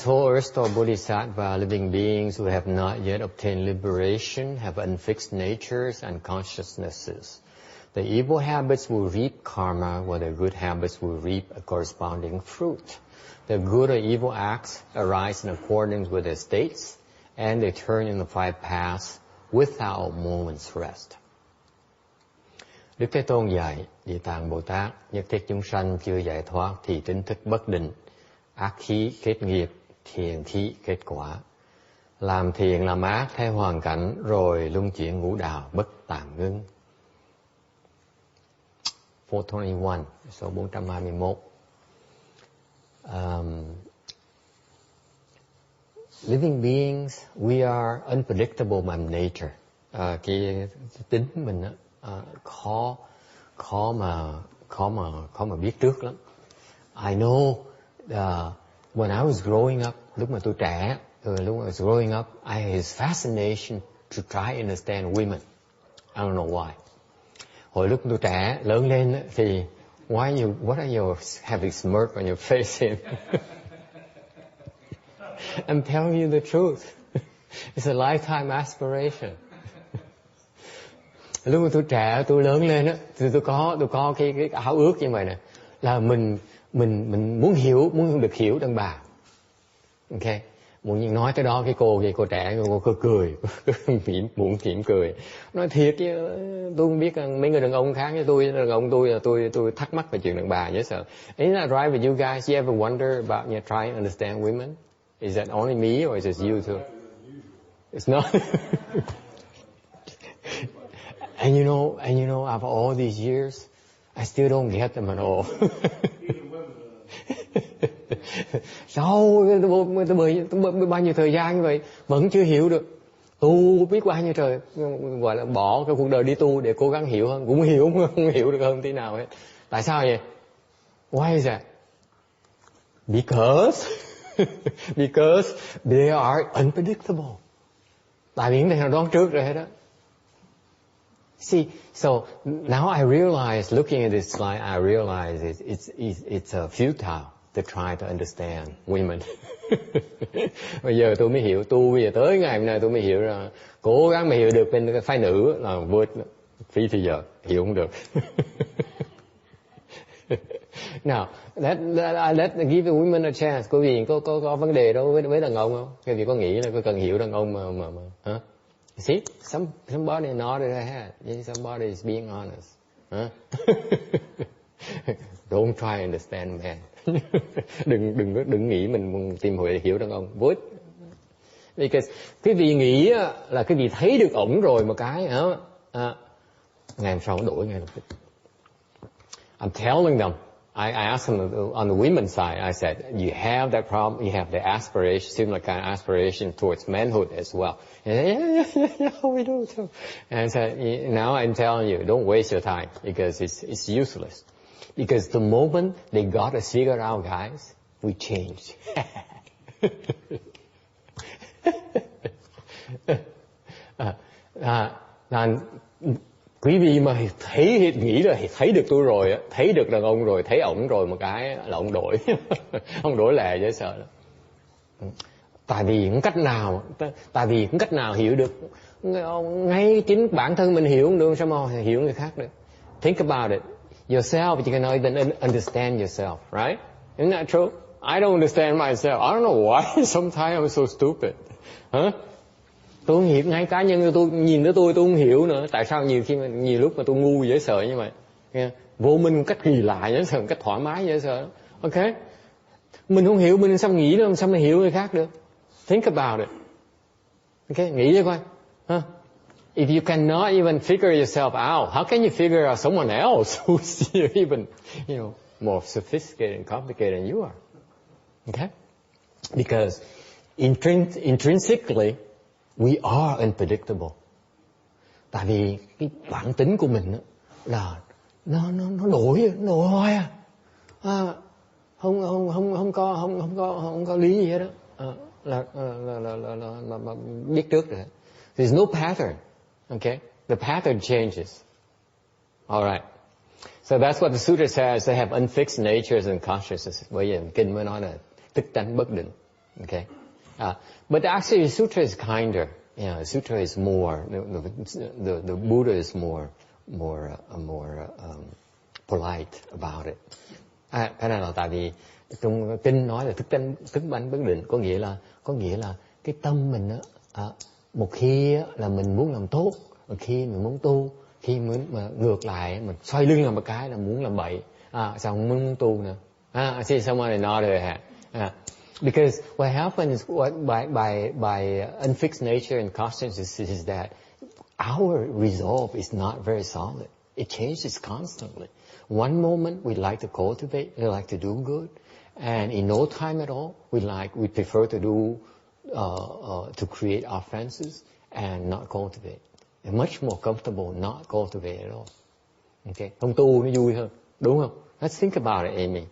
whole Earth Store Bodhisattva, living beings who have not yet obtained liberation, have unfixed natures and consciousnesses. The evil habits will reap karma, while the good habits will reap a corresponding fruit. The good or evil acts arise in accordance with their states, and they turn in the five paths without a moment's rest. Đức Thế Tôn dạy, Địa Tạng Bồ Tát, nhất thiết chúng sanh chưa giải thoát thì tính thức bất định, ác khí kết nghiệp, thiện khí kết quả. Làm thiện làm ác theo hoàn cảnh, rồi luân chuyển ngũ đạo bất tạm ngưng. 421, số 421. Living beings, we are unpredictable by nature. Cái tính mình khó mà biết trước lắm. I know when I was growing up, lúc mà tôi trẻ, lúc mà I was growing up, I had this fascination to try and understand women. I don't know why. Hồi lúc tôi trẻ, lớn lên thì what are you have a smirk on your face in? I'm telling you the truth. It's a lifetime aspiration. Lúc mà tôi trẻ, tôi lớn lên á, thì tôi có cái ảo ước như vậy nè, là mình muốn được hiểu đàn bà. Okay. Muốn nói tới đó cái cô trẻ cô cười, mỉm cười. Nói thiệt chứ tôi không biết mấy người đàn ông khác với tôi, đàn ông tôi là tôi thắc mắc về chuyện đàn bà dễ sợ. Isn't that right with you guys? You ever wonder about trying to understand women? Is that only me or is it you too? It's not. And you know, after all these years, I still don't get them at all. Sau bao nhiêu thời gian như vậy vẫn chưa hiểu được. Tu biết bao nhiêu trời, gọi là bỏ cái cuộc đời đi tu để cố gắng hiểu hơn, cũng không hiểu được hơn tí nào hết. Tại sao vậy? Why is that? Because they are unpredictable. Tại vì cái này là đoán trước rồi hết đó. See, so now I realize, looking at this slide, I realize it's futile to try to understand women. Bây giờ tôi mới hiểu, bây giờ tới ngày hôm nay tôi mới hiểu là cố gắng mà hiểu được bên cái phái nữ là vượt phí thì giờ hiểu không được. Now, let give the women a chance. Quý vị có vấn đề đâu với đàn ông không? Quý vị có nghĩ là có cần hiểu đàn ông mà hả? See, somebody nodded their head. Somebody is being honest. Huh? Don't try to understand men. đừng nghĩ mình tìm hiểu đàn ông. What? Because cái vị nghĩ là cái vị thấy được ổng rồi một cái hả? Ngày hôm sau ổng đổi ngay lập tức. I'm telling them. I asked them on the women's side. I said, "You have that problem. You have the aspiration, similar kind of aspiration towards manhood as well." And yeah, we do too. And so now I'm telling you, don't waste your time because it's useless. Because the moment they got us figured out, guys, we changed. Quý vị mà nghĩ là thấy được tôi rồi, thấy được đàn ông rồi, thấy ổng rồi một cái là ổng đổi. Ông đổi lè dễ sợ lắm. Tại vì không cách nào hiểu được. Ngay chính bản thân mình hiểu không được, sao mà hiểu người khác được. Think about it. Yourself, you cannot even understand yourself, right? Isn't that true? I don't understand myself. I don't know why sometimes I'm so stupid. Huh? Tôi không hiểu, ngay cá nhân tôi nhìn tới tôi không hiểu nữa. Tại sao nhiều lúc mà tôi ngu dễ sợ như vậy? Vô minh một cách kỳ lạ dễ sợ, một cách thoải mái dễ sợ. Ok? Mình không hiểu, mình sao nghĩ đâu, sao mà hiểu người khác được? Think about it. Ok? Nghĩ cho coi. Huh? If you cannot even figure yourself out, how can you figure out someone else who's even, more sophisticated and complicated than you are? Okay? Because intrinsically, we are unpredictable. Tại vì cái bản tính của mình là nó đổi hoài không có lý gì hết đó. Là biết trước rồi. There's no pattern. Okay? The pattern changes. All right. So that's what the sutra says. They have unfixed natures and consciousness. Bởi vì kinh mới nói là tức tánh bất định. Okay, but actually the sutra is kinder. Yeah, sutra is more. The Buddha is more polite about it. Cái này là tại vì trong kinh nói là thức tánh bất định, có nghĩa là cái tâm mình một khi là mình muốn làm tốt, một khi mình muốn tu, khi mà ngược lại mình xoay lưng làm một cái là muốn làm bậy, xong muốn tu nữa. I see someone nodded their head. Because what happens by unfixed nature and consciousness is that our resolve is not very solid. It changes constantly. One moment we like to cultivate, we like to do good, and in no time at all we prefer to do to create offenses and not cultivate. It's much more comfortable not cultivate at all. Okay, không tu nó vui hơn, đúng không? Let's think about it, Amy.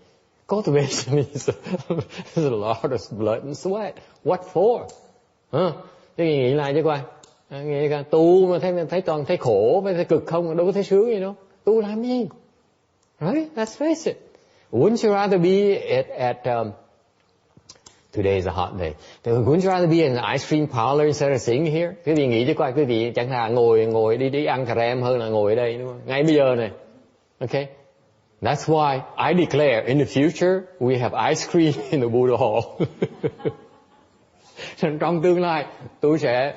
Cultivation is a lot of blood and sweat. What for? Thế nghĩ lại chứ coi. Nghĩ coi tu mà thấy toàn thấy khổ, thấy cực không, đâu có thấy sướng gì đâu. Tu làm gì? Right? Let's face it. Wouldn't you rather be at today is a hot day. Wouldn't you rather be in an ice cream parlor instead of sitting here? Quý vị nghĩ chứ coi, quý vị chẳng thà ngồi đi ăn cà rem hơn là ngồi ở đây, đúng không? Ngay bây giờ này. Okay? That's why I declare in the future we have ice cream in the Buddha Hall. Trong tương lai tôi sẽ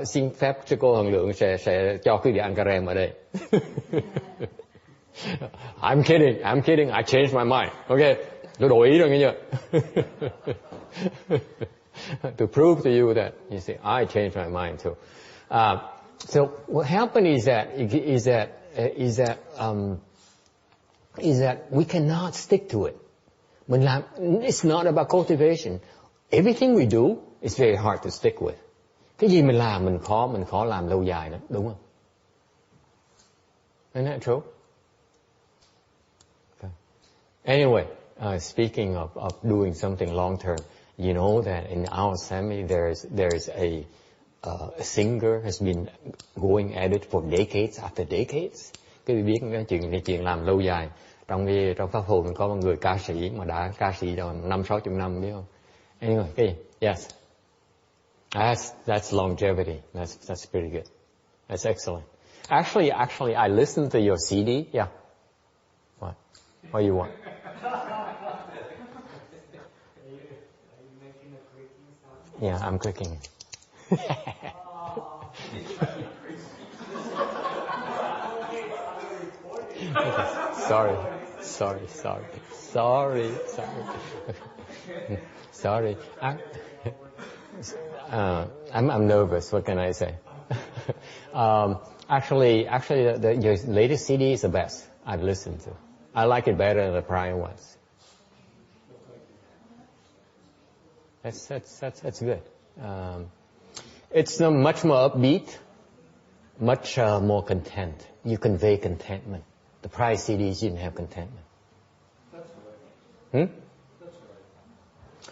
xin phép cho cô Hằng Lượng sẽ cho quý vị ăn cà rem ở đây. I'm kidding. I changed my mind. Okay, tôi đổi ý rồi nghe chưa? To prove to you that you see, I changed my mind too. So what happened is that we cannot stick to it. It's not about cultivation. Everything we do is very hard to stick with. Cái gì mình làm mình khó làm lâu dài lắm, đúng không? Isn't that true? Okay. Anyway, speaking of doing something long term, you know that in our family there's a singer has been going at it for decades after decades. Cái biết cái chuyện làm lâu dài. Trong pháp hồn có một người ca sĩ mà đã ca sĩ rồi 50-60 năm, biết không? Anyway, cái gì? Yes. That's longevity. That's pretty good. That's excellent. Actually, I listened to your CD. Yeah. What do you want? Yeah, I'm clicking. Sorry. I'm nervous. What can I say? Actually, your latest CD is the best I've listened to. I like it better than the prior ones. That's good. It's much more upbeat, much more content. You convey contentment. The prior CDs didn't have contentment. That's right. That's right.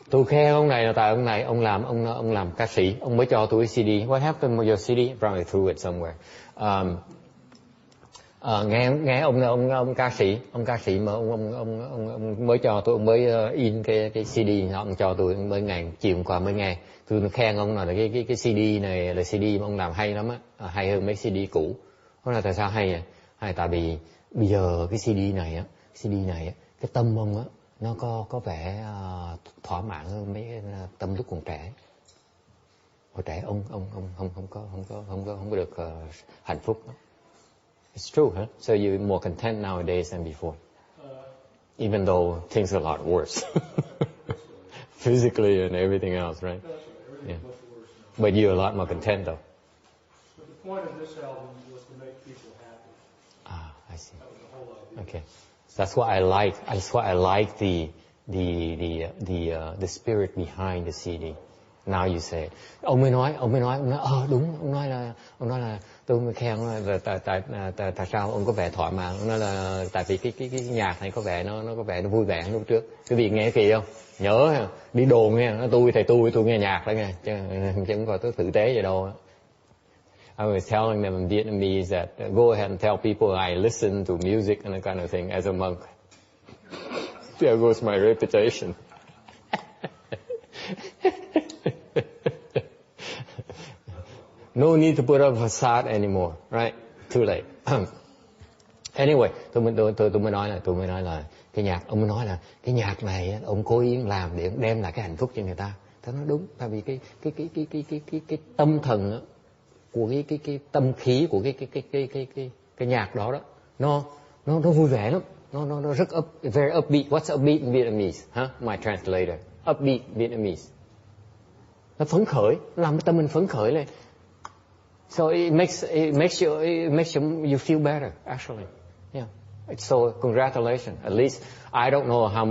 Tôi khen ông này là tại ông làm ca sĩ, ông mới cho tôi CD. What happened with your CD? Probably threw it somewhere. Nghe ông ca sĩ mà ông mới cho tôi, ông mới in cái CD ông cho tôi, ông mới ngày chiều hôm qua mới nghe. Tôi khen ông là cái CD này là CD mà ông làm hay lắm á, hay hơn mấy CD cũ. Đó là tại sao hay vậy? Hay tại vì bây giờ cái CD này á, cái tâm ông á, nó có vẻ thỏa mãn hơn mấy cái tâm lúc còn trẻ. Hồi trẻ ông không có được hạnh phúc đó. It's true, huh? So you're more content nowadays than before, even though things are a lot worse, physically and everything else, right? Yeah. But you're a lot more content, though. But the point of this album was to make people happy. I see. That was the whole idea. Okay, so that's what I like. That's why I like the spirit behind the CD. Now you say it. Ông mới nói đúng, ông nói là tôi mới khen là tại sao ông có vẻ thỏa mãn. Ông nói là tại vì cái nhạc này có vẻ nó có vẻ nó vui vẻ lúc trước. Cái vị nghe kỳ không? Nhớ đi đồn nghe, nó tôi nghe nhạc đó nghe, chứ không có tôi tử tế gì đâu. I was telling them in Vietnamese that go ahead and tell people I listen to music and that kind of thing as a monk. There goes my reputation. No need to put up a facade anymore, right? Too late. Anyway, tôi mới nói là cái nhạc, ông mới nói là cái nhạc này ông cố ý làm để đem lại cái hạnh phúc cho người ta. Tôi nói đúng, tại vì cái tâm thần của cái tâm khí của cái nhạc đó nó vui vẻ lắm, nó rất very upbeat. What's upbeat in Vietnamese? My translator. Upbeat Vietnamese. Nó phấn khởi, làm cái tâm mình phấn khởi lên. So it makes you feel better actually. Yeah. So congratulations. At least I don't know how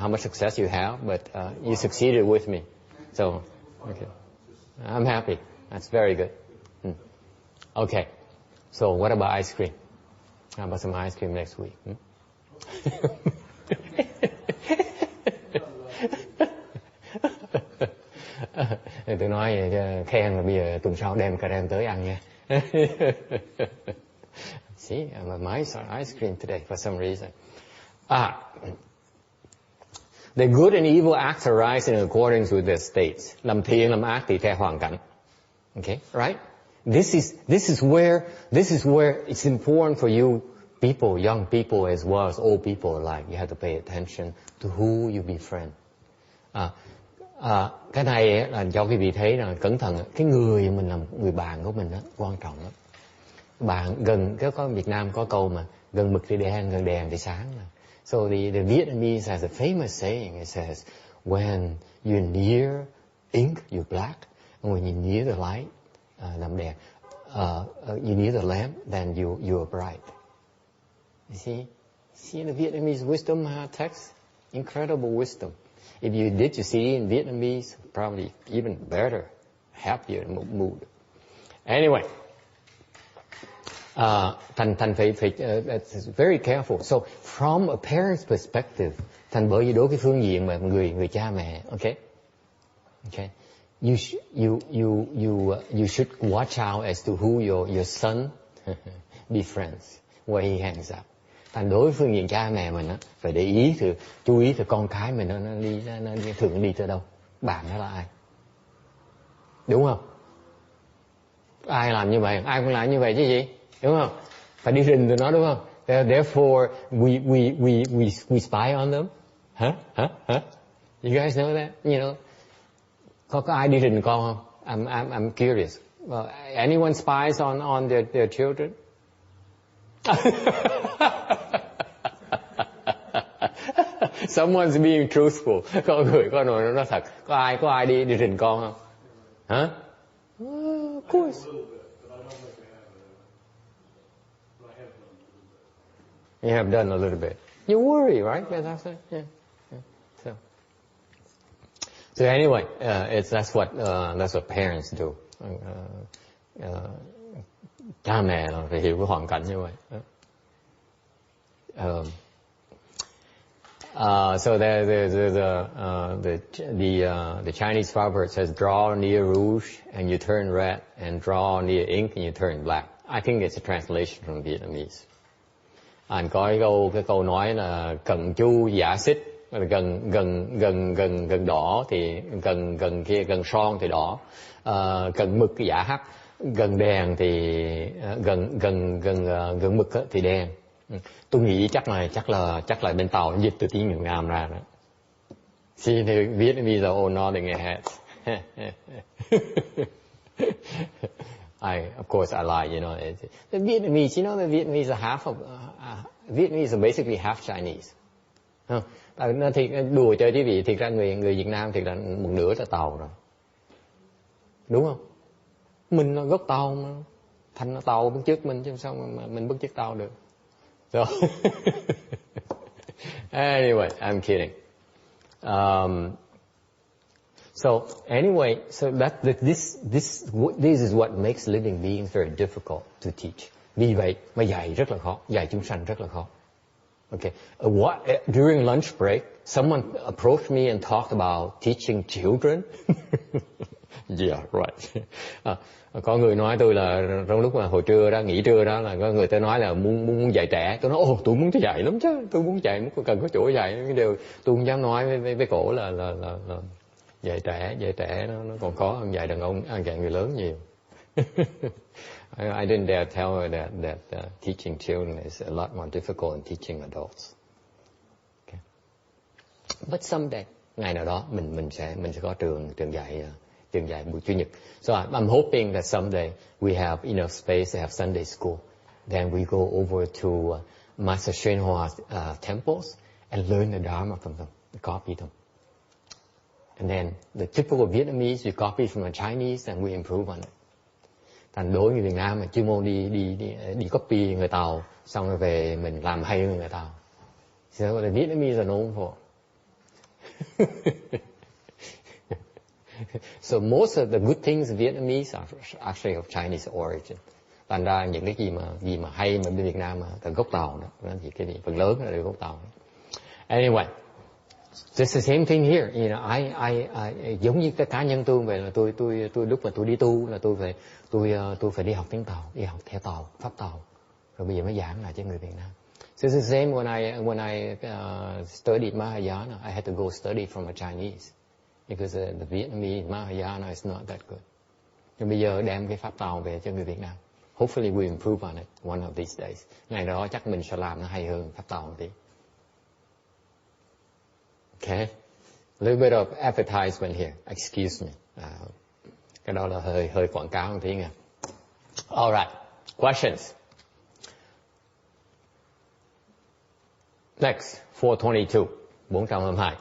much success you have, but you succeeded with me. So okay. I'm happy. That's very good. Okay. So what about ice cream? How about some ice cream next week? Tôi nói khen là bây giờ tuần sau đem cà rem tới ăn nha. See, I'm a nice ice cream today for some reason. The good and evil acts arise in accordance with their states. Làm thiện làm ác tùy theo hoàn cảnh. Okay, right? This is where it's important for you people, young people as well as old people alike. You have to pay attention to who you befriend. Cái này là cho quý vị thấy là cẩn thận, cái người mình làm người bạn của mình đó quan trọng lắm. Bạn gần, có Việt Nam có câu mà gần mực thì đen, gần đèn thì sáng. So the Vietnamese has a famous saying. It says, when you're near ink, you're black, and when you're near the light, làm đèn, you're near the lamp, then you're bright. You see the Vietnamese wisdom text, incredible wisdom. If you did you see in Vietnamese, probably even better, happier mood. Anyway, thành phải very careful. So from a parent's perspective, thành bởi vì đối với phương diện mà người cha mẹ, okay, you should watch out as to who your son befriends, where he hangs out. Thành đối với phương diện cha mẹ mình á, phải để ý chú ý từ con cái mình nó thường đi tới đâu, bạn nó là ai, đúng không? Ai làm như vậy, ai cũng làm như vậy chứ gì, đúng không? Phải đi rình tụi nó, đúng không? Therefore we spy on them. You guys know that? You know, có ai đi rình con không? I'm curious. Anyone spies on their children? Someone's being truthful. Có người có nói thật. Có ai đi rình con không? Hả? Of course. You have done a little bit. You worry, right? That's it. Yeah. So anyway, that's what parents do. Cha mẹ phải hiểu cái hoàn cảnh như vậy. So the Chinese proverb says, "Draw near rouge and you turn red, and draw near ink and you turn black." I think it's a translation from Vietnamese. Anh có cái câu nói là cận chu giả xích, gần đỏ thì gần son thì đỏ, gần mực giả hắc, gần đèn thì gần mực thì đen. Tôi nghĩ chắc là bên Tàu dịch từ tiếng Việt Nam ra đó. See, the Vietnamese are all nodding their heads. Of course I lie, you know. The Vietnamese, the Vietnamese are Vietnamese are basically half Chinese. Nó thì đùa chơi chứ vì thiệt ra người Việt Nam thiệt ra một nửa là Tàu rồi, đúng không? Mình là gốc Tàu mà, thành là Tàu bắt chước mình chứ sao mà mình bắt chước Tàu được. So anyway, I'm kidding. So anyway, this is what makes living beings very difficult to teach. Vì vậy mà dạy rất là khó, dạy chúng sanh rất là khó. Okay. During lunch break, someone approached me and talked about teaching children. Yeah, right. Có người nói tôi là trong lúc mà hồi trưa đó, nghỉ trưa đó, là có người ta nói là muốn dạy trẻ. Tôi nói tôi muốn dạy lắm chứ, tôi muốn dạy, cần có chỗ dạy. Cái điều tôi không dám nói với cổ là dạy trẻ nó còn khó hơn dạy đàn ông, dạy người lớn nhiều. I didn't dare tell her that teaching children is a lot more difficult than teaching adults. Okay. But someday, ngày nào đó mình sẽ có trường dạy buổi chủ nhật. So I'm hoping that someday we have enough space to have Sunday school. Then we go over to Master Shenhua's temples and learn the Dharma from them, copy them. And then the typical Vietnamese, we copy from the Chinese and we improve on it. Thành đối với Việt Nam mà chuyên môn đi copy người Tàu, xong rồi về mình làm hay hơn người Tàu. So the Vietnamese are known for. So most of the good things in Vietnamese are actually of Chinese origin. Thành ra những cái gì mà hay mà bên Việt Nam mà từ gốc Tàu đó, thì cái gì phần lớn là từ gốc Tàu. Anyway, just the same thing here. You know, I giống như cái cá nhân tôi vậy là tôi lúc mà tôi đi tu là tôi phải đi học tiếng Tàu, đi học theo Tàu, pháp Tàu, rồi bây giờ mới giảng lại cho người Việt Nam. So it's the same when I studied Mahayana, I had to go study from a Chinese because the Vietnamese Mahayana is not that good. Nhưng bây giờ đem cái pháp Tàu về cho người Việt Nam. Hopefully we improve on it one of these days. Ngày đó chắc mình sẽ làm nó hay hơn pháp Tàu một tí. Okay, a little bit of advertisement here. Excuse me. Cái đó là hơi quảng cáo một tí nha. All right, questions. Next, 422, 422.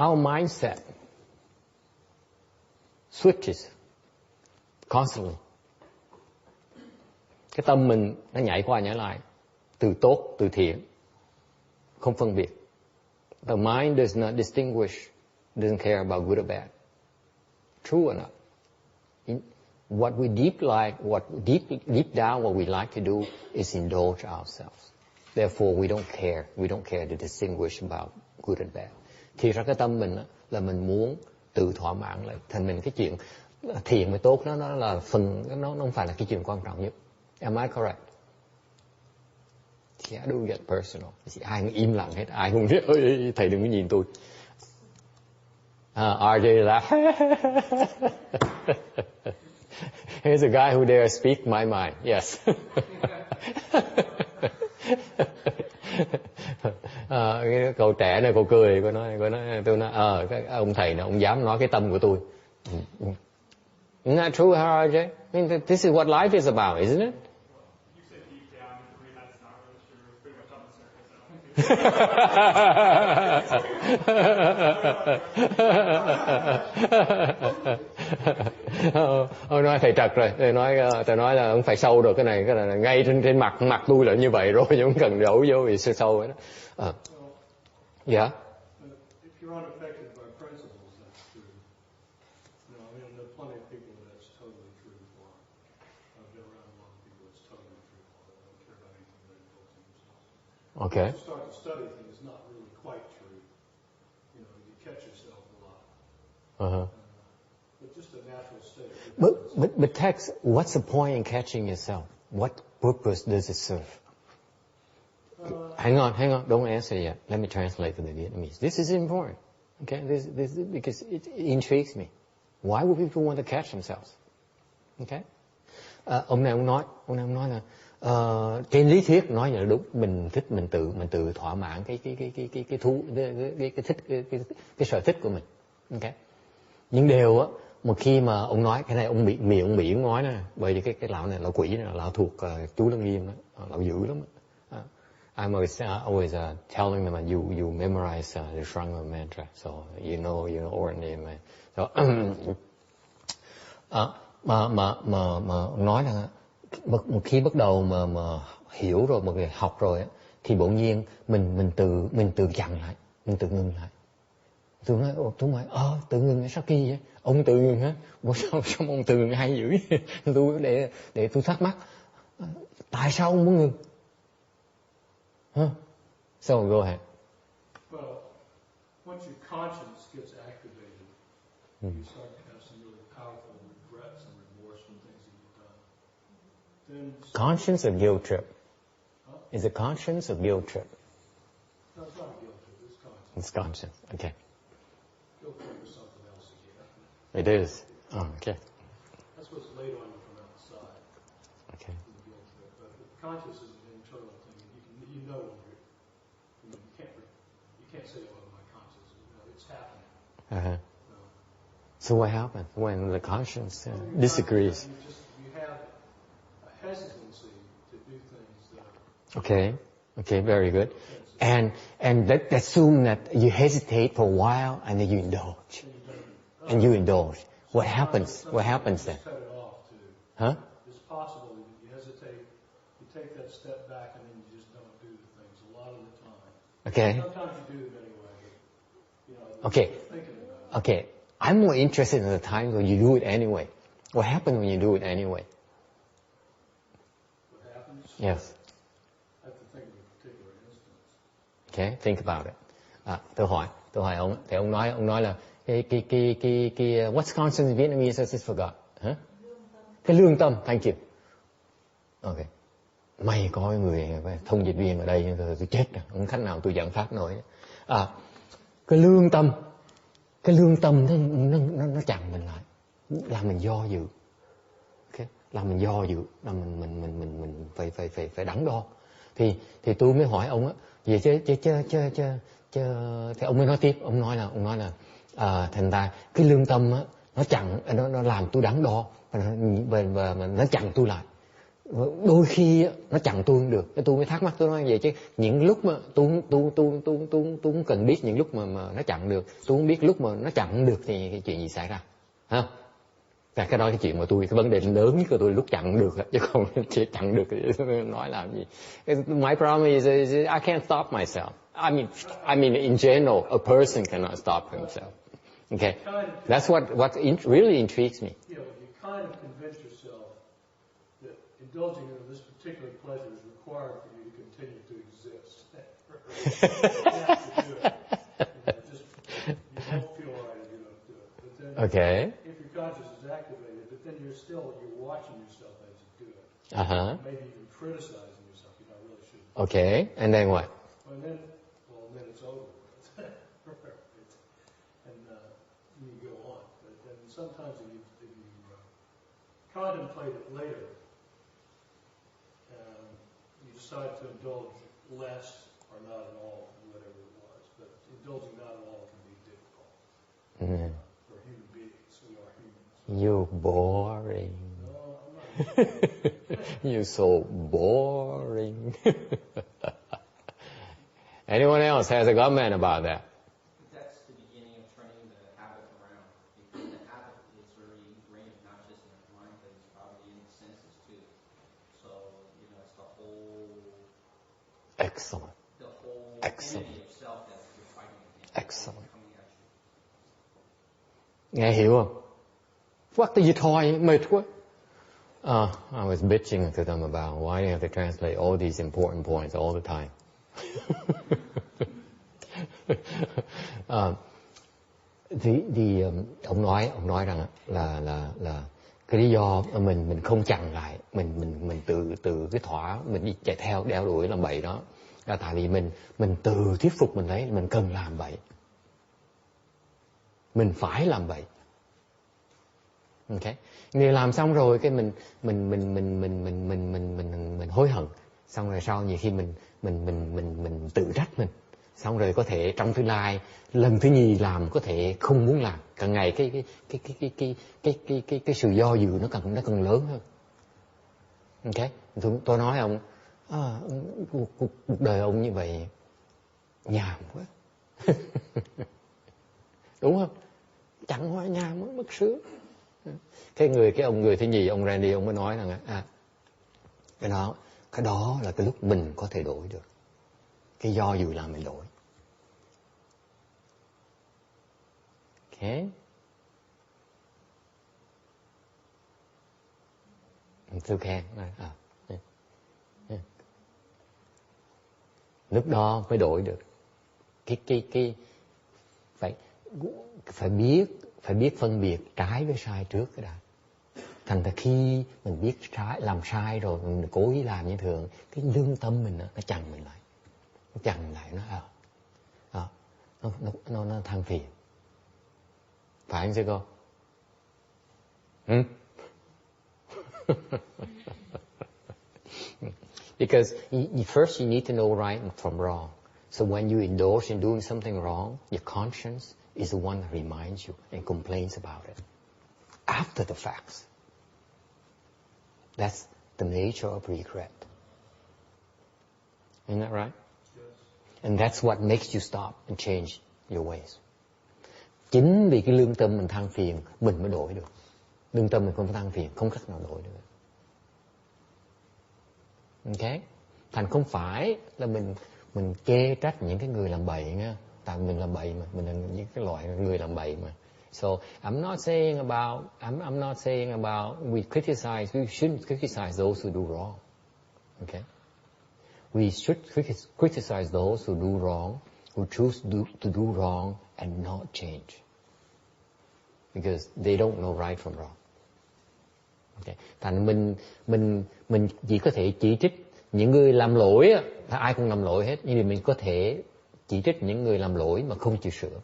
Our mindset switches constantly. Cái tâm mình nó nhảy qua nhảy lại, từ tốt, từ thiện, không phân biệt. The mind does not distinguish, doesn't care about good or bad. True or not? What we deep down, what we like to do is indulge ourselves. Therefore, we don't care. We don't care to distinguish about good and bad. Thì ra cái tâm mình là mình muốn tự thỏa mãn lại. Thành mình cái chuyện thiện và tốt nó là nó không phải là cái chuyện quan trọng nhất. Am I correct? Yeah, I do get personal. Ai cũng im lặng hết, ai cũng biết, ơi thầy đừng có nhìn tôi. RJ laugh. Here's a guy who dare speak my mind. Yes. Cái cậu trẻ này cậu cười, tôi nói cái ông thầy này ông dám nói cái tâm của tôi. Isn't that true, RJ? I mean, this is what life is about, isn't it? You said deep down, you agree that's not really true. It's pretty much on the surface. Ông nói thầy trật rồi, thầy nói là ông phải sâu được cái này là ngay trên mặt tôi là như vậy rồi, chứ không cần đổ vô vì sâu vậy đó. Yeah. If you're unaffected by principles, that's true. You know, I mean, there are plenty of people that's totally true for. I've been around a lot of people that's totally true for. They don't care about anything but indulging themselves. Okay. Once you start to study things, it's not really quite true. You know, you catch yourself a lot. But just a natural state. But Tex, what's the point in catching yourself? What purpose does it serve? Hang on, don't answer yet. Let me translate to the Vietnamese. This is important, okay? This because it intrigues me. Why would people want to catch themselves? Okay? Ông này nói là trên lý thuyết nói là đúng, mình thích mình tự thỏa mãn cái thú cái sở thích của mình. Okay? Nhưng đều á, một khi mà ông nói cái này ông Mỹ nói nè, bởi vì cái lão này lão quỷ này, lão thuộc chú Lăng Nghiêm đó, lão dữ lắm. I'm always telling them that you memorize the Shranga mantra, so you know ordinary man. So mà nói là một khi bắt đầu mà hiểu rồi, một người học rồi á, thì bỗng nhiên mình tự dằn lại, mình tự ngừng lại. Tôi nói tự ngừng sao kỳ vậy? Ông tự ngừng hả? Sao ông tự ngừng hay dữ? Tôi để tôi thắc mắc. Tại sao ông muốn ngừng? So go ahead. Well, once your conscience gets activated, you start to have some really powerful regrets and remorse from things that you've done. Then Conscience or guilt trip? Is it conscience or guilt trip? No, it's not a guilt trip. It's conscience. It's conscious. Okay. Go think of something else again. It is. Oh, okay. That's what's laid on you from outside. Okay. But conscious is an internal thing. You know when you can't say, "Oh, my conscious." It's happening. Uh-huh. So what happens when the conscience disagrees? You have a hesitancy to do things that are... Okay, very good. And that assume that you hesitate for a while and then you indulge. And you indulge. What happens? What happens then? Cut it off too. Huh? It's possible that you hesitate, you take that step back, and then you just don't do the things a lot of the time. Okay. Sometimes you do them anyway, but Okay. you're thinking about it. Okay. I'm more interested in the time when you do it anyway. What happens when you do it anyway? What happens? Yes. I have to think of a particular instance. Okay, think about it. Tôi hỏi ông, thì ông nói là cái what's conscious in Vietnamese? I just forgot. Huh? Cái lương tâm. Thank you. Okay. May có người thông dịch viên ở đây, tôi chết rồi. Không khách nào tôi giảng pháp nổi. Cái lương tâm nó chặn mình lại, làm mình do dự. Okay. Làm mình do dự, làm mình phải đắn đo. Thì tôi mới hỏi ông á, vậy chứ thì ông mới nói tiếp, ông nói là thành ra cái lương tâm á nó chặn, nó làm tôi đắn đo và nó chặn tôi lại. Đôi khi nó chặn tôi không được, tôi mới thắc mắc, tôi nói vậy chứ những lúc mà tôi không cần biết những lúc mà nó chặn được, tôi không biết lúc mà nó chặn được thì cái chuyện gì xảy ra, ha? Cái đó cái chuyện mà cái vấn đề lớn nhất của tôi lúc chặn được, chứ không chỉ chặn được thì nói làm gì. My problem is I can't stop myself. I mean in general, a person cannot stop himself. Okay, that's what really intrigues me. You kind of convince yourself that indulging in this particular pleasure is required for you to continue to exist. You have to do it. You won't feel right if you don't do it. But then, okay. if your conscience is activated, but then you're watching yourself as you do it. Maybe even criticizing yourself. You really shouldn't. Okay, and then what? And then it's over. And you go on. But then sometimes if you contemplate it later, you decide to indulge less or not at all, whatever it was. But indulging not at all can be difficult for human beings. We are humans. You're boring. No, I'm not. You're so boring. Anyone else has a comment about that? That's the beginning of turning the habit around. Because the habit is very ingrained, not just in the mind, but it's probably in the senses too. So, it's the whole... Excellent. The whole Excellent. entity of self that you're fighting against. Excellent. Coming at you. Nghe hiểu không? What are you toy? Mệt quá. I was bitching to them about why do you have to translate all these important points all the time. Ông nói rằng là cái lý do mình không chặn lại, mình từ cái thỏa mình đi chạy theo đeo đuổi làm bậy đó là tại vì mình tự thuyết phục mình thấy mình cần làm bậy, mình phải làm bậy. Okay. Người làm xong rồi cái mình hối hận, xong rồi sau nhiều khi mình tự trách mình, xong rồi có thể trong tương lai lần thứ nhì làm có thể không muốn làm, càng ngày cái sự do dự nó càng lớn hơn. Okay. Tôi nói ông cuộc đời ông như vậy nhàm quá. Đúng không? Chẳng hóa nhàm mới mất sướng. Cái ông người thứ nhì, ông Randy, ông mới nói rằng cái đó là cái lúc mình có thể đổi được. Cái do dự làm mình đổi. Okay. Still can. Lúc đó mới đổi được. Phải biết phân biệt trái với sai trước cái đã. Thành ra khi mình biết làm sai rồi mình cố ý làm như thường, cái lương tâm mình nó chặn mình lại, nó nó than phiền. Phải không sư cô? Because first you need to know right from wrong. So when you indulge in doing something wrong, your conscience is the one that reminds you and complains about it. After the facts. That's the nature of regret. Isn't that right? Yes. And that's what makes you stop and change your ways. Chính vì cái lương tâm mình than phiền, mình mới đổi được. Lương tâm mình không than phiền, không cách nào đổi được. Okay? Thành không phải là mình chê trách những cái người làm bậy nha. Tại mình làm bậy mà, mình là những cái loại người làm bậy mà. So I'm not saying about we shouldn't criticize those who do wrong. Okay? We should criticize those who do wrong, who choose to do wrong and not change. Because they don't know right from wrong. Okay. Thành mình chỉ có thể chỉ trích những người làm lỗi á, ai cũng làm lỗi hết, nhưng mà mình có thể chỉ trích những người làm lỗi mà không chịu sửa.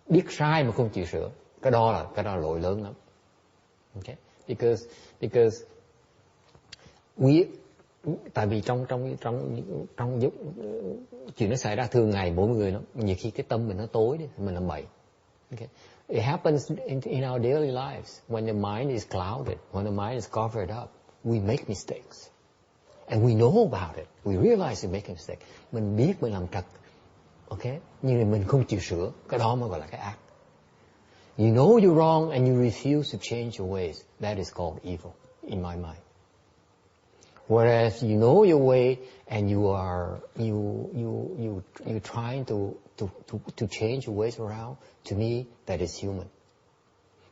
Biết sai mà không chịu sửa, cái đó là lỗi lớn lắm. Okay? Because tại vì trong chuyện nó xảy ra thường ngày mỗi người lắm. Nhiều khi cái tâm mình nó tối đi, mình làm bậy. Okay? It happens in our daily lives when the mind is clouded, when the mind is covered up. We make mistakes, and we know about it. We realize we make a mistake. Mình biết mình làm trật, okay? Nhưng mà mình không chịu sửa, cái đó mới gọi là cái ác. You know you're wrong and you refuse to change your ways. That is called evil in my mind. Whereas you know your way and you trying to change your ways around, to me that is human.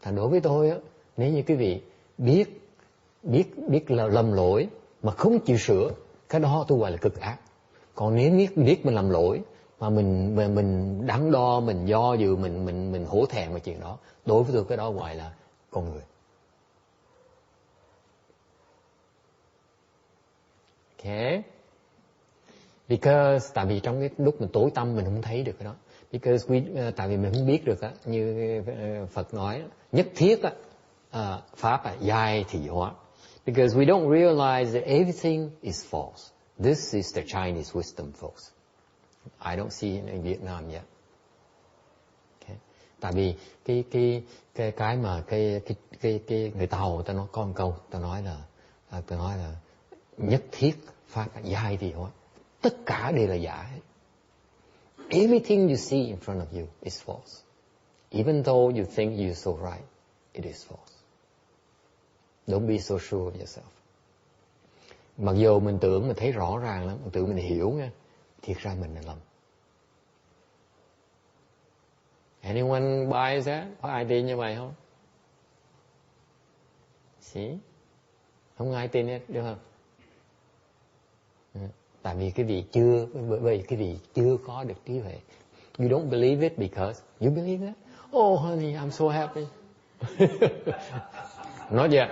Thành đối với tôi á, nếu như quý vị biết là lầm lỗi mà không chịu sửa, cái đó tôi gọi là cực ác. Còn nếu biết mình làm lỗi mà mình đắn đo, mình do dự, mình hổ thẹn về chuyện đó, đối với tôi cái đó gọi là con người. Okay? Because tại vì trong cái lúc mình tối tăm mình không thấy được cái đó. Because tại vì mình không biết được á, như Phật nói, nhất thiết á, pháp là giai thị hóa. Because we don't realize that everything is false. This is the Chinese wisdom, folks. I don't see it in Vietnam yet. Okay? Tại vì cái mà người Tàu ta nói có một câu, ta nói là nhất thiết pháp là giai thị hóa. Tất cả đều là giả hết. Everything you see in front of you is false. Even though you think you're so right, it is false. Don't be so sure of yourself. Mặc dù mình tưởng mình thấy rõ ràng lắm, mình tưởng mình hiểu nha, thiệt ra mình là lầm. Anyone buys that? Có ai tin như vậy không? See? Không ai tin hết, đúng không? Tại vì bởi cái vị chưa có được trí huệ. You don't believe it because you believe that? Oh honey, I'm so happy. Not yet.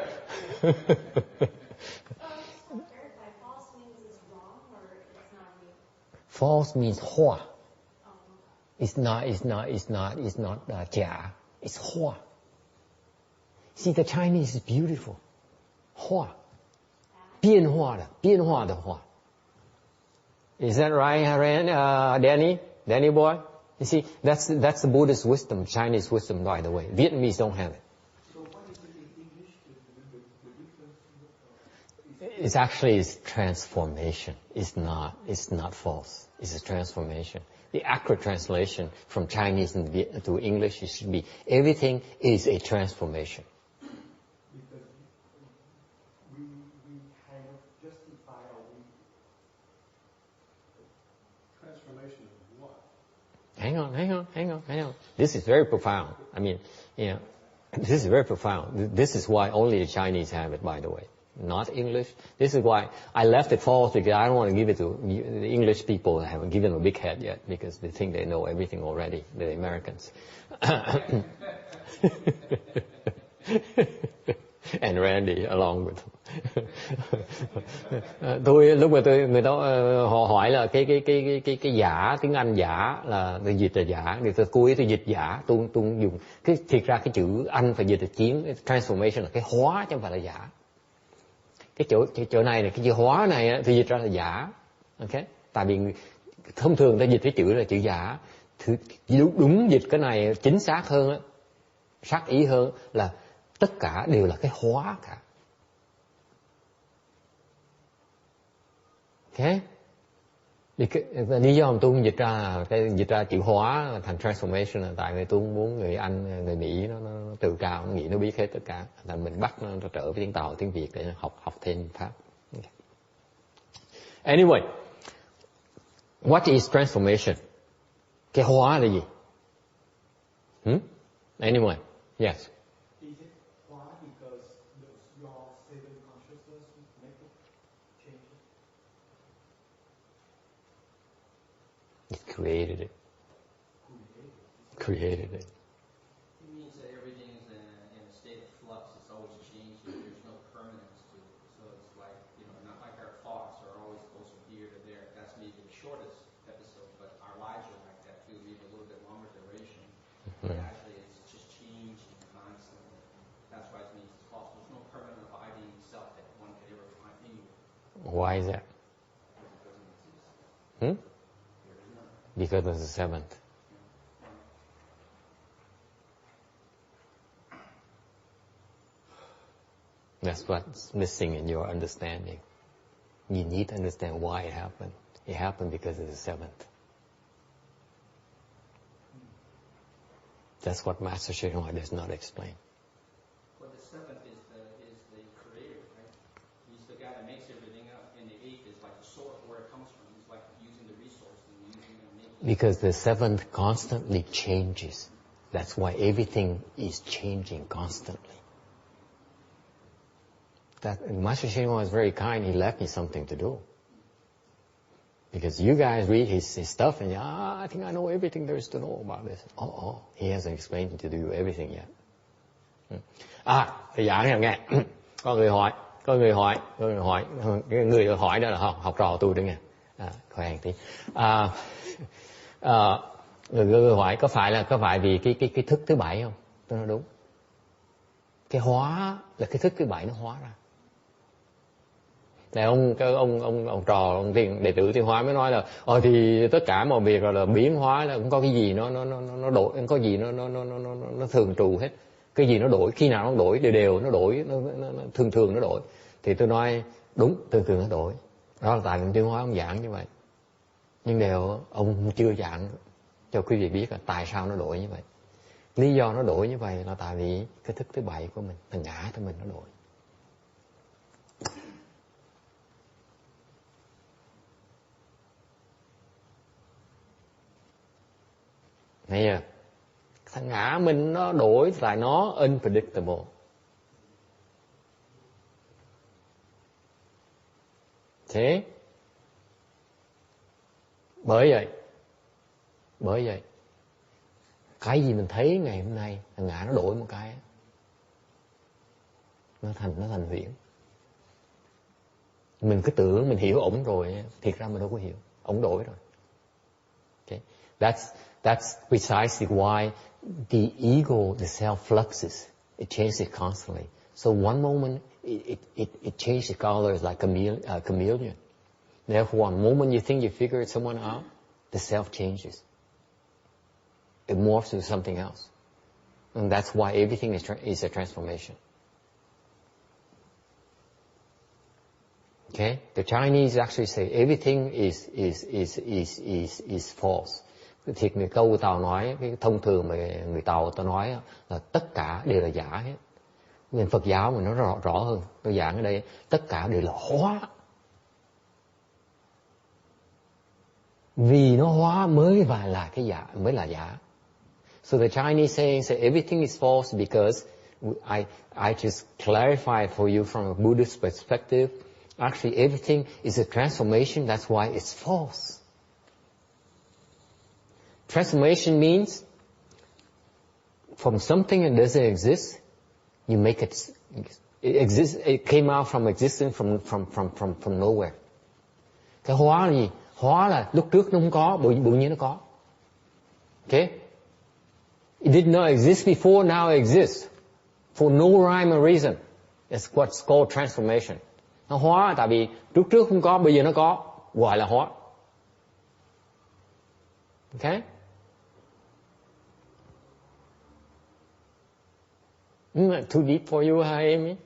False means hoa. It's not giả. It's hoa. See, the Chinese is beautiful. Hoa. 变化的hoa. Is that right, Danny boy? You see, that's the Buddhist wisdom, Chinese wisdom, by the way. Vietnamese don't have it. So what is it in English? The difference? It's actually transformation. It's not false. It's a transformation. The accurate translation from Chinese to English, it should be everything is a transformation. Because we kind of justify our transformation of what? Hang on. This is very profound. I mean, this is very profound. This is why only the Chinese have it, by the way. Not English. This is why I left it false, because I don't want to give it to the English people. I haven't given them a big head yet because they think they know everything already, the Americans. And Randy along with them. Tôi lúc mà người ta họ hỏi là cái giả, tiếng Anh giả là tôi dịch là giả, thì tôi cố ý tôi dịch giả, tôi dùng thiệt ra cái chữ Anh phải dịch là transformation là cái hóa chứ không phải là giả. Cái chỗ này cái chữ hóa này thì dịch ra là giả, ok? Tại vì thông thường ta dịch cái chữ là chữ giả. Đúng dịch cái này chính xác hơn, sắc ý hơn là tất cả đều là cái hóa cả. Ok? Lý do mà tôi không dịch ra chữ hóa thành transformation là tại vì tôi muốn người Anh, người Mỹ nó tự cao, nó nghĩ nó biết hết tất cả. Thành mình bắt nó trở với tiếng Tàu, tiếng Việt để học thêm pháp. Okay. Anyway, what is transformation? Cái hóa là gì? Anyway, yes. Is it why? Because your seven consciousness make it change? It created it. Created it. It means that everything is in a state of flux. It's always changing. There's no permanence to it. So it's like, not like our thoughts are always goes from here to there. That's maybe the shortest episode, but our lives are like that too. We have a little bit longer duration. But actually, it's just changing constantly. That's why it means it's false. There's no permanent abiding self that one could ever find anywhere. Why is that? Because it doesn't exist. There is none. Because of the seventh. That's what's missing in your understanding. You need to understand why it happened. It happened because of the seventh. That's what Master Shinhoi does not explain. Well, the seventh is the creator, right? He's the guy that makes everything up, and the eighth is like the source where it comes from. He's like using the resource and using it and making it. Because the seventh constantly changes. That's why everything is changing constantly. Master Shinhoi is very kind. He left me something to do. Because you guys read his stuff and I think I know everything there is to know about this. He hasn't explained to you everything yet. Thì giảng này nghe. Có người hỏi. Người hỏi đó là học trò tôi đó nghe. Khoan tí. Người hỏi có phải vì cái thức thứ bảy không? Tôi nói đúng. Cái hóa là cái thức thứ bảy nó hóa ra. Này ông trò, ông đệ tử Tiến Hóa mới nói là thì tất cả mọi việc là biến hóa, là không có cái gì nó đổi, không có gì nó thường trụ hết. Cái gì nó đổi, khi nào nó đổi đều nó đổi, nó thường nó đổi. Thì tôi nói đúng, thường nó đổi. Đó là tại Tiến Hóa ông giảng như vậy. Nhưng đều ông chưa giảng cho quý vị biết là tại sao nó đổi như vậy. Lý do nó đổi như vậy là tại vì cái thức thứ bảy của mình, là ngã của mình nó đổi. Thấy chưa? Thằng ngã mình nó đổi tại nó unpredictable. Thế bởi vậy cái gì mình thấy ngày hôm nay thằng ngã nó đổi một cái, nó thành huyễn. Mình cứ tưởng mình hiểu ổng rồi, thiệt ra mình đâu có hiểu, ổng đổi rồi. Okay. That's precisely why the ego, the self fluxes. It changes constantly. So one moment it changes colors like a chameleon. Therefore, one moment you think you figured someone out, the self changes. It morphs into something else. And that's why everything is a transformation. Okay? The Chinese actually say everything is false. Thiệt người câu Tàu nói, cái thông thường mà người Tàu ta nói là tất cả đều là giả hết. Nên Phật giáo mình nó rõ hơn. Tôi giảng ở đây, tất cả đều là hóa. Vì nó hóa mới là cái giả, mới là giả. So the Chinese saying say everything is false because I just clarify for you from a Buddhist perspective. Actually, everything is a transformation. That's why it's false. Transformation means from something that doesn't exist, you make it It came out from existence from nowhere. Cái hóa là gì? Hóa là lúc trước nó không có, bỗng nhiên nó có. Okay? It did not exist before, now it exists. For no rhyme or reason. It's what's called transformation. Nó hóa tại vì trước không có, bây giờ nó có, gọi là hóa. Okay? Isn't that too deep for you, Amy?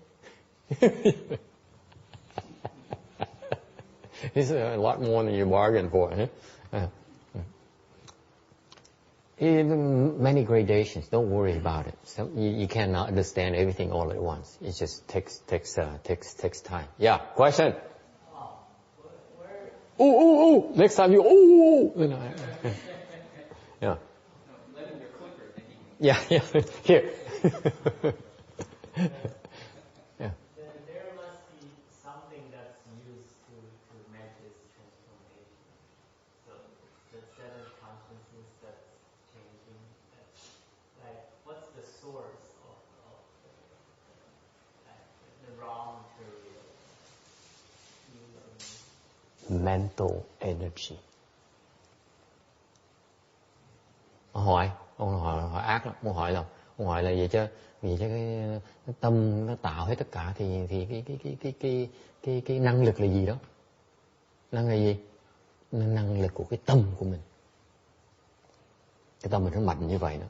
This is a lot more than you bargained for. Huh? Many gradations. Don't worry about it. So you cannot understand everything all at once. It just takes time. Yeah. Question. Ooh. Next time you ooh. You know. Yeah. Let him your clicker. Yeah. Here. Yeah. There must be something that's used to make this transformation. So the seven consciousness that's changing, that's like what's the source of the raw material using? Mental energy. Ông hỏi ác lắm. Ông hỏi là vì cho cái tâm nó tạo hết tất cả thì cái năng lực là gì đó? Năng là gì? Năng lực của cái tâm của mình. Cái tâm mình nó mạnh như vậy đó.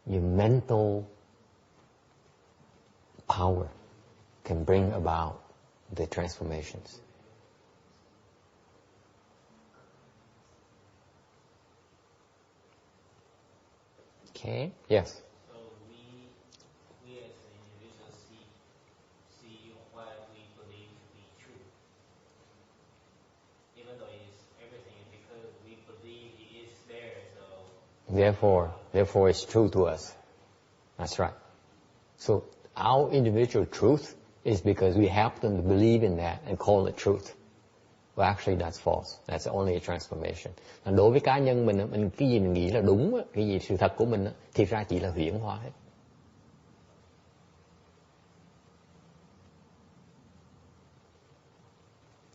Your mental power can bring about the transformations. Okay. Yes. So we as an individual see what we believe to be true, even though everything is because we believe it is there. So Therefore, it's true to us. That's right. So our individual truth is because we happen to believe in that and call it truth. Well, actually, that's false. That's only a transformation. Đối với cá nhân mình cái gì mình nghĩ là đúng, cái gì sự thật của mình, thì ra chỉ là huyễn hóa hết.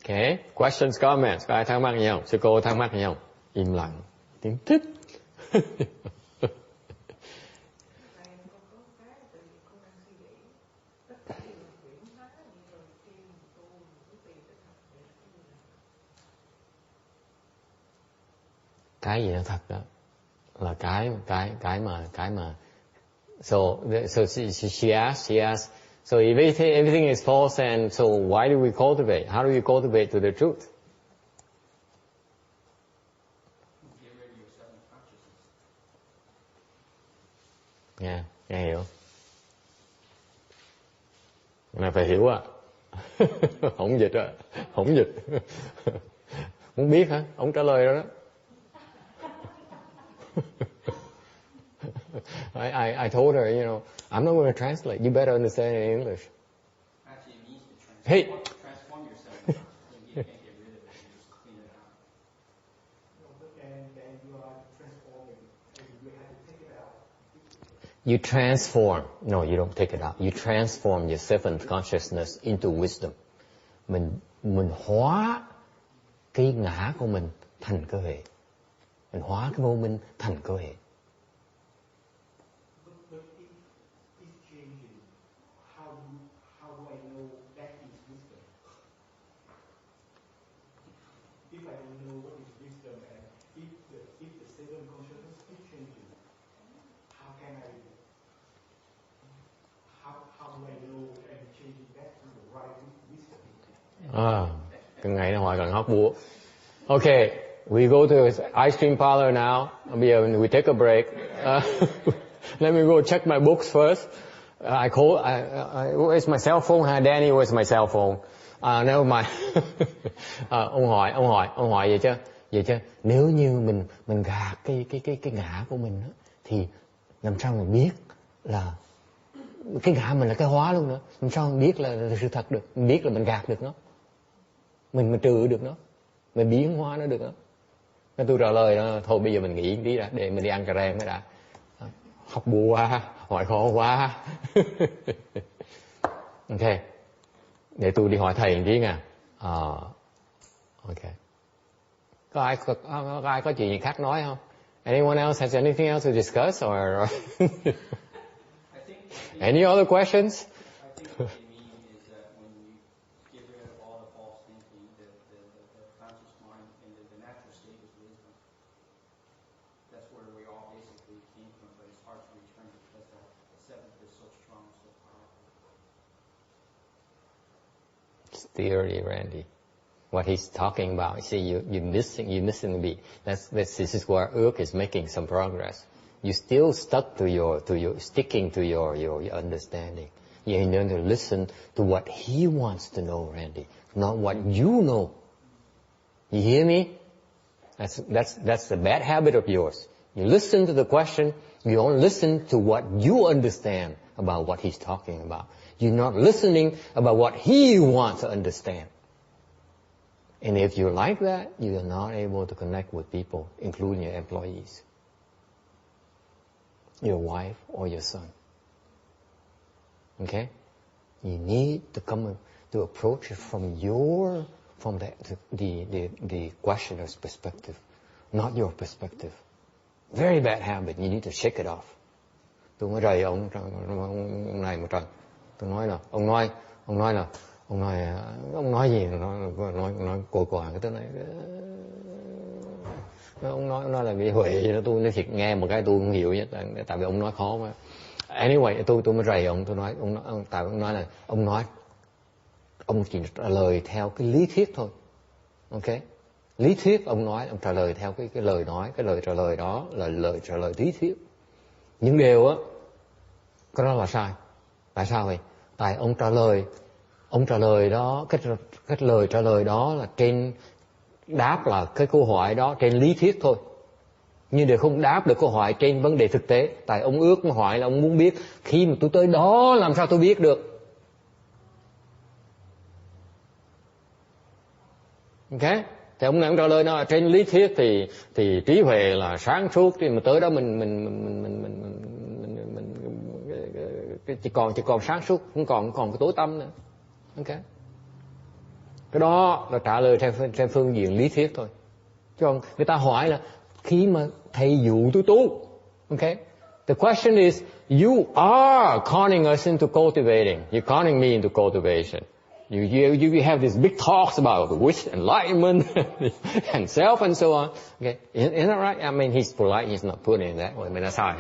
Okay. Questions, comments. Có ai thắc mắc gì không? Sư cô thắc mắc gì không? Im lặng. Tiếng thích. Cái gì nó thật đó là cái mà so she asked so if everything is false, and so why do we cultivate? How do you cultivate to the truth? Get rid of your seven consciousness. Nghe hiểu. Này phải hiểu à. Không dịch à. Không dịch. Muốn biết hả? Ông trả lời rồi đó. I told her, I'm not going to translate. You better understand it in English. Actually, it means to transform yourself. You can't get rid of it. You just clean it out. No, but then you are transforming, and you have to take it out. You transform. No, you don't take it out. You transform your seventh consciousness into wisdom. Mình hóa cái ngã của mình thành cơ hệ. Mình hóa cái vô minh thành cơ hệ. But it's changing. How do I know that is wisdom? If I don't know what is wisdom, and if the seven consciousness is changing, how do I know and changing back to the right wisdom? Cái ngày nó hỏi cần hóc búa. Okay, we go to ice cream parlor now. Bây giờ we take a break. Let me go check my books first. Where's my cell phone? Danny, where's my cell phone? Never mind. Ông hỏi vậy chứ nếu như mình gạt cái ngã của mình đó, thì làm sao mình biết là cái ngã mình là cái hóa luôn nữa? Làm sao mình biết là sự thật được? Mình biết là mình gạt được nó, mình trừ được nó, mình biến hóa nó được đó. Nên tôi trả lời đó, thôi bây giờ mình nghỉ tí đã, để mình đi ăn cà rem cái đã. học bù quá, hỏi khó quá. Ok, để tôi đi hỏi thầy một tí nha. Ok. Có ai có chuyện gì khác nói không? Anyone else has anything else to discuss or any other questions? I think what they mean is that when you get rid of all the false thinking, the conscious mind and the natural state is wisdom. That's where we all basically came from, but it's hard to return because the seventh is so strong, so powerful. It's theory, Randy. What he's talking about, see, you're missing a beat. This is where Earth is making some progress. You still stuck sticking to your understanding. You need to listen to what he wants to know, Randy, not what you know. You hear me? That's the bad habit of yours. You listen to the question, you only listen to what you understand about what he's talking about. You're not listening about what he wants to understand. And if you're like that, you are not able to connect with people, including your employees, your wife or your son. Okay? You need to come to approach it from the questioner's perspective, not your perspective. Very bad habit. You need to shake it off. Tôi mới rầy ông này một trận. Tôi nói là ông nói gì, nói cổ quảng cái thứ này. Ông nói là bị Huệ, tôi nói thiệt nghe một cái tôi không hiểu nhất, tại vì ông nói khó quá. Anyway, tôi mới rầy ông, tôi nói tại ông nói là ông chỉ trả lời theo cái lý thuyết thôi. Ok? Lý thuyết ông nói, ông trả lời theo cái lời nói, cái lời trả lời đó là lời trả lời lý thuyết. Nhưng điều á, cái đó là sai. Tại sao vậy? Tại ông trả lời đó, cái lời trả lời đó là trên đáp là cái câu hỏi đó trên lý thuyết thôi. Nhưng để không đáp được câu hỏi trên vấn đề thực tế. Tại ông ước hỏi là ông muốn biết khi mà tôi tới đó làm sao tôi biết được. Ok? Thì ông này ông trả lời nó trên lý thuyết thì trí huệ là sáng suốt, thì mà tới đó mình chỉ còn sáng suốt, không còn cái tối tâm nữa. Ok? Cái đó là trả lời trên phương diện lý thuyết thôi. Chứ còn người ta hỏi là khi mà thầy dụ tôi tu, ok? The question is, you are conning us into cultivating. You're conning me into cultivation. You have these big talks about wish, enlightenment, and self, and so on. Okay, isn't that right? I mean, he's polite. He's not putting it that way. I mean, that's how.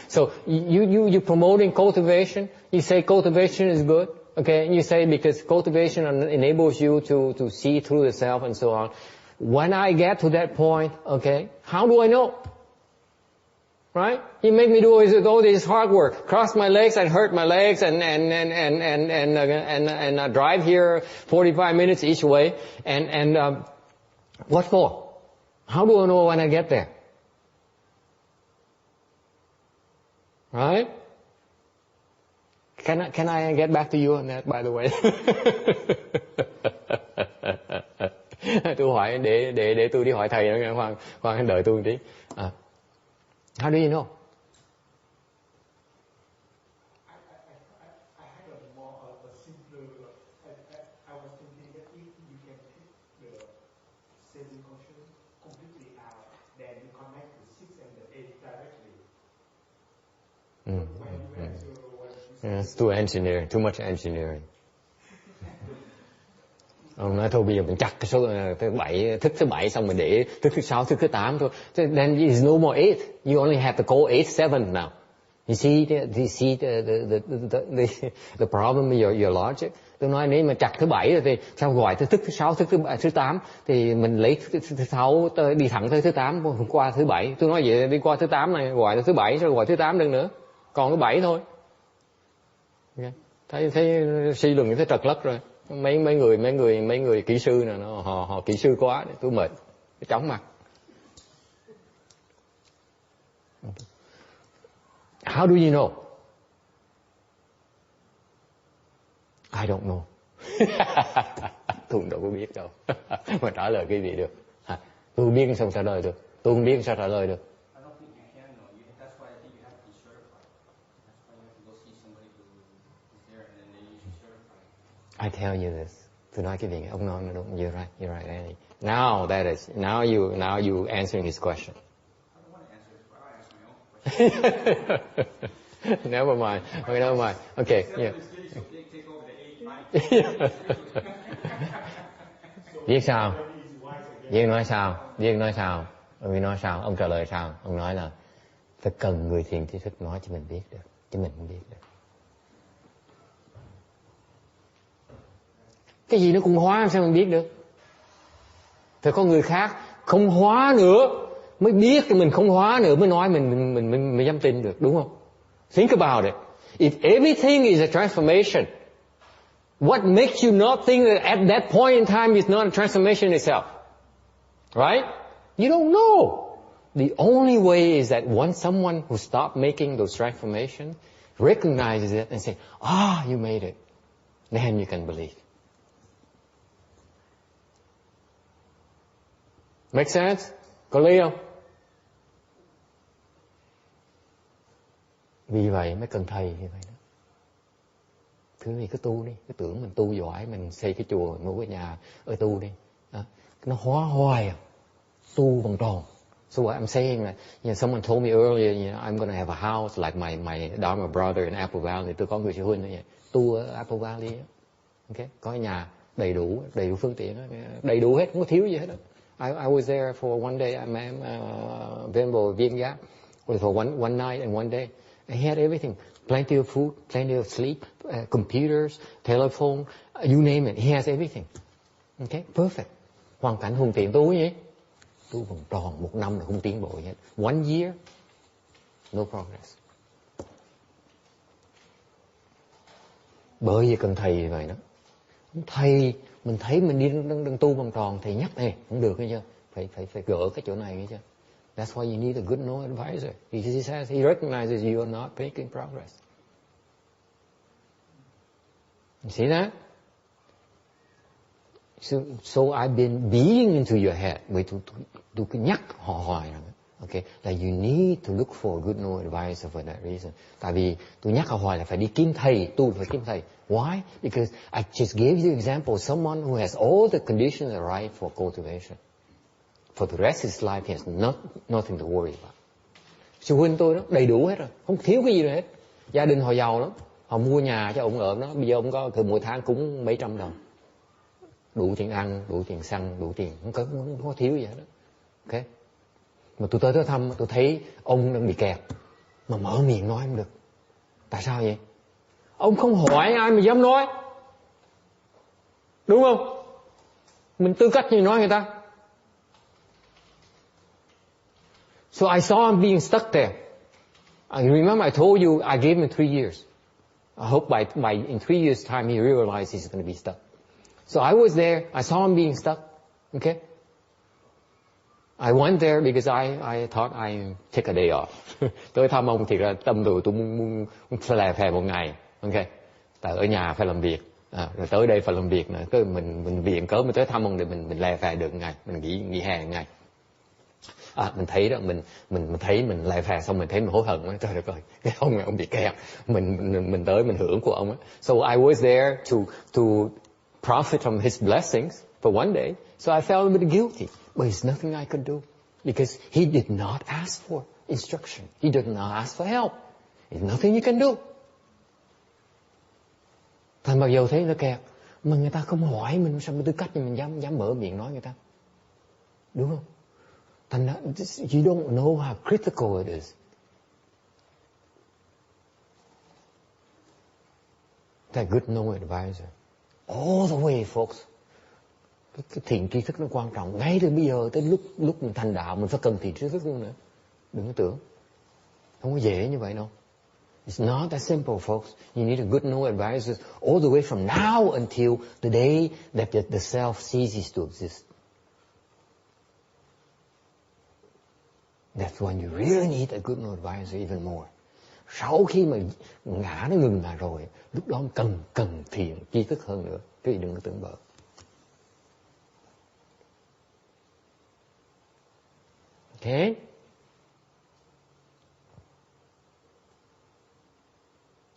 So you promoting cultivation. You say cultivation is good. Okay, and you say because cultivation enables you to see through the self and so on. When I get to that point, okay, how do I know? Right? He made me do all this hard work. Cross my legs and hurt my legs and drive here 45 minutes each way. And what for? How do I know when I get there? Right? Can I get back to you on that, by the way? Tôi hỏi để tôi đi hỏi thầy nữa, khoan đợi tôi một tí. How do you know? I had a simpler. I was thinking that if you can take the seven consciousness completely out, then you connect the 6 and the 8 directly. When you answer It's too engineering, too much engineering. Ông nói thôi bây giờ mình chặt cái số thứ 7, thức thứ 7 xong mình để thức thứ 6, thức thứ 8 thôi. Then there is no more 8. You only have to call 8 7 now. You see the problem with your logic. Tôi nói nếu mà chặt thứ 7 rồi thì sao gọi thức thứ 6, thức thứ 8 thì mình lấy thứ 6 đi thẳng tới thứ 8 qua thứ 7. Tôi nói vậy đi qua thứ 8 này gọi là thứ 7 rồi gọi thứ 8 đừng nữa. Còn thứ 7 thôi. Okay. Thấy suy luận thấy trật lất rồi. Mấy người kỹ sư này họ kỹ sư quá, tôi mệt, chóng mặt. How do you know? I don't know. Tôi đâu có biết đâu. Mà trả lời cái gì được. Tôi không biết sao trả lời được. Tôi không biết sao trả lời được. I don't I tell you this. Tôi nói cái gì? Ông nói nó đúng. You're right, Annie. Now you answering his question. I don't want to answer this, but I'll ask my own question. Never mind. Okay, never mind. Okay, yeah. Take over the 8 Viết sao? Viết nói sao? Ông nói sao? Ông trả lời sao? Ông nói là phải cần người thiền tri thức nói cho mình biết được, chứ mình không biết được. Cái gì nó cũng hóa làm sao mình biết được? Phải có người khác không hóa nữa mới biết, thì mình không hóa nữa mới nói mình dám tin được, đúng không? Think about it. If everything is a transformation, what makes you not think that at that point in time it's not a transformation itself? Right? You don't know. The only way is that once someone who stopped making those transformations recognizes it and say, you made it, then you can believe. Make sense? Có lý không? Vì vậy mới cần thầy như vậy đó. Thứ gì cứ tu đi, cứ tưởng mình tu giỏi, mình xây cái chùa, mua cái nhà, tu đi. Nó hóa hoài, tu vòng tròn. So what I'm saying that, someone told me earlier, I'm going to have a house like my Dharma brother in Apple Valley. Tôi có người sư huynh như vậy, tu ở Apple Valley. Okay? Có nhà đầy đủ phương tiện, đầy đủ hết, không có thiếu gì hết. I was there for one day. I met Venbo Viên Giác for one night and one day. He had everything, plenty of food, plenty of sleep, computers, telephone, you name it. He has everything. Okay, perfect. Hoàn cảnh thuận tiện tu gì? Tu vòng tròn, 1 năm là không tiến bộ gì hết. 1 year, no progress. Bởi vì cần thầy như vậy đó. Thầy, mình thấy mình đi đang tu vòng tròn, thầy nhắc này, không được nghe chưa? Phải gỡ cái chỗ này nghe chưa? That's why you need a good no advisor. Because he recognizes you are not making progress. You see that? So I've been beating into your head. Vì tôi cứ nhắc họ hoài rằng, okay, that you need to look for a good no advisor for that reason. Tại vì tôi nhắc họ hoài là phải đi kiếm thầy, tu phải kiếm thầy. Why? Because I just gave you example, someone who has all the conditions are right for cultivation. For the rest of his life, he has nothing to worry about. Sư huynh tôi đó, đầy đủ hết rồi, không thiếu cái gì nữa hết. Gia đình họ giàu lắm, họ mua nhà cho ông ở đó. Bây giờ ông có mỗi tháng cúng mấy trăm đồng. Đủ tiền ăn, đủ tiền xăng, đủ tiền, không có thiếu gì hết đó. Okay? Mà tôi tới thăm, tôi thấy ông đang bị kẹt, mà mở miệng nói không được. Tại sao vậy? Ông không hỏi ai mà dám nói. Đúng không? Mình tư cách gì nói người ta? So I saw him being stuck there. I remember I told you I gave him 3 years. I hope in 3 years' time he realized he's going to be stuck. So I was there. I saw him being stuck. Okay? I went there because I thought I take a day off. Tới thăm ông thì tâm tôi muốn lè phè một ngày. Okay? Tại ở nhà phải làm việc. Rồi tới đây phải làm việc nữa. Cứ mình viện cớ mình tới thăm ông để mình lè phè được một ngày. Mình nghỉ hè một ngày. Mình thấy đó, mình thấy mình lè phè xong mình thấy mình hối hận đó. Trời đất ơi, cái ông bị kẹt. Mình tới mình hưởng của ông á. So I was there to profit from his blessings for one day. So I felt a bit guilty. But there's nothing I could do. Because he did not ask for instruction. He did not ask for help. There's nothing you can do. Thành mặc dù thấy nó kẹt, mà người ta không hỏi mình, sao mình tư cách mình dám mở miệng nói người ta. Đúng không? Thành ra, you don't know how critical it is. That good no advisor. All the way, folks. Cái thiện tri thức nó quan trọng. Ngay từ bây giờ tới lúc mình thành đạo, mình phải cần thiện tri thức luôn nữa. Đừng có tưởng. Không có dễ như vậy đâu. It's not that simple, folks. You need a good no advisor all the way from now until the day that the self ceases to exist. That's when you really need a good no advisor even more. Sau khi mà ngã nó ngừng lại rồi, lúc đó cần thiện tri thức hơn nữa. Quý vị đừng có tưởng bợ. Okay?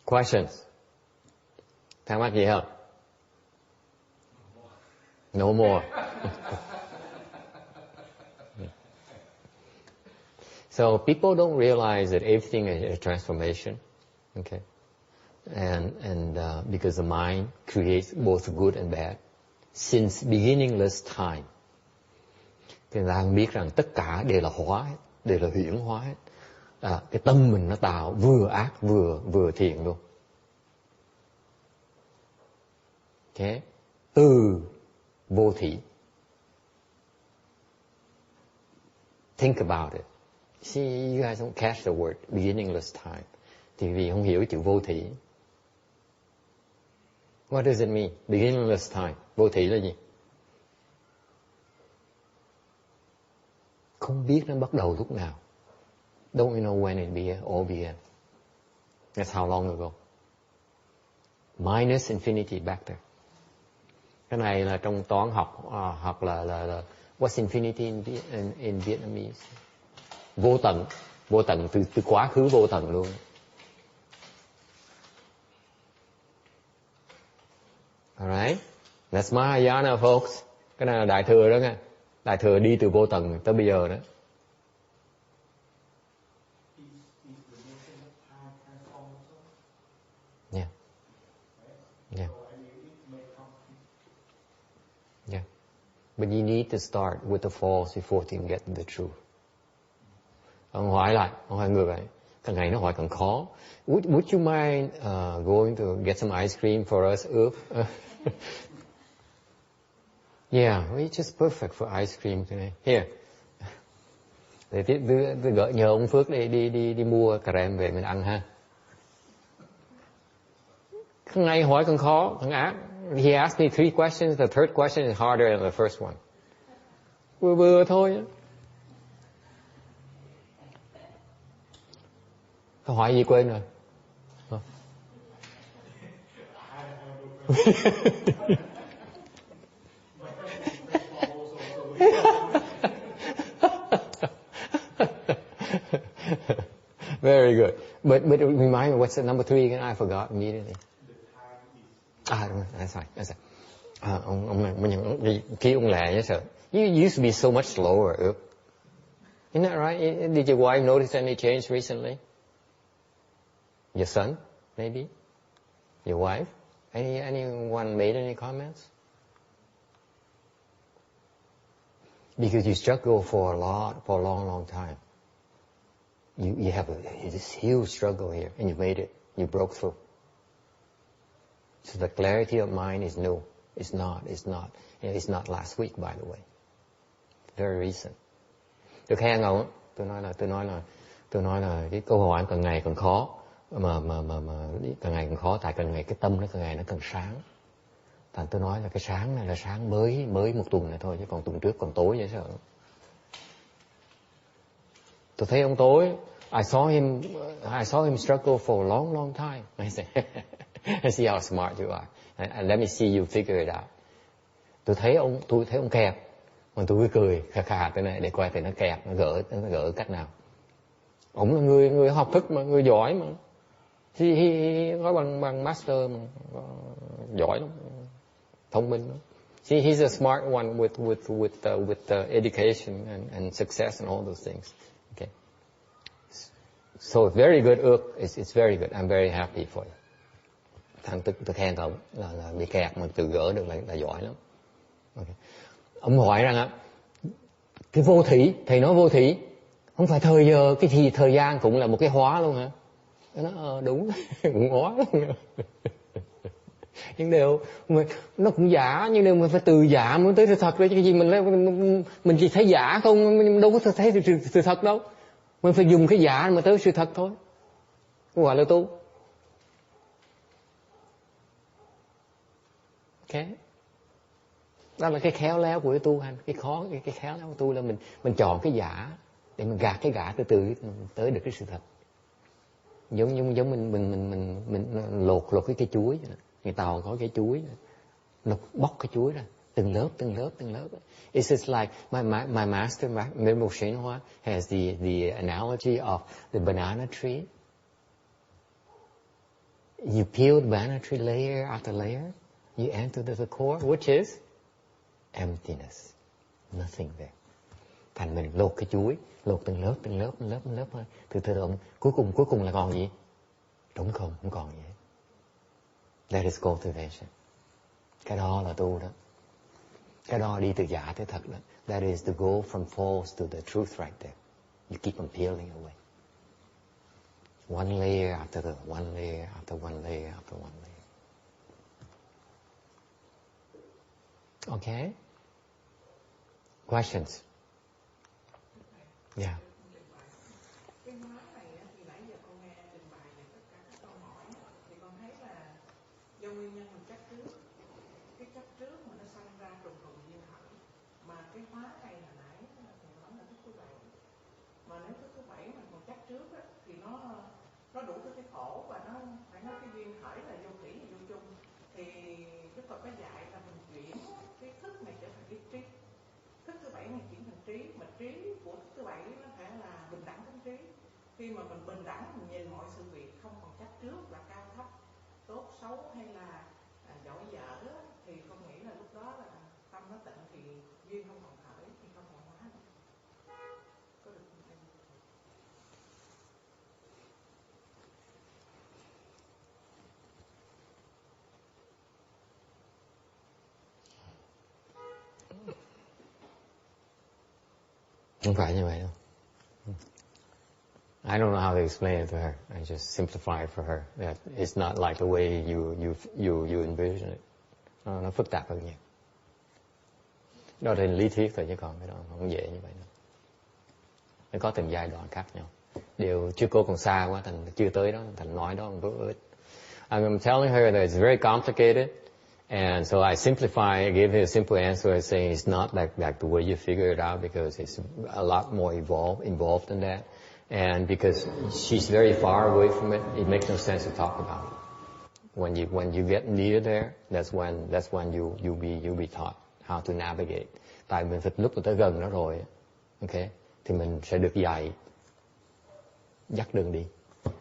Questions? Thắc mắc gì không? No more. So people don't realize that everything is a transformation, okay? And because the mind creates both good and bad since beginningless time. Thì ta biết rằng tất cả đều là hóa hết, đều là huyễn hóa hết. Cái tâm mình nó tạo vừa ác vừa thiện luôn. Okay? Từ vô thỉ. Think about it. See, you guys don't catch the word beginningless time. Thì vì không hiểu chữ vô thỉ. What does it mean? Beginningless time. Vô thỉ là gì? Không biết nó bắt đầu lúc nào. Don't know when it all began. That's how long ago. Minus infinity back there. Cái này là trong toán học hoặc là what's infinity in Vietnamese? Vô tận từ quá khứ vô tận luôn. Alright, that's Mahayana folks. Cái này là Đại Thừa đó nha. Đại Thừa đi từ vô tận tới bây giờ đó. Yeah. Yeah. Yeah. But you need to start with the false before you can get the truth. Ông hỏi lại, ông hỏi ngược lại. Càng ngày nó hỏi càng khó. Would you mind going to get some ice cream for us, Ước? Yeah, it's just perfect for ice cream today. Here. Để gợi nhờ ông Phước đi mua cà rem về mình ăn ha. Càng ngày hỏi càng khó, càng ác. He asked me 3 questions. The third question is harder than the first one. Vừa thôi. Câu hỏi gì quên rồi? Very good. But remind me, what's the number 3 again? I forgot immediately. That's right. Khi ông lẹ nhớ sợ. You used to be so much slower. Isn't that right? Did your wife notice any change recently? Your son, maybe? Your wife? Anyone made any comments? Because you struggle for a long time. You have this huge struggle here, and you made it. You broke through. So the clarity of mind is new. It's not. It's not last week, by the way. Very recent. Tôi khen ông. Tôi nói là cái câu hỏi càng ngày càng khó. Mà càng ngày càng khó, tại càng ngày cái tâm nó càng ngày nó càng sáng. Thành tôi nói là cái sáng này là sáng mới một tuần này thôi, chứ còn tuần trước còn tối vậy sao? Tôi thấy ông tối. I saw him struggle for a long time. I see how smart you are. And let me see you figure it out. Tôi thấy ông kẹp, mà tôi cứ cười khà thế này để coi thì nó kẹp, nó gỡ cách nào. Ông là người học thức mà, người giỏi mà. He có bằng master mà, giỏi lắm, thông minh lắm. See, he's a smart one with education and success and all those things. Okay. So very good, Ước. It's very good. I'm very happy for you. Thằng tôi khen cậu là bị kẹt mà tự gỡ được là giỏi lắm. Okay. Ông hỏi rằng cái vô thủy, thầy nói vô thủy, không phải thời giờ, cái thời gian cũng là một cái hóa luôn hả? Nó đúng, cũng hóa luôn. Nhưng đều nó cũng giả, nhưng đều mình phải từ giả mới tới sự thật. Cái gì mình chỉ thấy giả không, mình đâu có thấy sự thật đâu. Mình phải dùng cái giả mà tới sự thật thôi. Gọi là tu. Okay. Đó là cái khéo léo của cái tu hành. Cái khéo léo của tu là mình chọn cái giả để mình gạt cái giả từ từ tới được cái sự thật. Giống mình lột cái cây chuối. Người Tàu có cái chuối, nó bóc cái chuối ra từng lớp. It's just like my master, Member Shen Hoa, has the analogy of the banana tree. You peel the banana tree layer after layer. You enter the core, which is emptiness, nothing there. Thành mình lột cái chuối, lột từng lớp thôi. Từ từ rồi cuối cùng là còn gì? Trống không còn gì hết. That is cultivation. Cái đó là tu đó. Cái đó đi từ giả tới thật đó. That is to go from false to the truth right there. You keep on peeling away. One layer after the one layer after one layer after one layer. Okay? Questions? Yeah. Cái hóa này thì nãy giờ con nghe trình bày về tất cả các câu hỏi thì con thấy là do nguyên nhân mình chấp trước, cái chấp trước mà nó sanh ra trùng trùng duyên khởi, mà cái hóa này hồi nãy thì vẫn là thức thứ bảy, mà nếu thức thứ bảy mà còn chấp trước thì nó đủ cái khổ và nó phải nói cái duyên khởi là vô thủy và vô chung, thì Đức Phật có dạy là mình chuyển cái thức này trở thành cái trí. Thức thứ bảy này chuyển thành trí, mà trí của thức thứ bảy nó phải là bình đẳng tâm trí. Khi mà mình bình đẳng, mình nhìn mọi sự việc không còn chấp trước là cao thấp, tốt xấu hay là giỏi dở thì con nghĩ là lúc đó là tâm nó tịnh thì duyên không còn khởi, thì không còn hóa nữa. Có được không? Không phải như vậy đâu. I don't know how to explain it to her. I just simplify it for her. That it's not like the way you envision it. Nó phức tạp hơn nhiều. Đó là lý thuyết thôi chứ còn cái đó không dễ như vậy đâu. Nó có từng giai đoạn khác nhau. Điều chưa cô còn xa quá, thành chưa tới đó, thành nói đó một ít. I'm telling her that it's very complicated. And so I simplify, I gave her a simple answer saying it's not like the way you figure it out because it's a lot more involved in that. And because she's very far away from it, it makes no sense to talk about it. When you get near there, that's when you'll be taught how to navigate. Tại mình phải lúc mà tới gần nó rồi, okay, thì mình sẽ được dắt đường đi.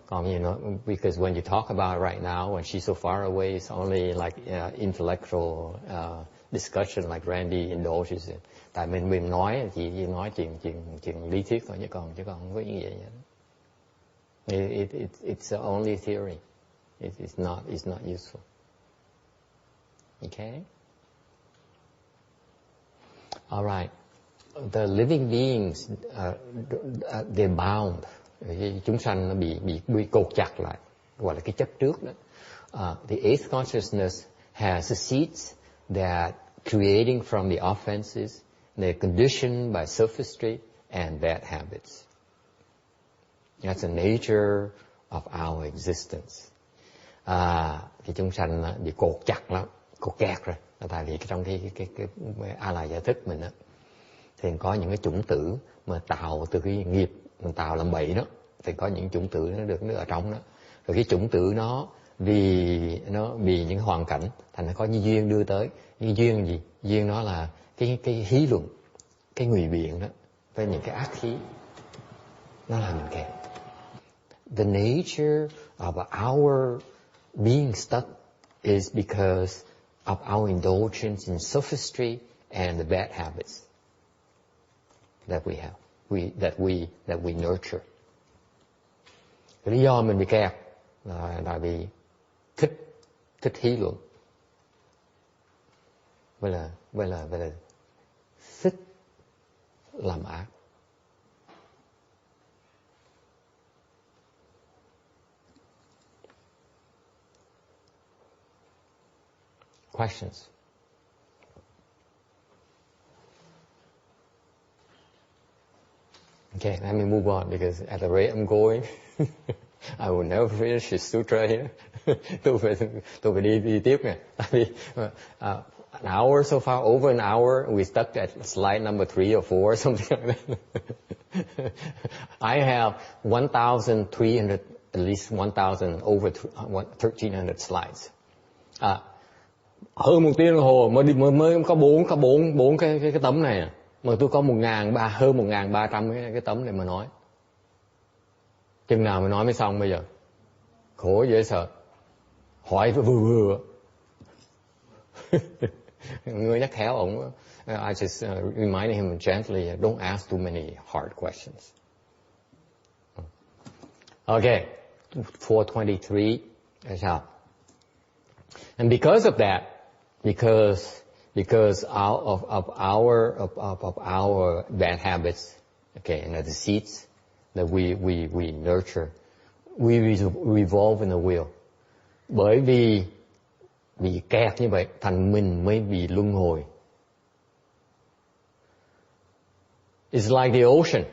Còn you know, because when you talk about it right now, when she's so far away, it's only like intellectual discussion like Randy indulges in. Tại mình nói chỉ nói chuyện lý thuyết thôi chứ còn không có như vậy nhé. It's only theory. It's not useful. Okay? All right. The living beings, they're bound. Chúng sanh nó bị cột chặt lại, gọi là cái chấp trước đó. The eighth consciousness has the seeds that creating from the offenses, they're conditioned by sophistry and bad habits. That's the nature of our existence. Cái chúng sanh bị cột chặt lắm, cột kẹt rồi. Tại vì trong cái a la giải thức mình á, thì có những cái chủng tử mà tạo từ cái nghiệp mình tạo làm bậy đó, thì có những chủng tử nó được ở trong đó. Rồi cái chủng tử nó vì những hoàn cảnh thành nó có như duyên đưa tới. Như duyên là gì? Duyên nó là cái hí luận, cái ngụy biện đó, với những cái ác khí, nó là mình kẹt. The nature of our being stuck is because of our indulgence in sophistry and the bad habits that we have, that we nurture. Cái lý do mình bị kẹt là vì thích hí luận, vậy là thích làm ác. Questions? Okay, let me move on because at the rate I'm going, I will never finish this sutra here. tôi phải đi tiếp nè. An hour so far, over an hour, we stuck at slide number 3 or 4, something like that. I have 1,300, at least 1,000, over 1,300 slides. Hơn 1 tiếng đồng hồ mới có bốn cái tấm này, mà tôi có hơn 1.300 cái tấm này mà nói. Chừng nào mới nói mới xong bây giờ? Khổ dễ sợ. Hỏi vừa. Người nhắc khéo ổng I just reminded him gently, don't ask too many hard questions. Okay, 423. And because of that, because of our bad habits, okay, and the seeds that we nurture, we revolve in the wheel. Bởi vì bị kẹt như vậy, thành mình mới bị luân hồi. It's like the ocean.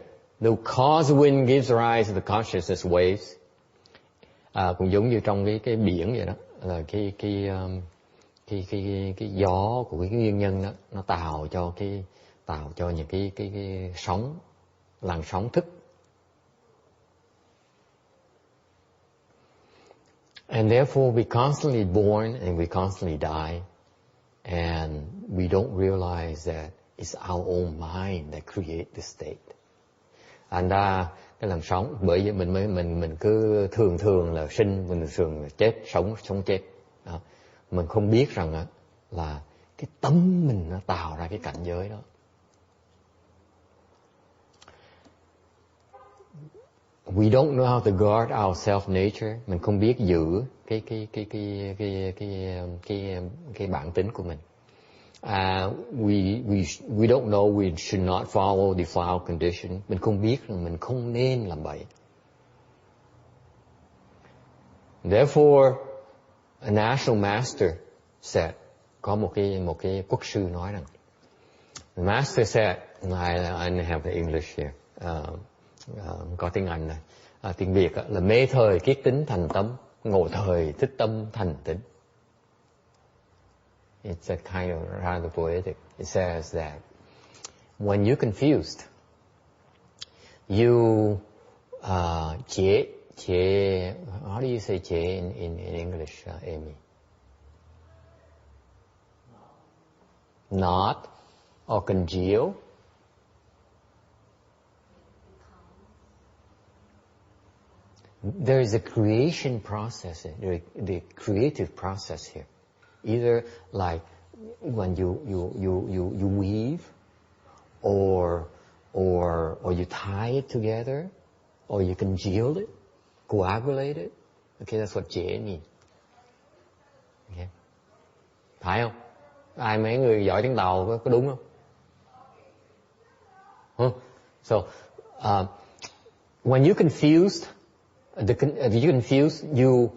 The cause wind gives rise to the consciousness waves. Cũng giống như trong cái biển vậy đó, là cái gió của cái nguyên nhân đó, nó tạo cho những cái sóng, làn sóng thức. And therefore we constantly born and we constantly die, and we don't realize that it's our own mind that create the state. Thành ra cái làn sóng, bởi vì mình cứ thường là sinh, mình thường là chết, sống chết. Đó. Mình không biết rằng là cái tâm mình nó tạo ra cái cảnh giới đó. We don't know how to guard our self-nature. Mình không biết giữ cái bản tính của mình. We don't know we should not follow defiled condition. Mình không biết rằng mình không nên làm vậy. Therefore, a national master said, có một cái quốc sư nói rằng, the master said, I have the English here. Có tiếng Anh này. Tiếng Việt là mê thời kiết tính thành tâm, ngộ thời thích tâm thành tính. It's a kind of rather poetic. It says that when you're confused, you how do you say chế in English, Amy? Not or congeal. There is a creation process, the creative process here. Either like when you weave, or you tie it together, or you congeal it, coagulate it. Okay, that's what chế means. Okay. Phải không? Mấy người giỏi tiếng Tàu có đúng không? Huh? So, when you're confused, you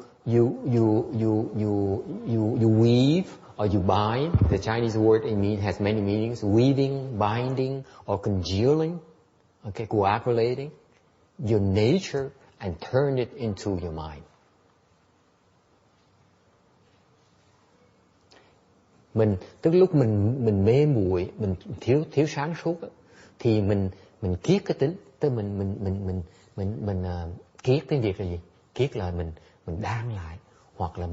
weave or you bind. The Chinese word has many meanings: weaving, binding, or congealing. Okay, coagulating your nature and turn it into your mind. Tức lúc mình mê muội, mình thiếu sáng suốt, thì mình kiết cái tính, tức mình kiết tiếng Việt là gì? Kiết là mình đan lại, hoặc là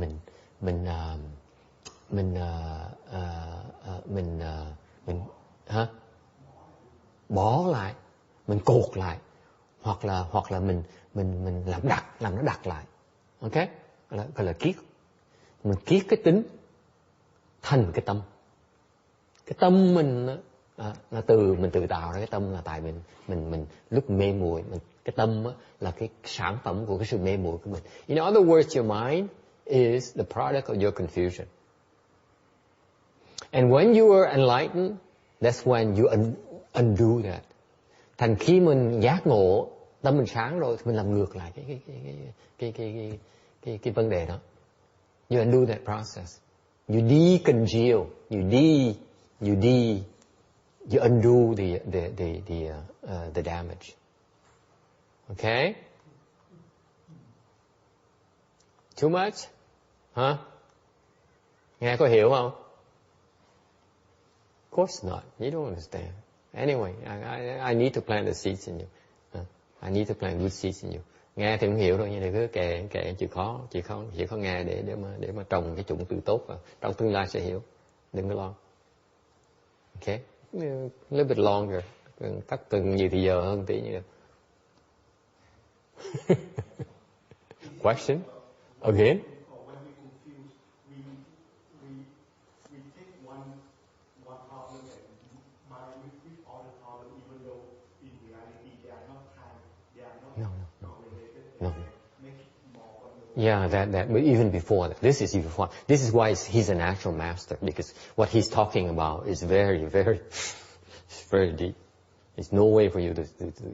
bó lại, mình cột lại, hoặc là mình làm nó đặc lại. Ok? Gọi là kiết. Mình kiết cái tính thành cái tâm. Cái tâm mình là mình tự tạo ra cái tâm, là tại mình lúc mê muội, cái tâm là cái sản phẩm của cái sự mê muội của mình. In other words, your mind is the product of your confusion. And when you are enlightened, that's when you undo that. Thành khi mình giác ngộ, tâm mình sáng rồi, thì mình làm ngược lại cái vấn đề đó. You undo that process. You decongeal, you undo the damage. Okay? Too much? Huh? Nghe có hiểu không? Of course not. You don't understand. Anyway, I need to plant the seeds in you. I need to plant good seeds in you. Nghe thì không hiểu đâu, nhưng mà cứ kệ chịu khó nghe để mà trồng cái chủng tử tốt vào. Trong tương lai sẽ hiểu. Đừng có lo. Okay? A little bit longer. Cắt từng nhiều thì giờ hơn tí như được. Question? Again? When we confuse, we take one problem and Yeah, that but even before that. This is even before. This is why he's an actual master, because what he's talking about is very, very, very deep. There's no way for you to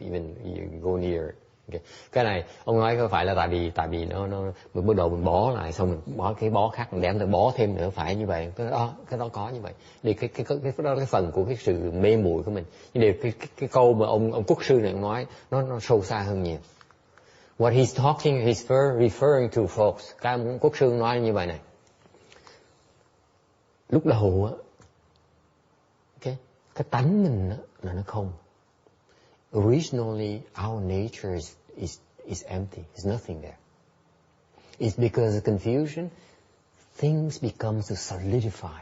even go near it. Okay. Cái này ông nói có phải là tại vì nó mình bắt đầu mình bó lại, xong mình bó cái bó khác, mình đem tới bó thêm nữa, phải như vậy. Cái đó có như vậy. Thì cái đó là cái phần của cái sự mê muội của mình. Nhưng cái câu mà ông quốc sư này nói nó sâu xa hơn nhiều. What he's talking, he's referring to folks. Cái ông quốc sư nói như vậy này. Lúc đầu á, cái tánh mình á, là nó không. Originally, our nature is empty. There's nothing there. It's because of confusion, things become to solidify.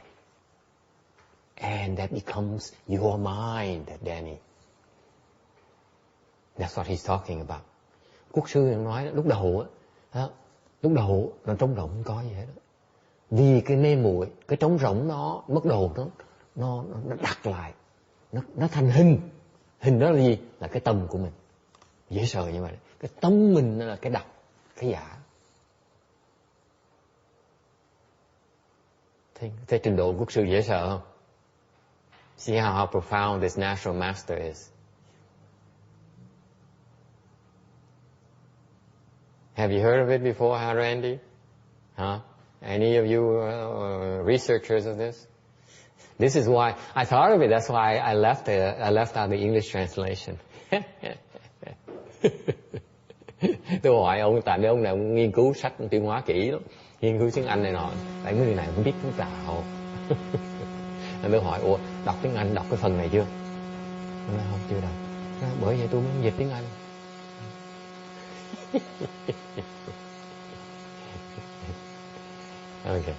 And that becomes your mind, Danny. That's what he's talking about. Quốc sư nói lúc đầu á, lúc đầu nó trống rỗng không có gì hết. Vì cái mê muội, cái trống rỗng nó bắt đầu nó đặt lại, nó thành hình. Hình đó là gì? Là cái tâm của mình. Dễ sợ như vậy. Cái tâm mình là cái đặc, cái giả. Thế trình độ quốc sư dễ sợ không? See how profound this natural master is. Have you heard of it before, Randy? Huh? Any of you researchers of this? This is why I thought of it. That's why I left out the English translation. Tôi hỏi ông, tại vì ông này ông nghiên cứu sách tuyên hóa kỹ lắm, nghiên cứu tiếng Anh này nọ. Tại người này không biết tiếng Tàu. Nên tôi hỏi, đọc tiếng Anh, đọc cái phần này chưa? Ông nói không, chưa đọc. Bởi vậy tôi muốn dịch tiếng Anh. Okay.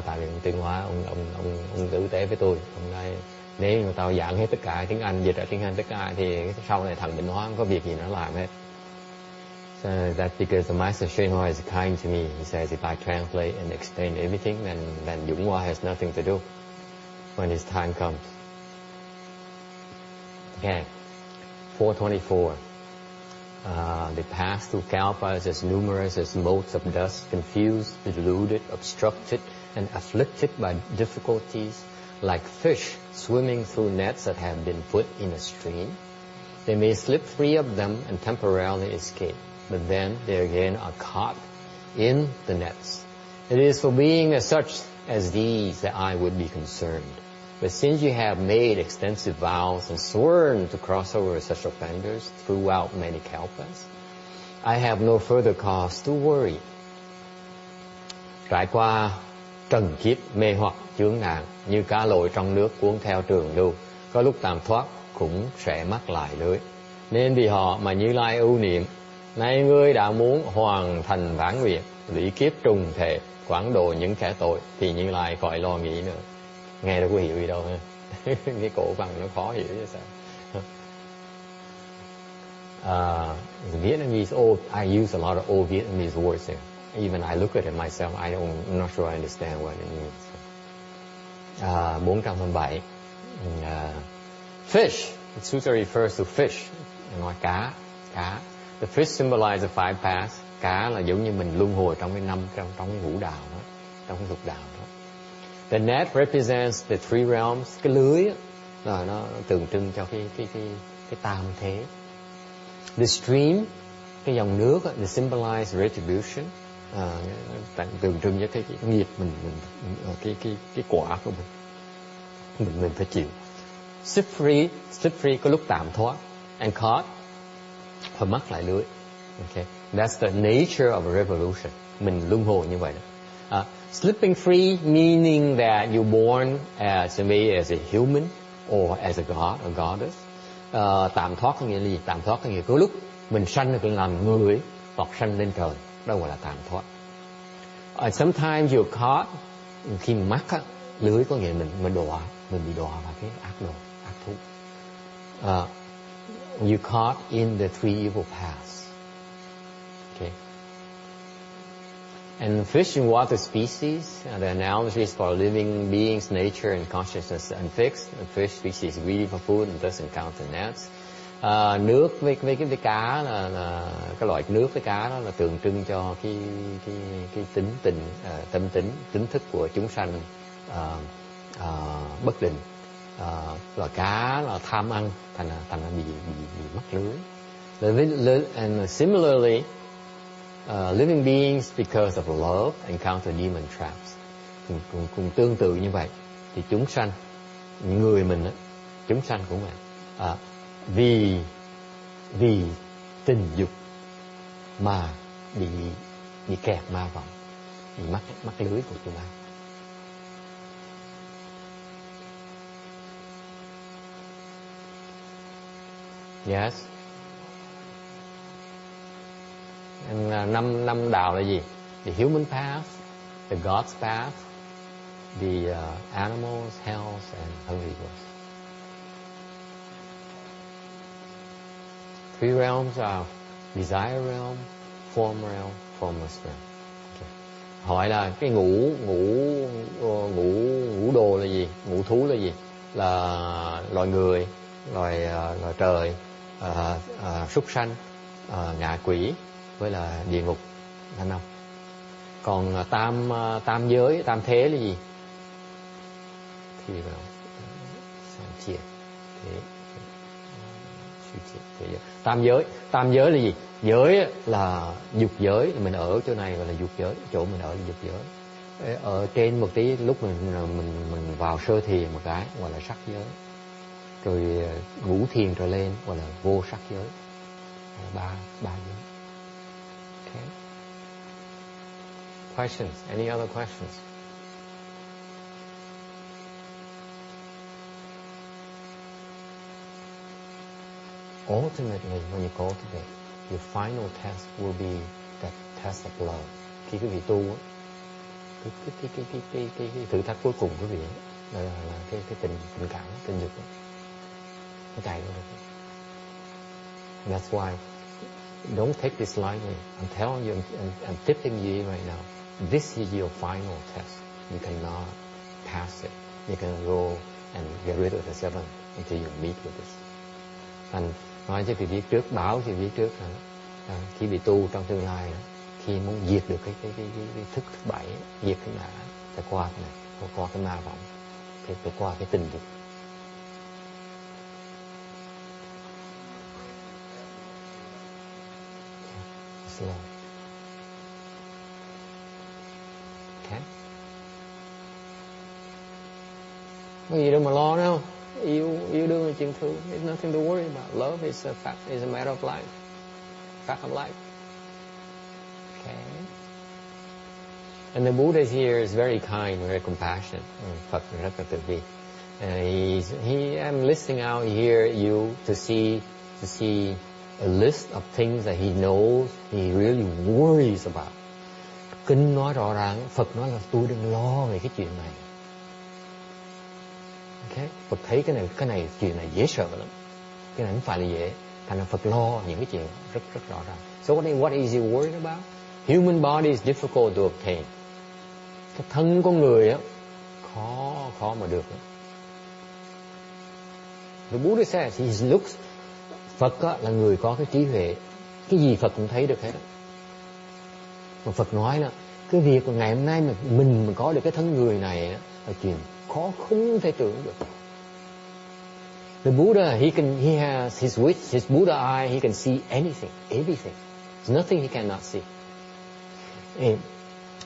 Tại vì tuyên hóa ông tử tế với tôi, ông nói nếu người ta giảng hết tất cả tiếng Anh, dịch ra tiếng Anh tất cả thì sau này thằng Định Hóa không có việc gì nó làm hết. So that's because the Master Shenhua is kind to me. He says if I translate and explain everything, then Dũng Hoa has nothing to do when his time comes. Okay, 424. They pass through kalpas as numerous as motes of dust, confused, deluded, obstructed, and afflicted by difficulties, like fish swimming through nets that have been put in a stream. They may slip free of them and temporarily escape, but then they again are caught in the nets. It is for being as such as these that I would be concerned. But since you have made extensive vows and sworn to cross over such offenders throughout many kalpas, I have no further cause to worry. Trải qua trần kiếp mê hoặc chướng nạn, như cá lội trong nước cuốn theo trường lưu, có lúc tạm thoát cũng sẽ mắc lại lưới. Nên vì họ mà Như Lai ưu niệm, nay ngươi đã muốn hoàn thành vãn nguyện, lũy kiếp trùng thể, quảng độ những kẻ tội, thì Như Lai khỏi lo nghĩ nữa. Nghe đâu có hiểu gì đâu ha. Cái cổ văn nó khó hiểu chứ sao. The Vietnamese I use a lot of old Vietnamese words here. Even I look at it myself, I'm not sure I understand what it means. 427. Fish. The sutra refers to fish. Nói cá. The fish symbolize the five paths. Cá là giống như mình luân hồi trong cái trong cái ngũ đạo đó, trong cái lục đạo đó. The net represents the three realms. Cái lưới là nó tượng trưng cho cái tam thế. The stream, cái dòng nước, the symbolize retribution, tượng trưng cho cái nghiệp mình cái quả của mình phải chịu. Slip free có lúc tạm thoát, and caught, phải mắc lại lưới. Okay, that's the nature of a revolution. Mình luân hồi như vậy đó. Slipping free meaning that you're born as a human or as a god or goddess. Tạm thoát có nghĩa là gì? Tạm thoát có nghĩa có lúc mình sanh được làm người hoặc sanh lên trời, đó gọi là tạm thoát. Sometimes you're caught, khi mình mắc á, lưới có nghĩa mình bị đọa vào cái ác thú. You caught in the three evil paths. Okay. And fish and water species, the analogies for living beings, nature, and consciousness unfixed. The fish species greedy for food and thus encounter nets. Nước với cái cá là cái loại nước với cá đó là tượng trưng cho cái tính tình, tâm tính, tính thức của chúng sanh bất định. Loài cá là tham ăn, thành ra bị mắc lưới. And similarly, living beings, because of love, encounter demon traps. Cùng tương tự như vậy, thì chúng sanh, người mình, chúng sanh cũng vậy, vì tình dục mà bị kẹt ma vọng, bị mắc lưới của chúng ta. Yes. Năm đạo là gì? The human path, the God's path, the animals, hells, and hungry ghosts. 3 realms are desire realm, form realm, formless realm. Okay. Hỏi là cái ngũ đồ là gì? Ngũ thú là gì? Là loài người, loài trời, súc sanh, ngạ quỷ với là địa ngục là 5. Còn tam giới, tam thế là gì? Thì tam giới là gì? Giới là dục giới, mình ở chỗ này gọi là dục giới, chỗ mình ở là dục giới. Ở trên một tí lúc mình vào sơ thiền một cái gọi là sắc giới, rồi ngũ thiền trở lên gọi là vô sắc giới. Ba giới. Okay. Questions? Any other questions? Ultimately, when you cultivate, your final test will be that test of love. Khi quý vị tu, cái thử thách cuối cùng quý vị là cái tình cảm, tình dục, nó chạy ra được. That's why don't take this lightly. I'm telling you, I'm tipping you right now. This is your final test. You cannot pass it. You can go and get rid of the 7 until you meet with this. Thành nói cho chị biết trước, báo chị biết trước khi bị tu trong tương lai, khi muốn diệt được cái thức 7, diệt cái ngã, phải qua cái này, qua cái ma vọng, phải qua cái tình dục. Slow. Okay. Có gì đâu mà lo đâu. Yêu đương là chuyện thường. There's nothing to worry about. Love is a fact, is a matter of life. Fact of life. Okay. And the Buddha here is very kind, very compassionate. Phật rất là từ bi. I'm listing out here you to see a list of things that he knows he really worries about. Kinh nói rõ ràng, Phật nói là tôi đừng lo về cái chuyện này. Okay? Phật thấy cái này chuyện này dễ sợ lắm, cái này không phải là dễ, thành ra Phật lo những cái chuyện rất rõ ràng. So what is he worried about? Human body is difficult to obtain. Cái thân con người á khó mà được. The Buddha says he looks. Phật á, là người có cái trí huệ, cái gì Phật cũng thấy được hết. Mà Phật nói là cái việc mà ngày hôm nay mà mình có được cái thân người này á, là chuyện khó không thể tưởng được. The Buddha, he has his wit, his Buddha eye, he can see anything, everything. There's nothing he cannot see. And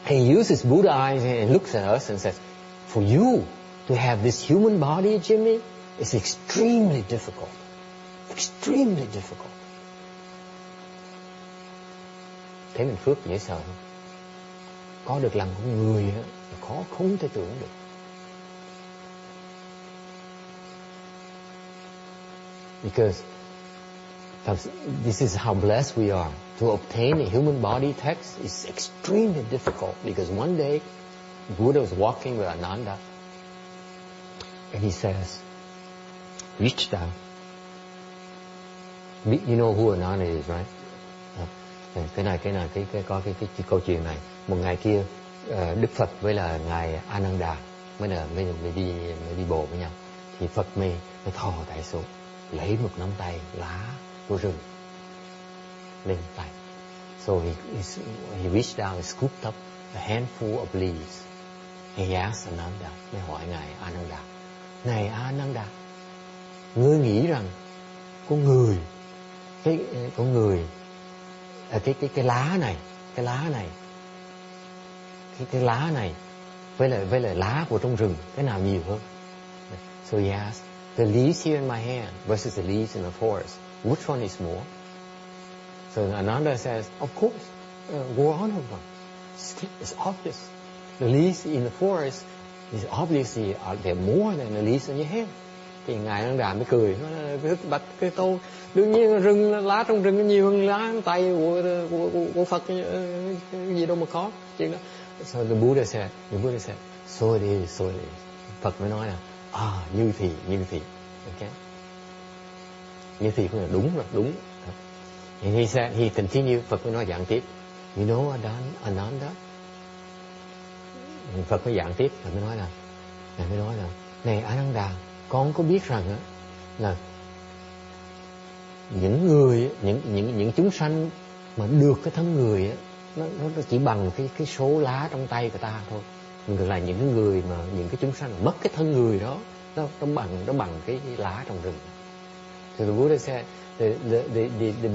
he uses Buddha eyes and looks at us and says, for you to have this human body, Jimmy, is extremely difficult. Extremely difficult. Thế mình phước dễ sợ không? Có được làm con người á, là khó không thể tưởng được. Because this is how blessed we are. To obtain a human body text is extremely difficult. Because one day, Buddha was walking with Ananda, and he says, reach down. You know who Ananda is, right? Cái câu chuyện này. Một ngày kia, Đức Phật với là ngài Ananda mới đi bộ với nhau. Thì Phật mới thò tay xuống. lấy một nắm tay lá của rừng lên tay. So he reached down and scooped up a handful of leaves. He asked Ananda, mới hỏi ngài Ananda, này Ananda, ngươi nghĩ rằng con người cái lá này, cái lá này với lại lá của trong rừng, cái nào nhiều hơn? So he asked, the leaves here in my hand versus the leaves in the forest, which one is more? So Ananda says, of course, go on with them. It's obvious. The leaves in the forest is obviously they're more than the leaves in your hand. Thì ngài Ananda mới cười, nói bạch cái câu đương nhiên rừng lá trong rừng nó nhiều hơn lá trong tay của Phật, cái gì đâu mà khó chuyện đó. So the Buddha said, so it is. Phật mới nói là như thì, okay, như thì cũng là đúng rồi, đúng. And he said, he continued, Phật mới nói giảng tiếp, you know Ananda. Phật mới giảng tiếp, Phật mới nói là, này Ananda, con có biết rằng là những người, những chúng sanh mà được cái thân người nó chỉ bằng cái số lá trong tay của ta thôi. Ngược lại những người mà những cái chúng sanh mà mất cái thân người đó, nó bằng cái lá trong rừng. So the Buddha said, the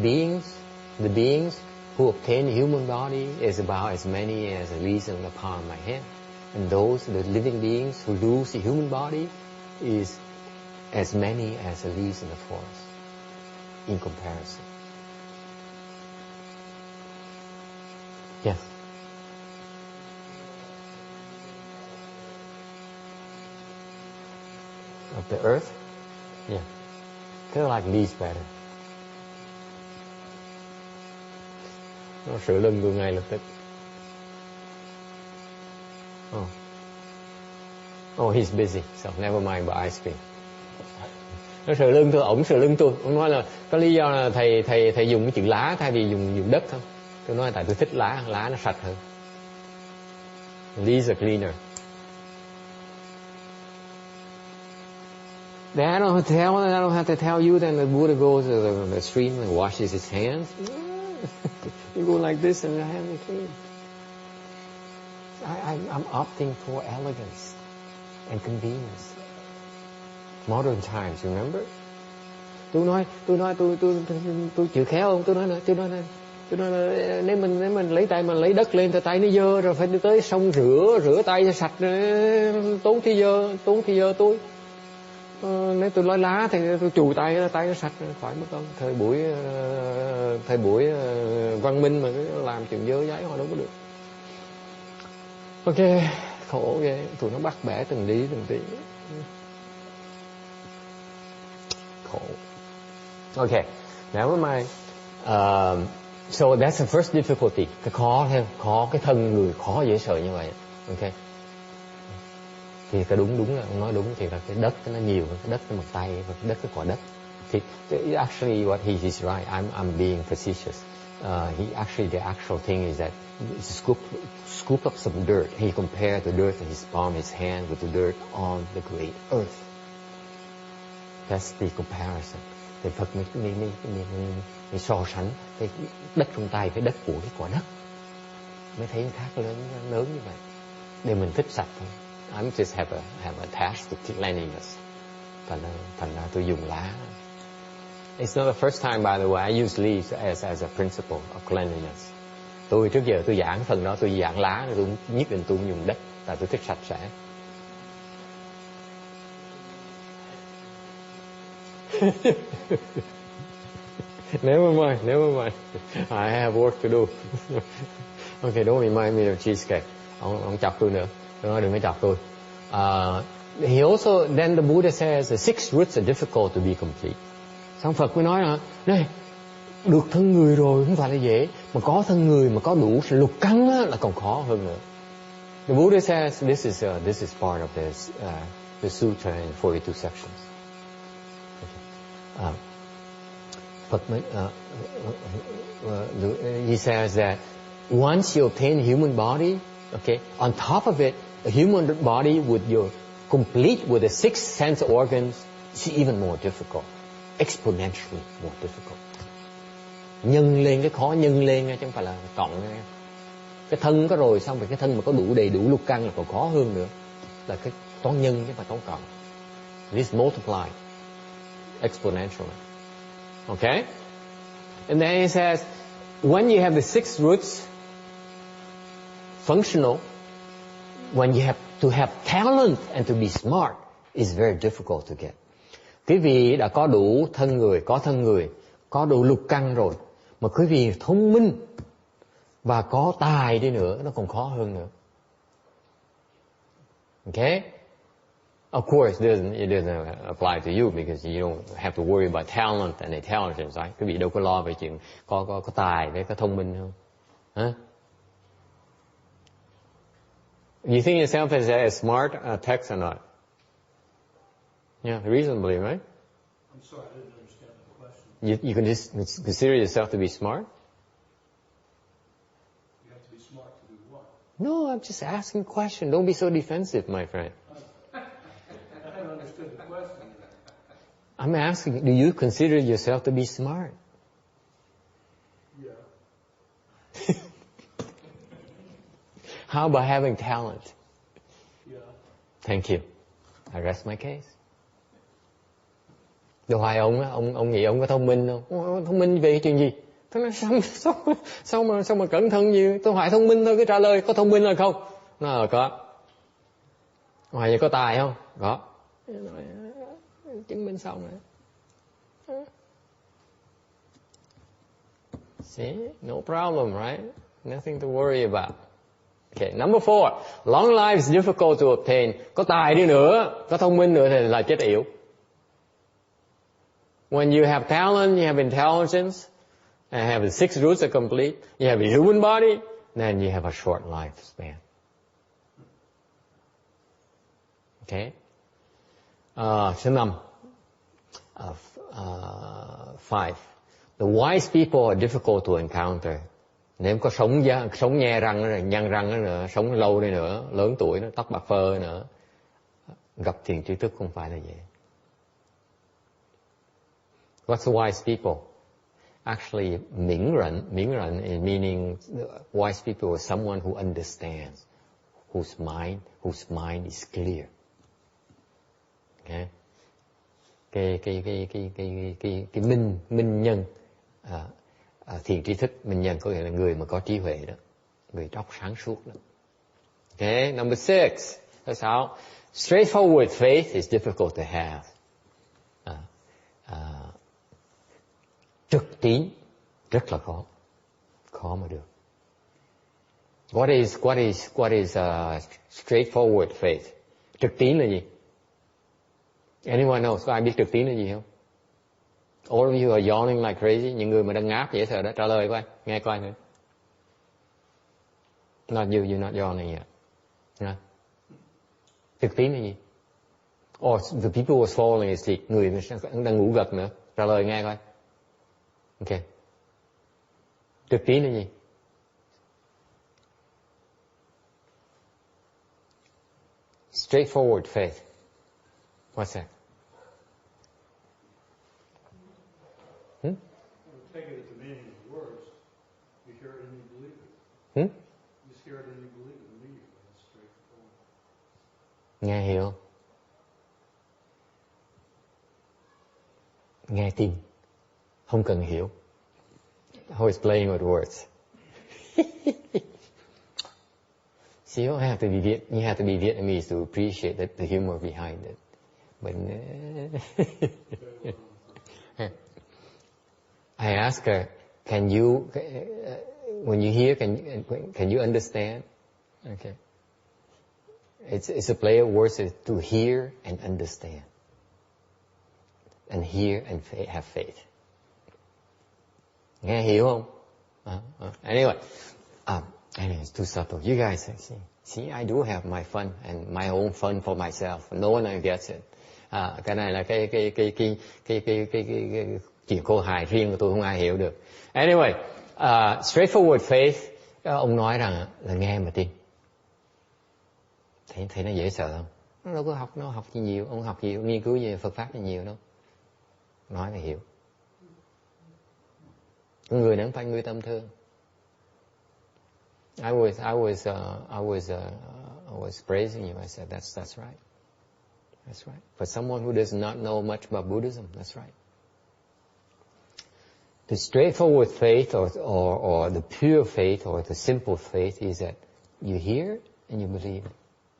beings who obtain the human body is about as many as the leaves in the palm of my hand, and the living beings who lose the human body is as many as the leaves in the forest in comparison. Yes. Of the earth? Yeah. They're like leaves better. Nó sửa lưng tôi ngay lập tức. Oh, he's busy, so never mind about ice cream. Nó sờ lưng tôi, ổng sờ lưng tôi. Ông nói là có lý do là thầy dùng cái chữ lá thay vì dùng đất không? Tôi nói tại tôi thích lá nó sạch hơn. Leaves are cleaner. Then I don't have to tell you. Then the Buddha goes to the stream and washes his hands. You go like this and your hands are clean. I'm opting for elegance and convenience. Modern times, remember? Tôi nói tôi chịu khéo không? Tôi nói là nếu mình lấy tay mình lấy đất lên thì tay nó dơ rồi phải đi tới sông rửa tay cho sạch, tốn thì dơ tôi. Nếu tôi nói lá thì tôi chùi tay nó sạch khỏi mất không? Thời buổi văn minh mà làm chuyện dơ giấy họ đâu có được. Ok, khổ ghê, tụi nó bắt bẻ từng tí. Khổ. Okay, never mind. So that's the first difficulty. Cái khó cái thân người khó dễ sợ như vậy. Okay. Thì cái đúng là ông nói đúng, thì là cái đất nó nhiều hơn, cái đất cái một tay, và cái đất cái quả đất. Thì actually what he is right. I'm being facetious. The actual thing is that scoop up some dirt. He compared the dirt in his palm, his hand, with the dirt on the great earth. That's the comparison. Thì Phật mới so sánh cái đất trong tay với đất của cái quả đất, mới thấy khác lớn như vậy. Để mình thích sạch thôi. I'm just have attached to cleanliness. Thành ra tôi dùng lá. It's not the first time, by the way, I use leaves as a principle of cleanliness. Tôi trước giờ tôi giảng phần đó, tôi giảng lá, tôi nhất định tôi dùng đất, tại tôi thích sạch sẽ. Never mind. I have work to do. Okay, don't remind me of cheesecake. Ông chọc tôi nữa. Tôi nói đừng có chọc tôi. He also, then the Buddha says the six roots are difficult to be complete. Xong Phật mới nói là, này, được thân người rồi không phải là dễ, mà có thân người mà có đủ lục căn là còn khó hơn nữa. The Buddha says this is part of the sutra in 42 sections. He says that once you obtain a human body, okay, on top of it, a human body complete with the six sense organs is even more difficult. exponentially more difficult. Nhân lên cái khó, nhân lên chứ không phải là cộng nha. Cái thân có rồi xong rồi cái thân mà có đầy đủ lục căn là còn khó hơn nữa. Là cái toán nhân chứ không phải toán cộng. This multiply exponentially. Okay? And then he says, when you have the 6 roots functional, when you have to have talent and to be smart, it's very difficult to get. Quý vị đã có đủ thân người, có đủ lục căn rồi, mà quý vị thông minh và có tài đi nữa, nó còn khó hơn nữa. Okay? Of course, it doesn't apply to you because you don't have to worry about talent and intelligence, right? Quý vị đâu có lo về chuyện có tài với có thông minh không? Huh? You think yourself as smart text or not? Yeah, reasonably, right? I'm sorry, I didn't understand the question. You can just consider yourself to be smart? You have to be smart to do what? No, I'm just asking a question. Don't be so defensive, my friend. I haven't understood the question. I'm asking, do you consider yourself to be smart? Yeah. How about having talent? Yeah. Thank you. I rest my case. Đâu phải ông nghĩ ông có thông minh không? Thông minh về chuyện gì? Tôi nói sao mà cẩn thận gì? Tôi hỏi thông minh thôi, cứ trả lời có thông minh hay không? Nó có. Hỏi vậy có tài không? Có. Chứng minh xong rồi. See? No problem, right? Nothing to worry about. Okay, number 4. Long life is difficult to obtain. Có tài đi nữa, có thông minh nữa thì là chết yểu. When you have talent, you have intelligence, and have the 6 roots are complete, you have a human body, then you have a short lifespan. Okay? Số 5. 5. The wise people are difficult to encounter. Nếu có sống nhe răng, nhăn răng nữa, sống lâu đi nữa, lớn tuổi nữa, tóc bạc phơ nữa, gặp thiền tri thức không phải là dễ. What's the wise people? Actually, Ming Ren meaning wise people are someone who understands, whose mind is clear. Okay? Cái minh nhân, thiền tri thức, minh nhân có nghĩa là người mà có trí huệ đó, người óc sáng suốt đó. Okay, number 6. That's how. Straightforward faith is difficult to have. Trực tín rất là khó mà được. What is straightforward faith? Trực tín là gì? Anyone knows? Có ai biết trực tín là gì không? All of you are yawning like crazy. Những người mà đang ngáp dễ sợ đó, trả lời coi, nghe coi nữa. Not you, you're not yawning yet. Yeah. Trực tín là gì? Or the people who are falling asleep, người đang ngủ gật nữa, trả lời nghe coi. Okay. Trực tín là gì? Straightforward faith. What's that? Take it at the meaning of the words. You hear it and you believe it. You just hear it and you believe it immediately. It's straightforward. Nghe hiểu. Nghe tin. Không cần hiểu. Always playing with words. See, you have to be Vietnamese to appreciate the humor behind it. But I ask her, can you, when you hear, can you understand? Okay. It's a play of words to hear and understand. And hear and have faith. Nghe hiểu không? Anyway, it's too subtle. You guys see, I do have my fun and my own fun for myself. No one gets it. Cái này là cái chuyện cô hài riêng của tôi, không ai hiểu được. Anyway, straightforward faith, ông nói rằng là nghe mà tin. Thấy nó dễ sợ không? Nó đâu có học gì nhiều, ông học gì, nghiên cứu về Phật pháp gì nhiều đâu. nói thì hiểu. Người đó không phải người tầm thường. I was praising you. I said that's right. That's right. For someone who does not know much about Buddhism, that's right. The straightforward faith or the pure faith or the simple faith is that you hear and you believe it.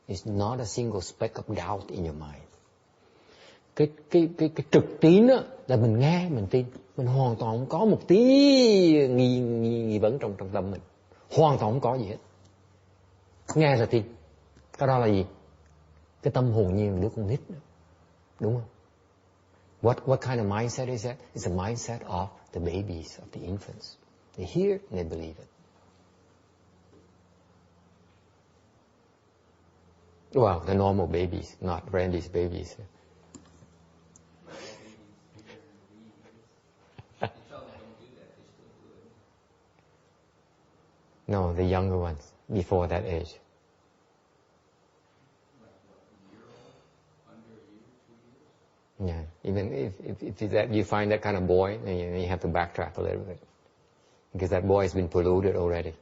It's not a single speck of doubt in your mind. Cái trực tín đó là mình nghe, mình tin. Mình hoàn toàn không có một tí nghi vấn trong tâm mình. Hoàn toàn không có gì hết. Nghe rồi tin. Cái đó là gì? Cái tâm hồn nhiên đứa con nít đó. Đúng không? What kind of mindset is that? It's the mindset of the babies, of the infants. They hear and they believe it. Well, the normal babies, not Randy's babies. No, the younger ones, before that age. Yeah, even if that you find that kind of boy, then you have to backtrack a little bit. Because that boy has been polluted already.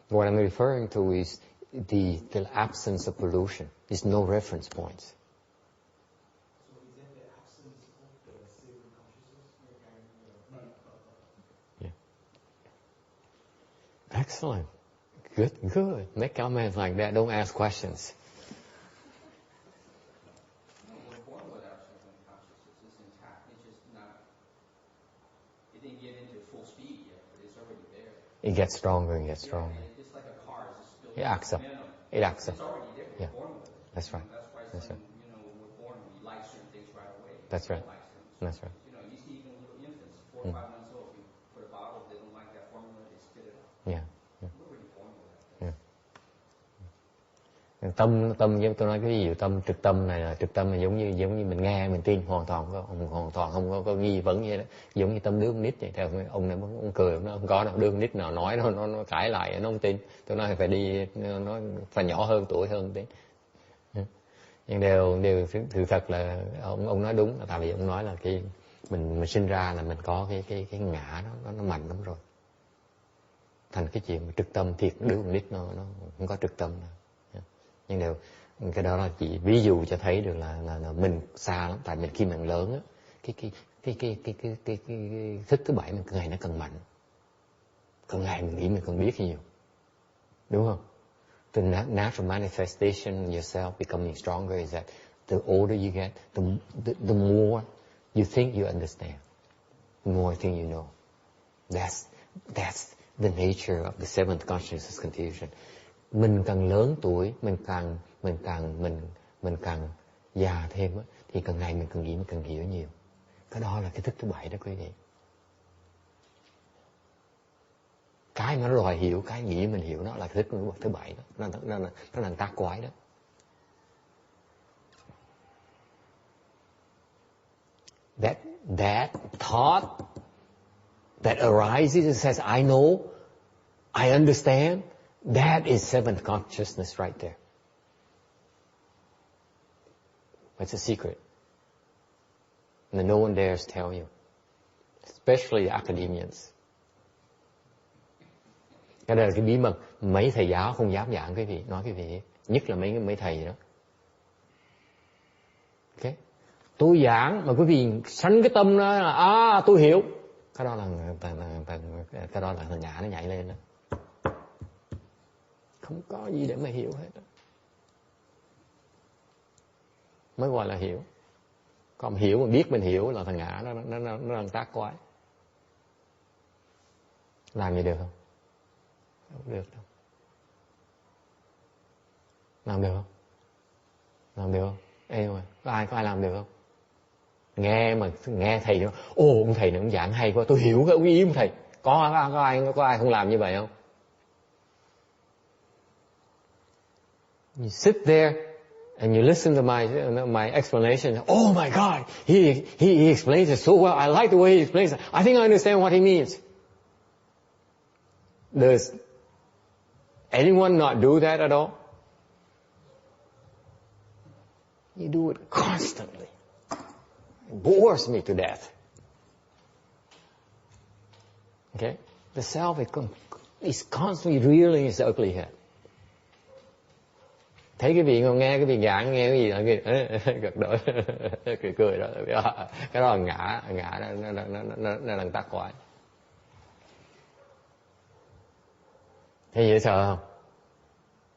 What I'm referring to is the absence of pollution. There's no reference points. So is that the absence of the seven consciousness? Yeah. Excellent. Good. Make comments like that. Don't ask questions. No, we're born with our seven consciousness. It's intact. It's just not. It didn't get into full speed yet, but it's already there. It gets stronger and gets stronger. Yeah, it's like a car. It's still. It acts up. It acts up. It's already there. We're born with it. That's right. That's why That's some, right. we're born, we like certain things right away. That's right. Like them. That's right. You see even little infants, 4 or 5 months old, you put a bottle, they don't like that formula, they spit it out. Yeah. We're already born with that. Yeah. Tâm giống tôi nói cái ví dụ trực tâm này là trực tâm là giống như mình nghe mình tin hoàn toàn không có nghi vấn gì đó, giống như tâm đứa con nít vậy. Theo ông này ông cười, nó không có đâu, đứa con nít nào nói nó cãi lại nó không tin. Tôi nói phải đi, nó phải nhỏ hơn tuổi hơn tí. Nhưng đều sự thật là ông nói đúng, là tại vì ông nói là cái mình sinh ra là mình có cái ngã nó mạnh lắm rồi. Thành cái chuyện trực tâm thiệt, đứa con nít nó không có trực tâm đâu. Nhưng cái đó là chỉ ví dụ cho thấy được là mình xa lắm. Tại mình khi mình lớn á, cái thức thứ bảy mình càng ngày nó càng mạnh, càng ngày mình nghĩ mình càng biết nhiều, đúng không? The natural manifestation yourself becoming stronger is that the older you get, the more you think you understand, the more you think you know. That's the nature of the seventh consciousness confusion. Mình càng lớn tuổi, mình càng già thêm á, thì càng ngày mình càng hiểu nhiều. Cái đó là cái thức thứ bảy đó quý vị. Cái mà nó đòi hiểu, cái nghĩ mình hiểu, nó là thức thứ bảy đó. Nó là tác quái đó. That thought that arises and says, I know, I understand, that is seventh consciousness right there. It's a secret. And no one dares tell you. Especially academians. Cái đây là cái bí mật mấy thầy giáo không dám giảng quý vị, nói quý vị, nhất là mấy thầy đó. Okay. Tôi giảng mà quý vị sanh cái tâm đó là tôi hiểu. Cái đó là thằng ngã nó nhảy lên đó. Không có gì để mà hiểu hết đó. Mới gọi là hiểu. Còn hiểu mà biết mình hiểu là thằng ngã nó đang tác quái. Làm gì được không? Không được đâu. Làm được không? Làm được không? Ê mà, có ai làm được không? Nghe thầy nó, ông thầy nó cũng giảng hay quá, tôi hiểu cái ý ông thầy. Có ai không làm như vậy không? You sit there and you listen to my explanation. Oh my God, he explains it so well. I like the way he explains it. I think I understand what he means. Does anyone not do that at all? You do it constantly. It bores me to death. Okay? The self is constantly reeling its ugly head. Thấy cái vị nghe cái vị giảng nghe cái gì là gật đầu cười đó. Cái đó là ngã nó đang tắc quái. Thấy dễ sợ không?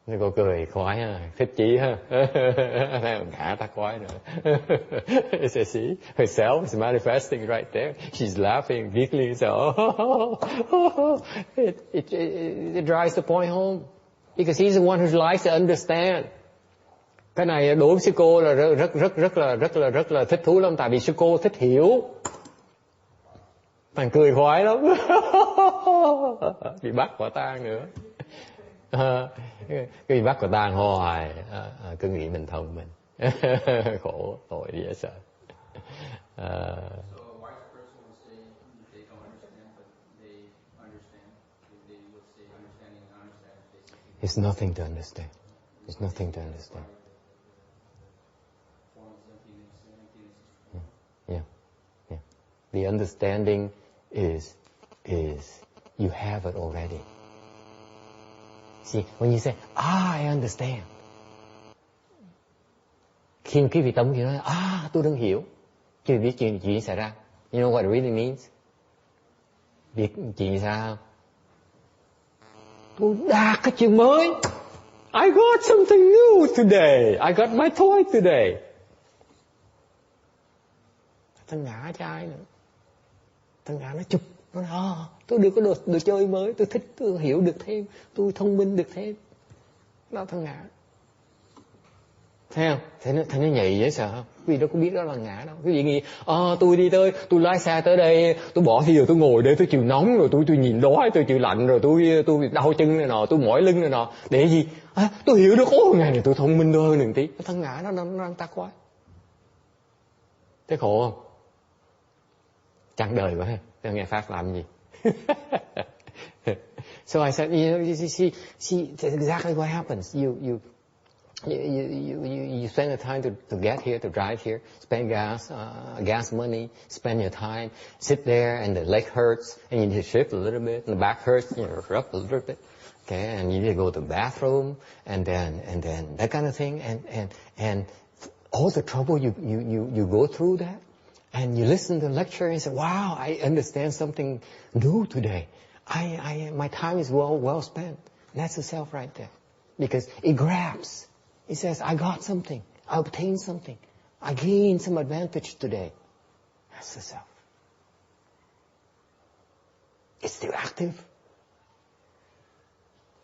Nó cô cười khoái ha, thích chí ha. Ngã tắc quái nữa. So see, herself is manifesting right there. She's laughing, giggling. So it drives the point home. Because he's the one who likes to understand. Cái này đối với sư cô là rất là thích thú lắm, tại vì sư cô thích hiểu. Thằng cười khoái lắm. Bị bắt quả tang nữa. Cái bị bắt quả tang hoài, cứ nghĩ mình thông minh. Khổ, tội dễ sợ. It's nothing to understand. It's nothing to understand. Yeah. The understanding is you have it already. See, when you say, I understand. Khi cái vị tâm kia nói, tôi đang hiểu. Chưa biết chuyện xảy ra. You know what it really means? Biết chuyện xảy ra không? Tôi đạt cái chuyện mới. I got something new today. I got my toy today. Thằng ngã trai nữa. Thằng ngã nó chụp. Nó nói, tôi được có đồ chơi mới. Tôi thích, tôi hiểu được thêm. Tôi thông minh được thêm. Đó thằng ngã. Thấy không? Thấy nó nhạy dễ sợ không? Vì đâu có biết đó là ngã đâu. Quý vị nghĩ, tôi đi tới, tôi lái xe tới đây, tôi bỏ thì giờ tôi ngồi đây, tôi chịu nóng rồi, tôi nhìn đói, tôi chịu lạnh rồi, tôi đau chân này nọ, tôi mỏi lưng này nọ. Để gì? Tôi hiểu được, ngày này tôi thông minh hơn một tí. Thằng ngã nó đang tắc quá. Thế khổ không? Chẳng đời quá ha. Thế nghe Pháp làm gì? So I said, you see, that's exactly what happens. You spend the time to get here, to drive here, spend gas money, spend your time, sit there, and the leg hurts, and you need to shift a little bit, and the back hurts, rub a little bit, okay, and you need to go to the bathroom, and then that kind of thing, and all the trouble you go through that, and you listen to the lecture and say, wow, I understand something new today. My time is well spent. That's the self right there, because it grabs. It says, I got something. I obtained something. I gained some advantage today. That's the self. It's still active.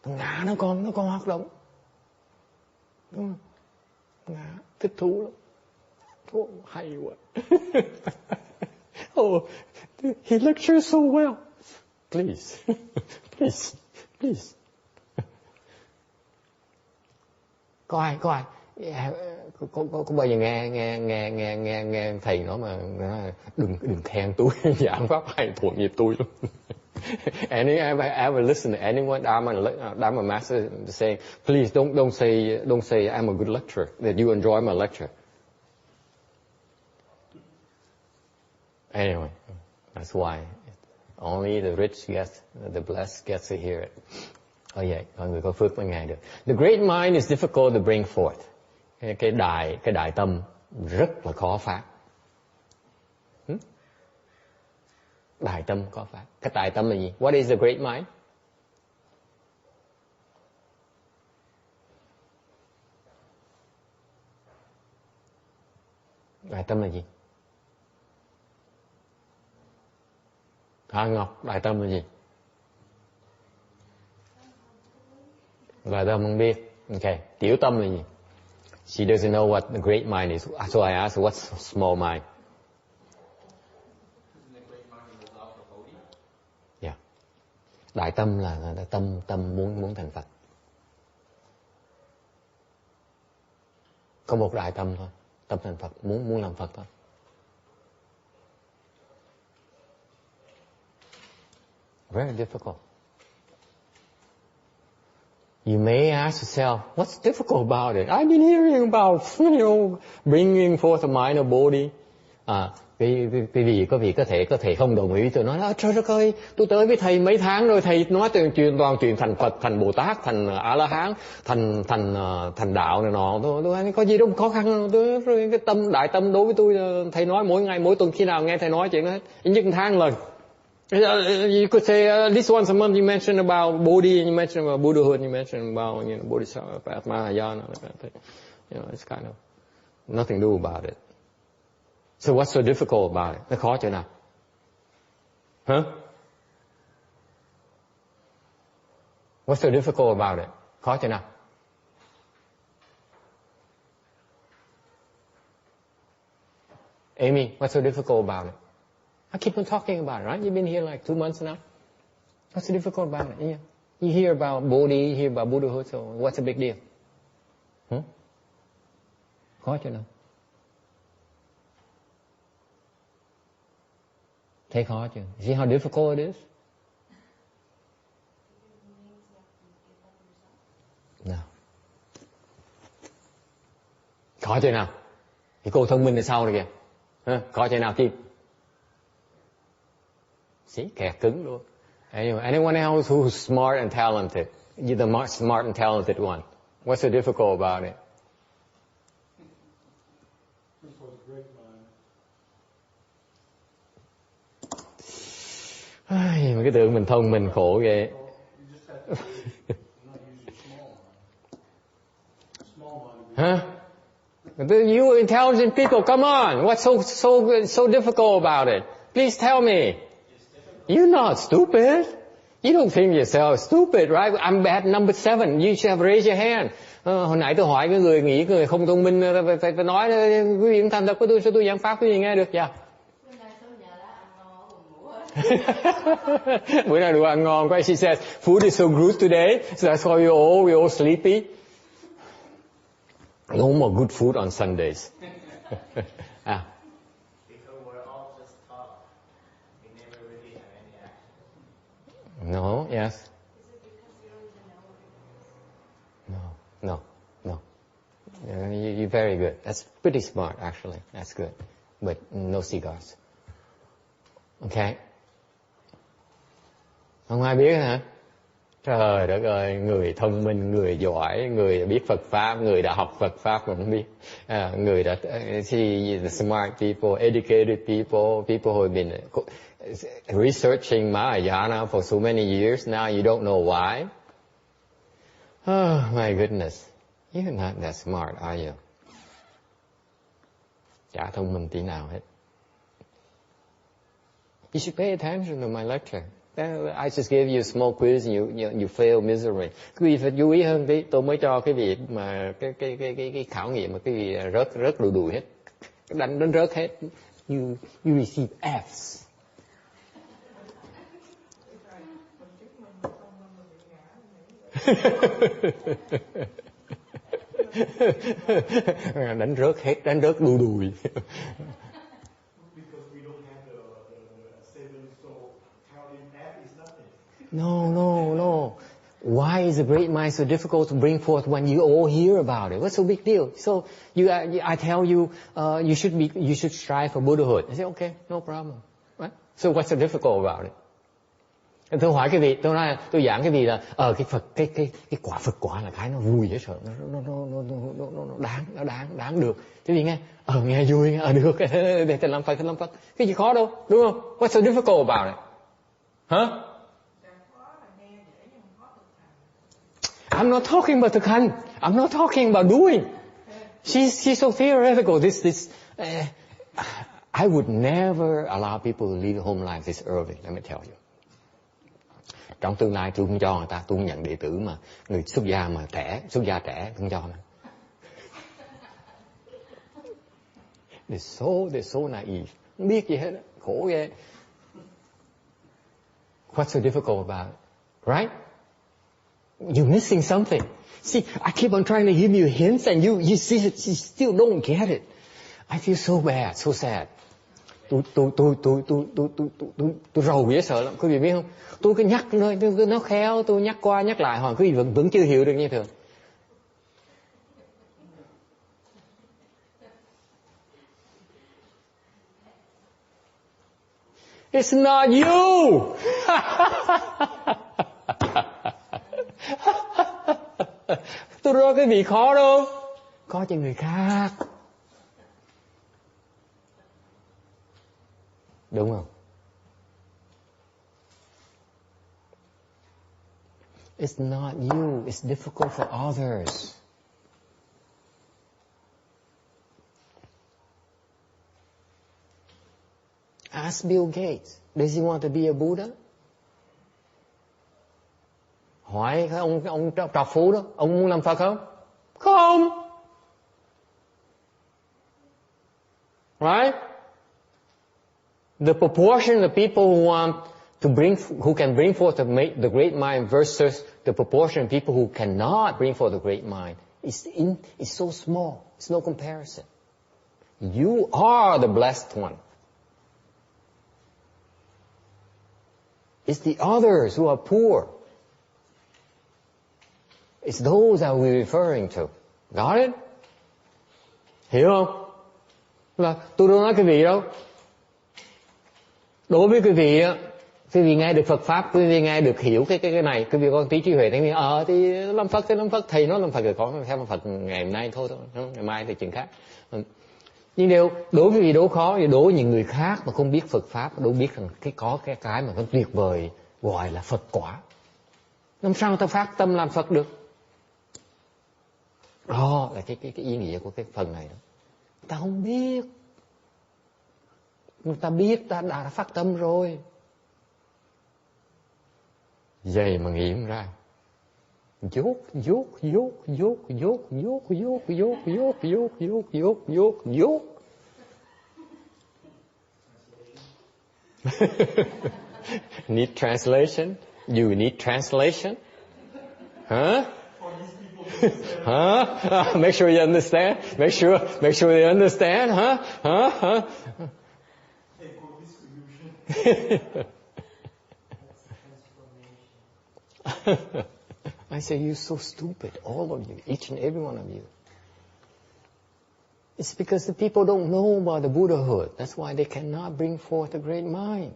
Ngã nó còn hoạt động. Đúng không? Ngã thích thú lắm. Hay quá. He lectures so well. Please. Please. Có ai có bao giờ nghe thầy nói mà đừng khen tôi giảng pháp hay thuộc nghiệp tôi lắm. Ever listen to anyone Dharma master saying, please don't say I'm a good lecturer, that you enjoy my lecture. Anyway, that's why only the rich the blessed gets to hear it. Vậy, mọi người có phước với Ngài được. The great mind is difficult to bring forth. Cái đại tâm rất là khó phát. Đại tâm khó phát. Cái đại tâm là gì? What is the great mind? Đại tâm là gì? Hà Ngọc, đại tâm là gì? Đại tâm không biết. Okay. Tiểu tâm là gì? She doesn't know what the great mind is. So I asked her, what's small mind? Yeah. Đại tâm là tâm muốn thành Phật. Có một đại tâm thôi. Tâm thành Phật, muốn làm Phật thôi. Very difficult. You may ask yourself, what's difficult about it? I've been hearing about, bringing forth a mind or body, Quý vị có thể không đồng ý, tôi nói trời đất ơi, tôi tới với thầy mấy tháng rồi, thầy nói toàn chuyện thành Phật, thành Bồ Tát, thành A La Hán, thành đạo này nọ, tôi có gì đâu khó khăn, cái đại tâm đối với tôi, thầy nói mỗi ngày mỗi tuần khi nào nghe thầy nói chuyện đó hết, nhất tháng lần. You could say this once a month you mention about Bodhi, and you mention about Buddhahood, and you mention about Bodhisattva, Mahayana, it's kind of nothing to do about it. So what's so difficult about it? Nó khó chỗ nào? What's so difficult about it? Khó chỗ nào? Amy, what's so difficult about it? I keep on talking about it, right? You've been here like 2 months now. What's so difficult about it? Yeah. You hear about Bodhi, you hear about Buddhahood, so what's the big deal? Khó chỗ nào? Thấy khó chưa? See how difficult it is? No. Khó chỗ nào? Cái cô thông minh ở sau này kìa. Khó chỗ nào Kim? See, kẹt cứng luôn. Anyway, anyone else who's smart and talented? You're the smart and talented one. What's so difficult about it? This was a great mind. Mấy cái tưởng mình thông minh khổ ghê. Huh? You intelligent people, come on. What's so difficult about it? Please tell me. You're not stupid. You don't think yourself stupid, right? I'm bad number 7. You should have raised your hand. Hồi nãy tôi hỏi cái người nghĩ người không thông minh, phải nói quý vị thành thật với tôi, sao tôi giảng pháp quý vị nghe được vậy? Bữa nay đồ ăn ngon quá. She says, food is so good today, so that's why we're all sleepy. No more good food on Sundays. Because we're all just talk. We never really have any action. No, yes. Is it because you don't even know what it is? No. You're very good. That's pretty smart, actually. That's good. But no cigars. Okay. Không ai biết hả? Trời đất ơi, người thông minh, người giỏi, người biết Phật Pháp, người đã học Phật Pháp mà không biết. Người đã, see, the smart people, educated people, people who have been researching Mahayana for so many years now, you don't know why. Oh, my goodness. You're not that smart, are you? Chả thông minh tí nào hết. You should pay attention to my lecture. I just gave you a small quiz and you fail miserably. Quý vị phải chú ý hơn tí. Tôi mới cho cái vị mà cái khảo nghiệm mà cái vị rớt đùi hết. Đánh rớt hết. You receive Fs. Đánh rớt hết, đánh rớt đùi. No. Why is a great mind so difficult to bring forth when you all hear about it? What's so big deal? So I tell you, you should strive for Buddhahood. I say, okay, no problem. Right? So what's so difficult about it? Tôi hỏi cái vị, tôi giảng cái vị là, cái Phật, cái quả Phật quả là cái nó vui dễ sợ, nó đáng được. Cái gì nghe? Nghe vui, được, để làm Phật. Cái gì khó đâu, đúng không? What's so difficult about it? Huh? I'm not talking about thực hành. I'm not talking about doing. She's so theoretical. I would never allow people to live home life this early. Let me tell you. Trong tương lai tôi không cho người ta, tôi không nhận đệ tử mà người xuất gia trẻ không cho mà. They're so naive. Không biết gì hết, khổ ghê. What's so difficult about it? Right? You're missing something. See, I keep on trying to give you hints and you still don't get it. I feel so bad, so sad. Tôi rầu dễ sợ lắm, quý vị biết không? Tôi cứ nhắc nó khéo, tôi nhắc qua nhắc lại hồi quý vị vẫn chưa hiểu được như thường. It's not you. Tôi nói cái vị khó đâu. Có cho người khác. Đúng không? It's not you. It's difficult for others. Ask Bill Gates. Does he want to be a Buddha? Hỏi cái ông trọc phú đó, ông muốn làm Phật không? Không. Right? The proportion of people who want to who can bring forth the great mind versus the proportion of people who cannot bring forth the great mind is so small. It's no comparison. You are the blessed one. It's the others who are poor. It's those that we're referring to. Got it? Hiểu không? Là tôi đâu nói quý vị đâu. Đối với quý vị nghe được Phật Pháp, quý vị nghe được hiểu cái này, quý vị có tí trí huệ, thì làm Phật, thầy nó làm Phật rồi, có theo làm Phật ngày hôm nay thôi, ngày mai thì chuyện khác. Nhưng đối với vị đố khó, thì đối với những người khác mà không biết Phật Pháp, đâu biết rằng có cái mà nó tuyệt vời gọi là Phật quả. Làm sao ta phát tâm làm Phật được? Đó là cái ý nghĩa của cái phần này đó. Ta không biết. Người ta biết ta đã phát tâm rồi. Vậy mà nghĩ không ra. Dốt. Need translation? You need translation? Huh? Huh? Make sure you understand. Make sure they understand. Huh? I say, you're so stupid, all of you, each and every one of you. It's because the people don't know about the Buddhahood. That's why they cannot bring forth a great mind.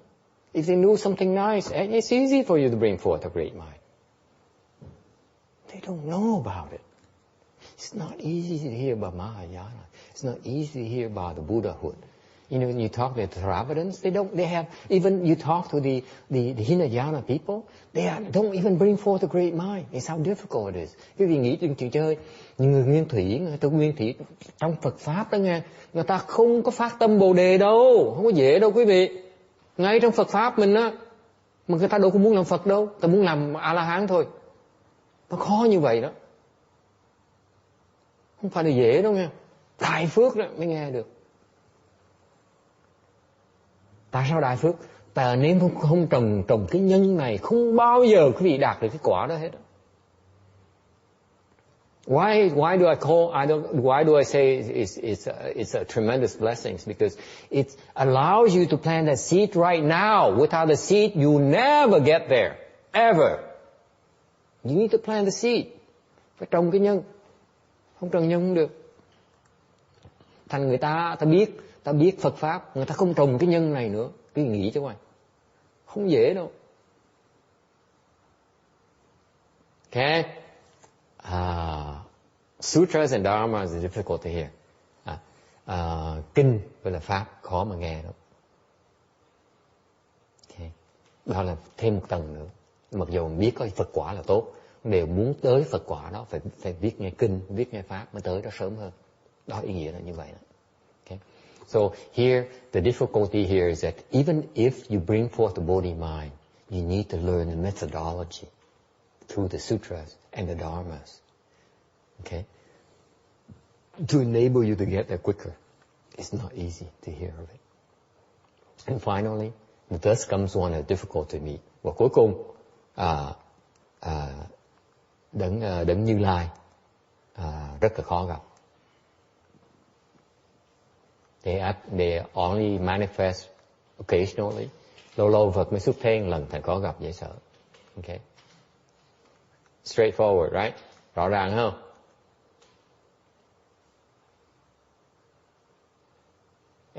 If they knew something nice, it's easy for you to bring forth a great mind. They don't know about it. It's not easy to hear about Mahayana. It's not easy to hear about the Buddhahood. You know, when you talk to the Theravadins, even you talk to the Hinayana people, don't even bring forth a great mind. It's how difficult it is. Quý vị nghĩ chuyện chơi, những người nguyên thủy trong Phật Pháp đó nghe, người ta không có phát tâm Bồ Đề đâu, không có dễ đâu quý vị. Ngay trong Phật Pháp mình á, mà người ta đâu có muốn làm Phật đâu, ta muốn làm A-la-hán thôi. Nó khó như vậy đó. Không phải là dễ đâu nghe. Đại phước đó mới nghe được. Tại sao đại phước? Tại nếu không trồng cái nhân này, không bao giờ quý vị đạt được cái quả đó hết. Why do I say it's a tremendous blessing? Because it allows you to plant that seed right now. Without the seed, you never get there. Ever. You need to plant the seed. Phải trồng cái nhân. Không trồng nhân không được. Thành người ta biết Phật Pháp, người ta không trồng cái nhân này nữa. Cứ nghĩ cho mày. Không dễ đâu. Okay? Sutras and Dharmas is difficult to hear. Kinh với là Pháp khó mà nghe đâu. Okay. Đó là thêm một tầng nữa. Mặc dù mình biết có Phật quả là tốt, đều muốn tới Phật quả đó phải viết nghe kinh, viết nghe Pháp mới tới đó sớm hơn. Đó ý nghĩa là như vậy đó. Okay. So here, the difficulty here is that even if you bring forth the Bodhi mind, you need to learn the methodology through the sutras and the dharmas. Okay? To enable you to get there quicker. It's not easy to hear of it. And finally, thus comes one that's difficult to meet. Và cuối cùng, đấng Như Lai rất là khó gặp. They only manifest occasionally. Lâu Phật mới xuất thế một lần, thành khó gặp dễ sợ. Okay? Straightforward, right? Rõ ràng không?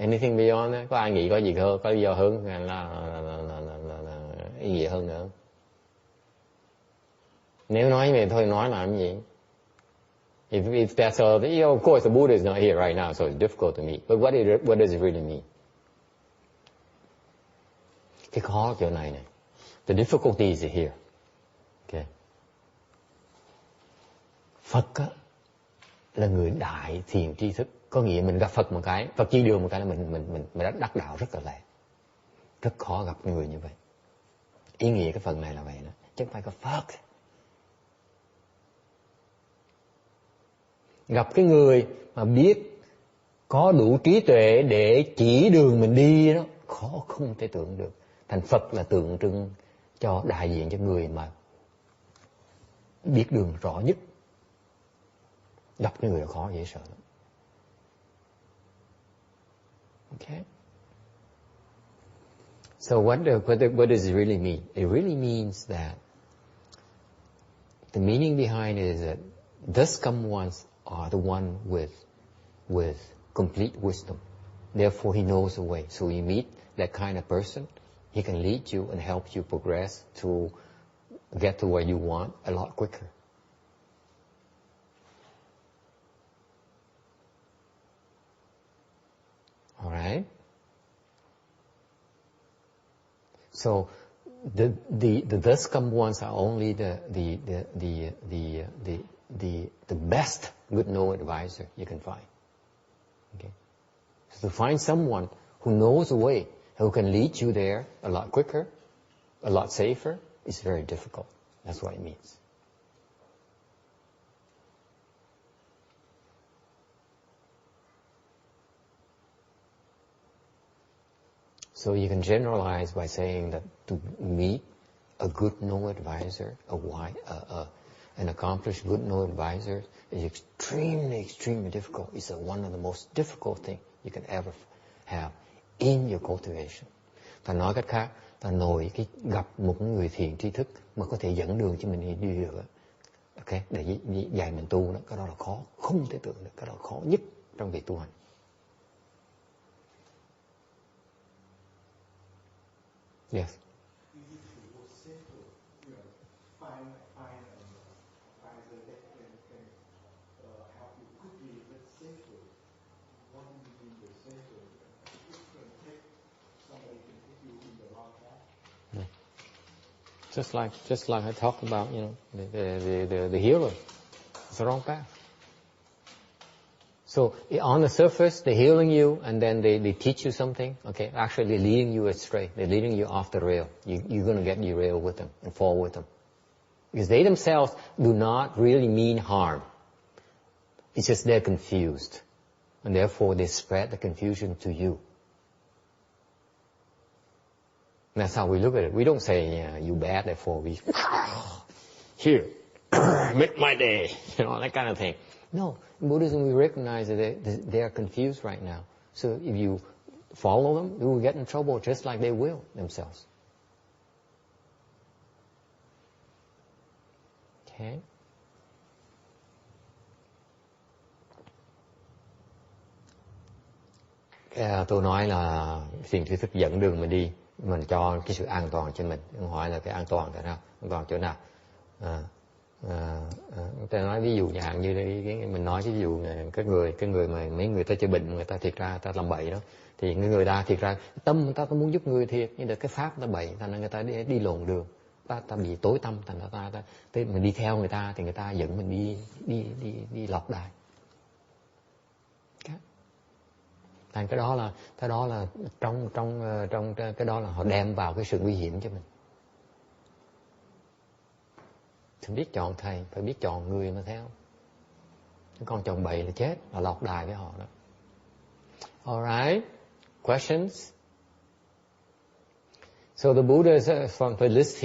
Anything beyond that? Có ai nghĩ có gì hơn, có lý do hơn là ý nghĩa hơn nữa không? Nếu nói về thôi nói làm gì? If that's all, of course the Buddha is not here right now, so it's difficult to meet. But what does it really mean? Cái khó chỗ này này. The difficulty is here. Okay. Phật á, là người đại thiền tri thức. Có nghĩa mình gặp Phật một cái, Phật chỉ đường một cái là mình đã đắc đạo rất là lẹ. Rất khó gặp người như vậy. Ý nghĩa cái phần này là vậy đó. Chứ không phải có Phật. Gặp cái người mà biết có đủ trí tuệ để chỉ đường mình đi đó, khó không thể tưởng được. Thành Phật là tượng trưng cho đại diện cho người mà biết đường rõ nhất. Gặp cái người là khó dễ sợ lắm. Okay. So what does it really mean? It really means that the meaning behind it is that thus come ones are the one with complete wisdom. Therefore he knows the way. So you meet that kind of person, he can lead you and help you progress to get to where you want a lot quicker. All right. So the thus come ones are only the best good know advisor you can find. Okay. So to find someone who knows the way, who can lead you there a lot quicker, a lot safer, is very difficult. That's what it means. So you can generalize by saying that to meet a good know advisor, an accomplished good know advisor is extremely difficult. It's one of the most difficult things you can ever have in your cultivation. Ta nói cách khác, ta ngồi gặp một người thiền tri thức mà có thể dẫn đường cho mình đi được. Okay, để dạy mình tu đó, cái đó là khó, không thể tưởng được, cái đó là khó nhất trong việc tu hành. Yes. Just like I talked about, the healer. It's the wrong path. So on the surface, they're healing you, and then they teach you something. Okay, actually they're leading you astray. They're leading you off the rail. You're going to get derailed with them and fall with them, because they themselves do not really mean harm. It's just they're confused, and therefore they spread the confusion to you. That's how we look at it. We don't say, yeah, you bad, therefore we here make my day, that kind of thing. No, in Buddhism we recognize that they are confused right now. So if you follow them, you will get in trouble just like they will themselves. Okay. Tôi nói là thiền tri thức dẫn đường mình đi, mình cho cái sự an toàn cho mình. Ông hỏi là cái an toàn tại sao? An toàn chỗ nào? Ta nói ví dụ dạng như mình nói cái ví dụ này, cái người mà mấy người ta chơi bệnh, người ta thiệt ra ta làm bậy đó, thì người ta thiệt ra tâm người ta muốn giúp người thiệt, nhưng mà cái pháp ta bậy, thành ra người ta đi lộn đường, ta bị tối tâm, thành ra mình đi theo người ta thì người ta dẫn mình đi lọt đài. Thành cái đó là trong cái đó là họ đem vào cái sự nguy hiểm cho mình. Thì biết chọn thầy, phải biết chọn người mà theo. Còn chọn bậy là chết, là lọt đài với họ đó. Alright, questions? So the Buddha from the list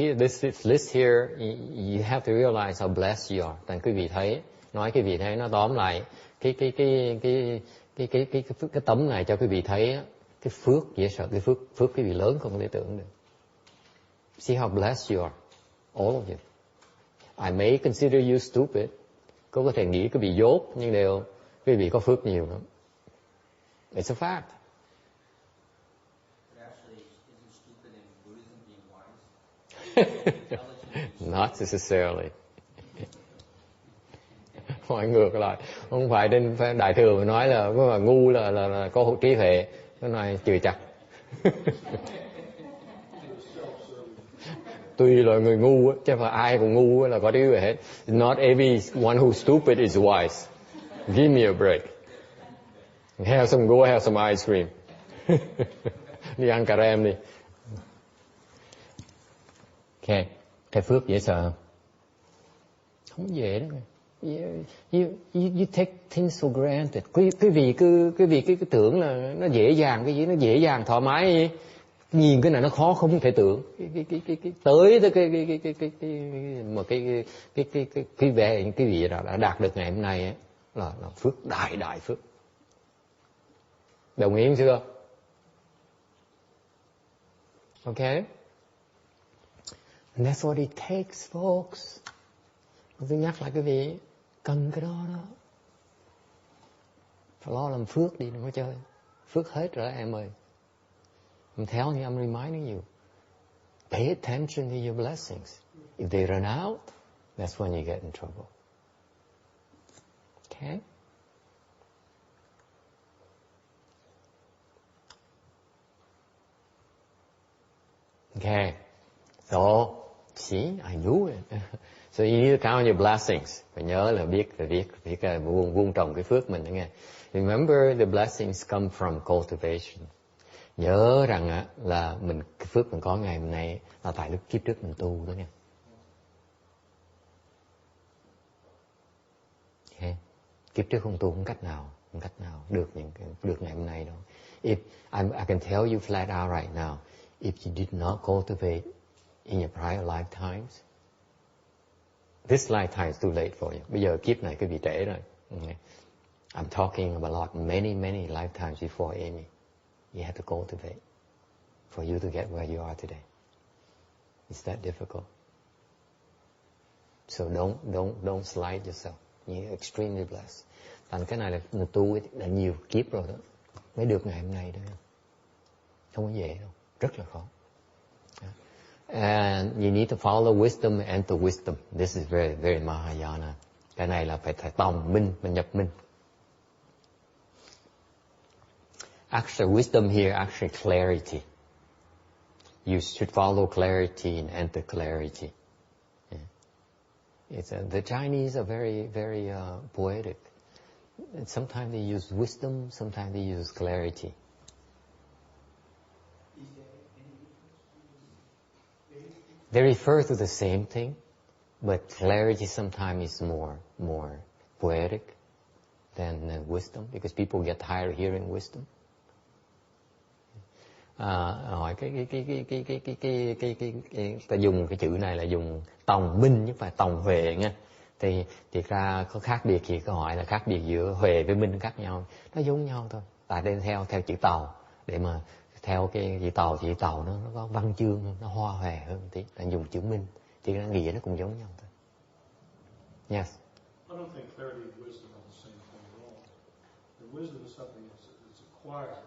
here, you have to realize how blessed you are. Thành quý vị thấy, nói quý vị thấy nó tóm lại cái tấm này cho quý vị thấy cái phước dễ sợ, cái phước quý vị lớn không thể tưởng được. See how blessed you are, all of you. I may consider you stupid. Có thể nghĩ quý vị dốt, nhưng đều quý vị có phước nhiều lắm. It's a fact. Not necessarily. Hỏi ngược lại, không phải trên đại thừa mà nói là mà ngu là có trí huệ, cái này chửi chặt. Tuy là người ngu chứ không phải ai cũng ngu là có trí huệ hết. Not everyone who's stupid is wise. Give me a break. Go have some ice cream. Đi ăn cà rem đi. Ok, cái phước dễ sợ không? Không dễ đâu. You take things for granted. Quý vị cứ tưởng là nó dễ dàng, cái gì nó dễ dàng thoải mái gì. Nhìn cái này nó khó không thể tưởng. Tới cái vị đã đạt được ngày hôm nay ấy, là phước đại phước. Đồng ý chưa? Okay? And that's what it takes, folks. Tôi nhắc lại quý vị, cần cái đó đó. Phải lo làm phước đi, đừng có chơi. Phước hết rồi em ơi. I'm telling you, I'm reminding you. Pay attention to your blessings. If they run out, that's when you get in trouble. Okay? Okay. So, see, I knew it. So you need to count your blessings. Phải nhớ là biết vuông trồng cái phước mình đó nghe. Remember the blessings come from cultivation. Nhớ rằng là cái phước mình có ngày hôm nay là tại lúc kiếp trước mình tu đó nghe. Okay. Kiếp trước không tu không cách nào được ngày hôm nay đâu. I can tell you flat out right now, if you did not cultivate in your prior lifetimes, this lifetime is too late for you. Bây giờ kiếp này cái vị trễ rồi. Okay. I'm talking about many lifetimes before Amy. You have to cultivate for you to get where you are today. It's that difficult. So don't slight yourself. You're extremely blessed. Thành cái này là người tu đã nhiều kiếp rồi đó, mới được ngày hôm nay đó. Không có dễ đâu, rất là khó. And you need to follow wisdom and enter wisdom. This is very, very Mahayana. Cái này là phải tòng minh, mình nhập minh. Actually, wisdom here, actually clarity. You should follow clarity and enter clarity. Yeah. The Chinese are very, very poetic. And sometimes they use wisdom, sometimes they use clarity. They refer to the same thing, but clarity sometimes is more poetic than wisdom, because people get tired of hearing wisdom. Hỏi ta dùng cái chữ này là dùng tòng minh chứ không phải tòng huệ nha. Thì thiệt ra có khác biệt gì, câu hỏi là khác biệt giữa huệ với minh khác nhau, nó giống nhau thôi. Tại đây theo chữ tàu, để mà theo cái chữ tàu nó có văn chương, nó hoa hòe hơn một tí. Ta dùng chữ minh thì nó nghĩa nó cũng giống nhau thôi. Yes. I don't think clarity and wisdom are the same thing at all. The wisdom is something that's acquired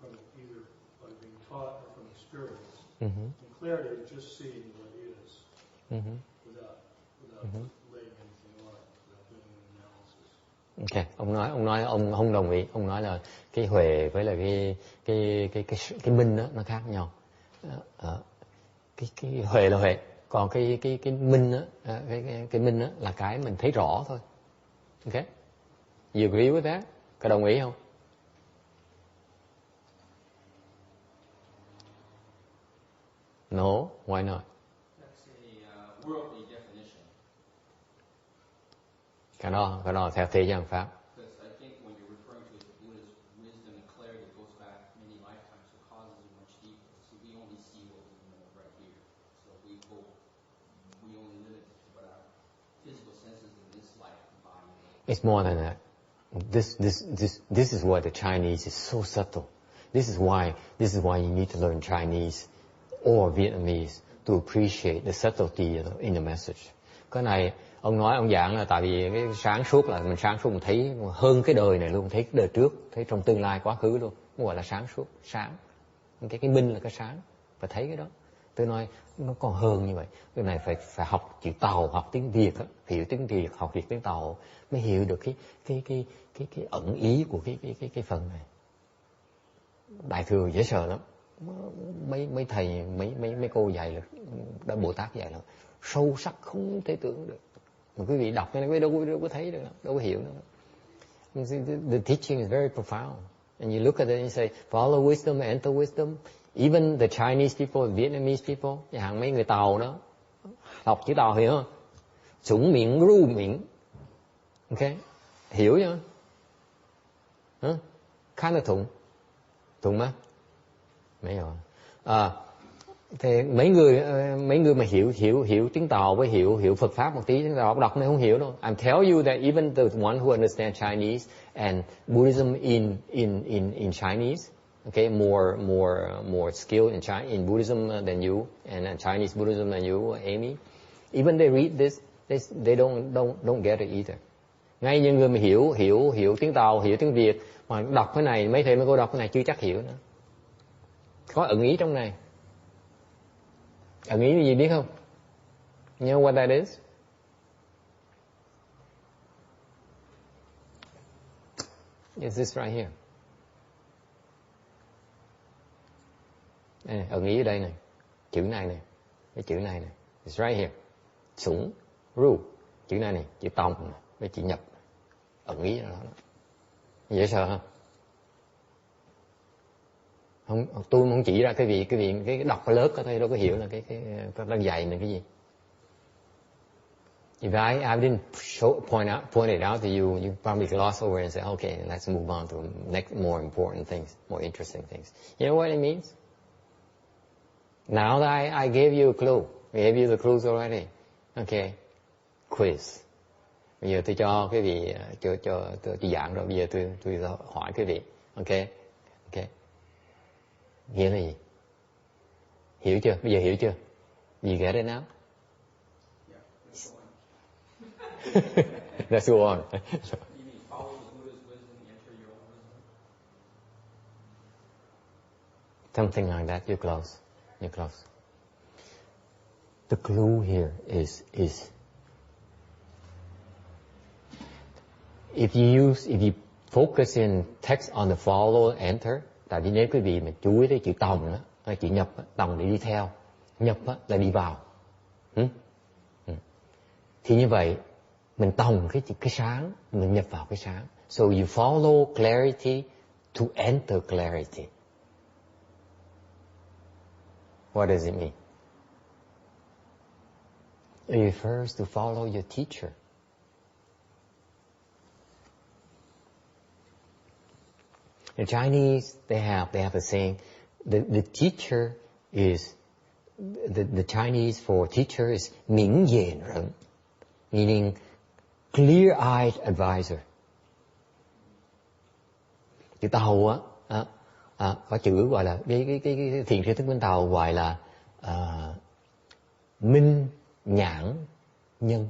from either by being taught or from experience. Mm-hmm. And clarity is just seeing what is, Mm-hmm. without Mm-hmm. laying anything on it, without doing an analysis. Okay, ông không đồng ý. Ông nói là cái huệ với là cái minh đó nó khác nhau. Cái huệ là huệ, còn cái minh đó, cái minh đó là cái mình thấy rõ thôi. Okay, you agree with that? Có đồng ý không? No, why not? That's a worldly definition. Cái đó theo thế gian pháp. Because I think when you're referring to the Buddha's wisdom and clarity, it goes back many lifetimes, so causes are much deeper. So we only see what we know right here. So we only limit it to what our physical senses in this life body. It's more than that. This is why the Chinese is so subtle. This is why you need to learn Chinese or Vietnamese to appreciate the subtlety in the message. Cái này ông giảng là tại vì cái sáng suốt là mình sáng suốt, mình thấy hơn cái đời này luôn, thấy cái đời trước, thấy trong tương lai quá khứ luôn, gọi là sáng suốt, sáng. Cái minh là cái sáng, phải thấy cái đó. Tôi nói nó còn hơn như vậy. Cái này phải học chữ Tàu, học tiếng Việt, hiểu tiếng Việt, học việc tiếng Tàu mới hiểu được cái ẩn ý của cái phần này. Đại thừa dễ sợ lắm. Mấy thầy, mấy cô dạy là đã Bồ Tát dạy là sâu sắc không thể tưởng được. Mà quý vị đọc cái này đâu có thấy được, đâu có hiểu nữa. The teaching is very profound. And you look at it and you say, follow wisdom, enter wisdom. Even the Chinese people, Vietnamese people, nhà hàng mấy người Tàu đó, đọc chữ Tàu hiểu không? Sủng miệng, ru miệng. Ok? Hiểu chưa? Hả? Khá là thụng. Thụng má? Mấy rồi. Thì mấy người mà hiểu tiếng Tàu với hiểu Phật pháp một tí, tiếng Tàu đọc này không hiểu đâu. I tell you that even the one who understands Chinese and Buddhism in Chinese, okay, more skilled in Buddhism than you, and Chinese Buddhism than you, Amy. Even they read this, they don't get it either. Ngay những người mà hiểu tiếng Tàu, hiểu tiếng Việt mà đọc cái này, mấy thầy mấy cô đọc cái này chưa chắc hiểu nữa. Có ẩn ý trong này. Ẩn ý là gì biết không? You know what that is? It's this right here. Đây, ẩn ý ở đây này. Chữ này. Cái chữ này. It's right here. Sủng, ru. Chữ này. Chữ tòng, với chữ nhập. Ẩn ý đó. Dễ sợ không? Tôi không chỉ ra cái đọc cái lớp có thôi, đâu có hiểu là cái đang dạy là cái gì. If I didn't point it out to you, you probably gloss over and say, okay, let's move on to next more important things, more interesting things. You know what it means? Now that I gave you a clue, I gave you the clues already. Okay, quiz. Bây giờ tôi cho quý vị, tôi giảng rồi, bây giờ tôi hỏi quý vị. Okay. Nghĩa là gì? Hiểu chưa? Bây giờ hiểu chưa? You get it now? Let's go on. Something like that. You're close. The clue here is if you focus in text on the follow, enter. Tại vì nếu quý vị mà chú ý tới chữ tòng đó, chữ nhập, tòng để đi theo, nhập là đi vào. Thì như vậy, mình tòng cái sáng, mình nhập vào cái sáng. So you follow clarity to enter clarity. What does it mean? It refers to follow your teacher. In Chinese, they have a saying, the teacher is, the Chinese for teacher is 明眼人, meaning clear-eyed advisor. Chữ Tàu có chữ gọi là, cái thiền sư Thích Minh Tàu gọi là minh nhãn nhân.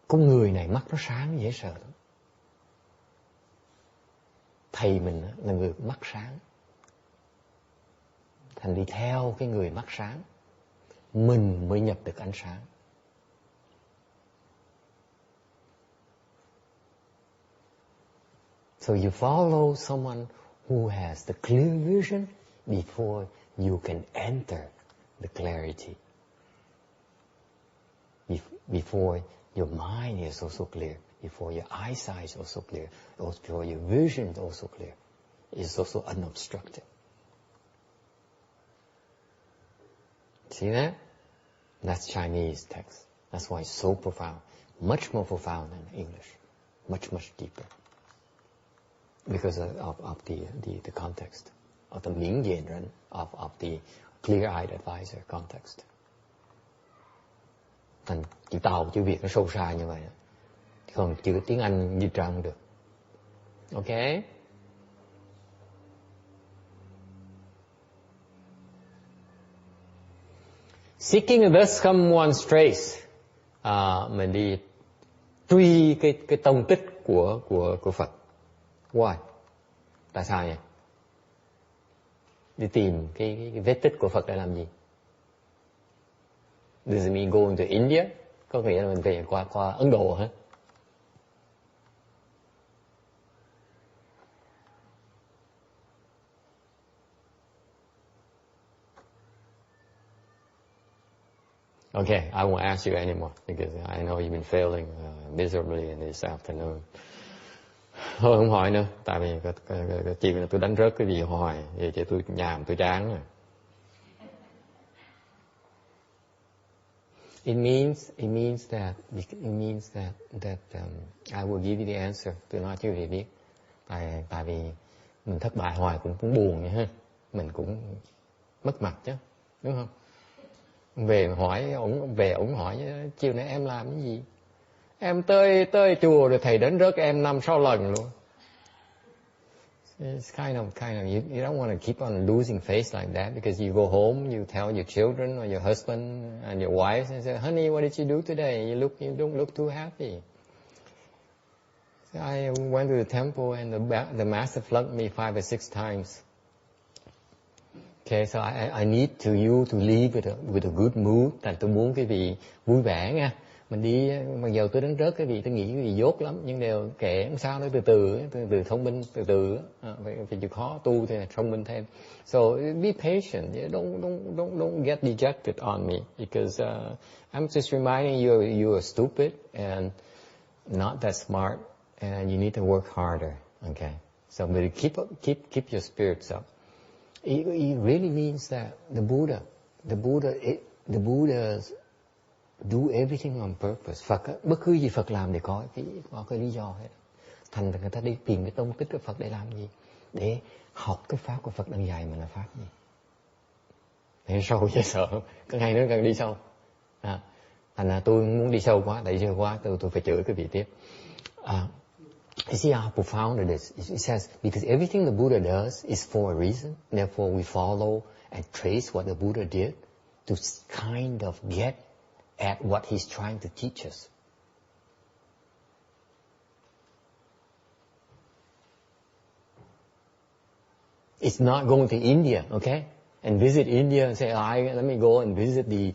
Con người này mắt nó sáng dễ sợ lắm. Thầy mình là người mắt sáng. Thành đi theo cái người mắt sáng, mình mới nhập được ánh sáng. So you follow someone who has the clear vision before you can enter the clarity. Before your mind is also clear. Before your eyesight is also clear, before your vision is also clear, it's also unobstructed. See that? That's Chinese text. That's why it's so profound, much more profound than English, much deeper, because of the context, of the 明眼人, of the clear-eyed advisor context. Thành chữ Tàu, chữ Việt nó sâu xa như vậy. Còn chữ tiếng Anh dịch ra không được. Okay? Seeking thus someone's trace. Mình đi truy cái tông tích của Phật. Why? Tại sao vậy? Đi tìm cái vết tích của Phật để làm gì? Does it mean going to India? Có nghĩa là mình về qua Ấn Độ hả? Okay, I won't ask you anymore because I know you've been failing miserably in this afternoon. Thôi không hỏi nữa, tại vì cái chuyện là tôi đánh rớt cái gì hoài, vậy chứ tôi nhàm, tôi chán rồi. It means that I will give you the answer. Tôi nói cho quý vị biết. Tại vì mình thất bại hoài cũng buồn nha ha. Mình cũng mất mặt chứ, đúng không? Về ổng hỏi chiều nay em làm cái gì? Em tới chùa rồi thầy đến rớt em 5-6 lần luôn. It's kind of you don't want to keep on losing face like that because you go home, you tell your children or your husband and your wife and say, honey, what did you do today? You don't look too happy. So I went to the temple and the master flunked me 5 or 6 times. Okay, so I need you to leave with a good mood. Tại tôi muốn cái vị vui vẻ nha. Mình đi, mặc dù tôi đánh rớt cái vị, tôi nghĩ cái vị dốt lắm, nhưng đều kệ không sao, nó từ thông minh, từ vì chịu khó tu thì thông minh thêm. So be patient, don't get dejected on me, because I'm just reminding you are stupid and not that smart, and you need to work harder. Okay, so but keep your spirits up. It really means that the Buddha do everything on purpose. Phật, bất cứ gì Phật làm thì có cái lý do hết. Thành ra người ta đi tìm cái tông tích của Phật để làm gì? Để học cái pháp của Phật đang dạy mình là pháp gì? Để sâu chứ sợ. Có ngày nữa cần đi sâu. Thành ra tôi muốn đi sâu quá, tại sâu quá tôi phải chửi cái vị tiếp. You see how profound it is? It says, because everything the Buddha does is for a reason, therefore we follow and trace what the Buddha did to kind of get at what he's trying to teach us. It's not going to India, okay? And visit India and say, let me go and visit the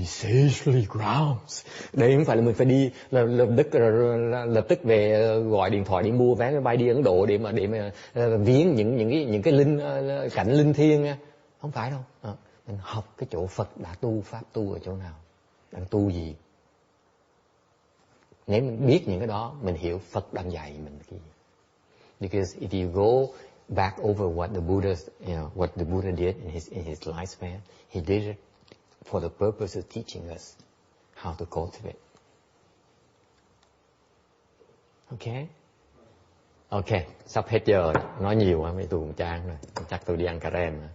sagely grounds. Đây không phải là mình phải đi lập tức về gọi điện thoại đi mua vé máy bay đi Ấn Độ để mà viếng những cái cảnh linh thiêng nha. Không phải đâu. Mình học cái chỗ Phật đã tu, pháp tu ở chỗ nào, đang tu gì. Nếu mình biết những cái đó, mình hiểu Phật đang dạy mình cái gì. Because if you go back over what the Buddha did in his lifespan, he did it for the purpose of teaching us how to cultivate. Okay, sắp hết giờ rồi. Nói nhiều quá, mấy tôi chán rồi. Chắc tôi đi ăn cà rem rồi.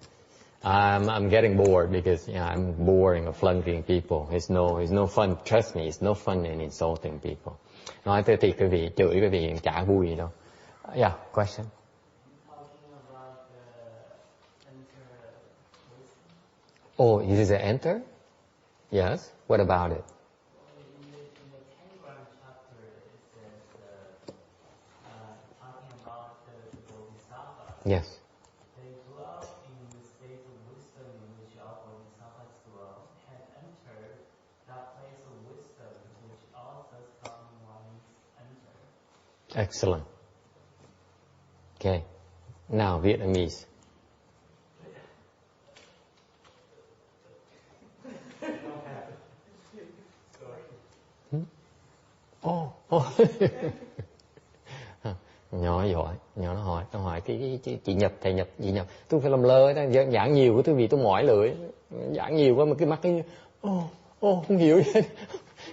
I'm getting bored because I'm boring or flunking people. It's no fun. Trust me, it's no fun in insulting people. Nói tới thì quý vị chửi quý vị chả vui gì đâu. Yeah, question. Oh, is it enter? Yes. What about it? In the 10th chapter, it says talking about the Bodhisattva. Yes. They dwell in the state of wisdom in which all Bodhisattvas dwell, and enter that place of wisdom which all thus-coming ones enter. Excellent. Okay. Now, Vietnamese. Nhỏ giỏi, nhỏ nó hỏi cái chị Nhập, thầy Nhập, chị Nhập. Tôi phải làm lơ, giảng nhiều của tôi vì tôi mỏi lưỡi. Giảng nhiều quá mà cái mắt cái không hiểu.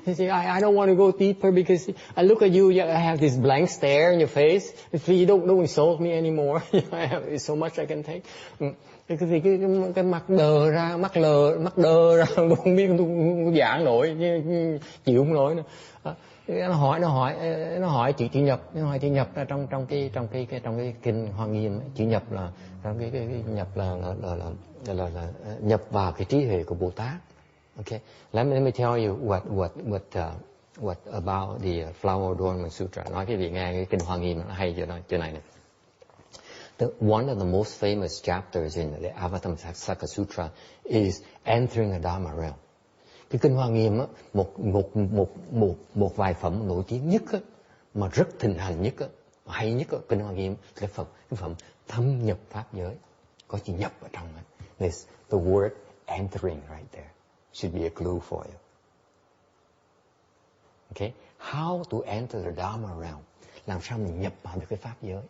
I don't want to go deeper because I look at you, I have this blank stare in your face. Please don't insult me anymore. I have so much I can take. Cái mặt đờ ra, mắt đờ ra, tôi không biết tôi giảng nổi, chịu không nổi nữa. Nó hỏi chị Nhập ra trong cái kinh Hoa Nghiêm, chị Nhập là trong cái nhập là nhập vào cái trí huệ của Bồ Tát. Okay, let me tell you what about the Flower Adornment Sutra. Nói cái vị nghe cái kinh Hoa Nghiêm nó hay chỗ này nè. One of the most famous chapters in the Avatamsaka Sutra is entering a Dharma realm. cái kinh Hoa Nghiêm á, một vài phẩm nổi tiếng nhất á, mà rất thịnh hành nhất á, hay nhất á, kinh Hoa Nghiêm là cái phẩm thâm nhập pháp giới, có chữ nhập ở trong đó. The word entering right there should be a clue for you. Okay, how to enter the Dharma realm? Làm sao mình nhập vào được cái pháp giới?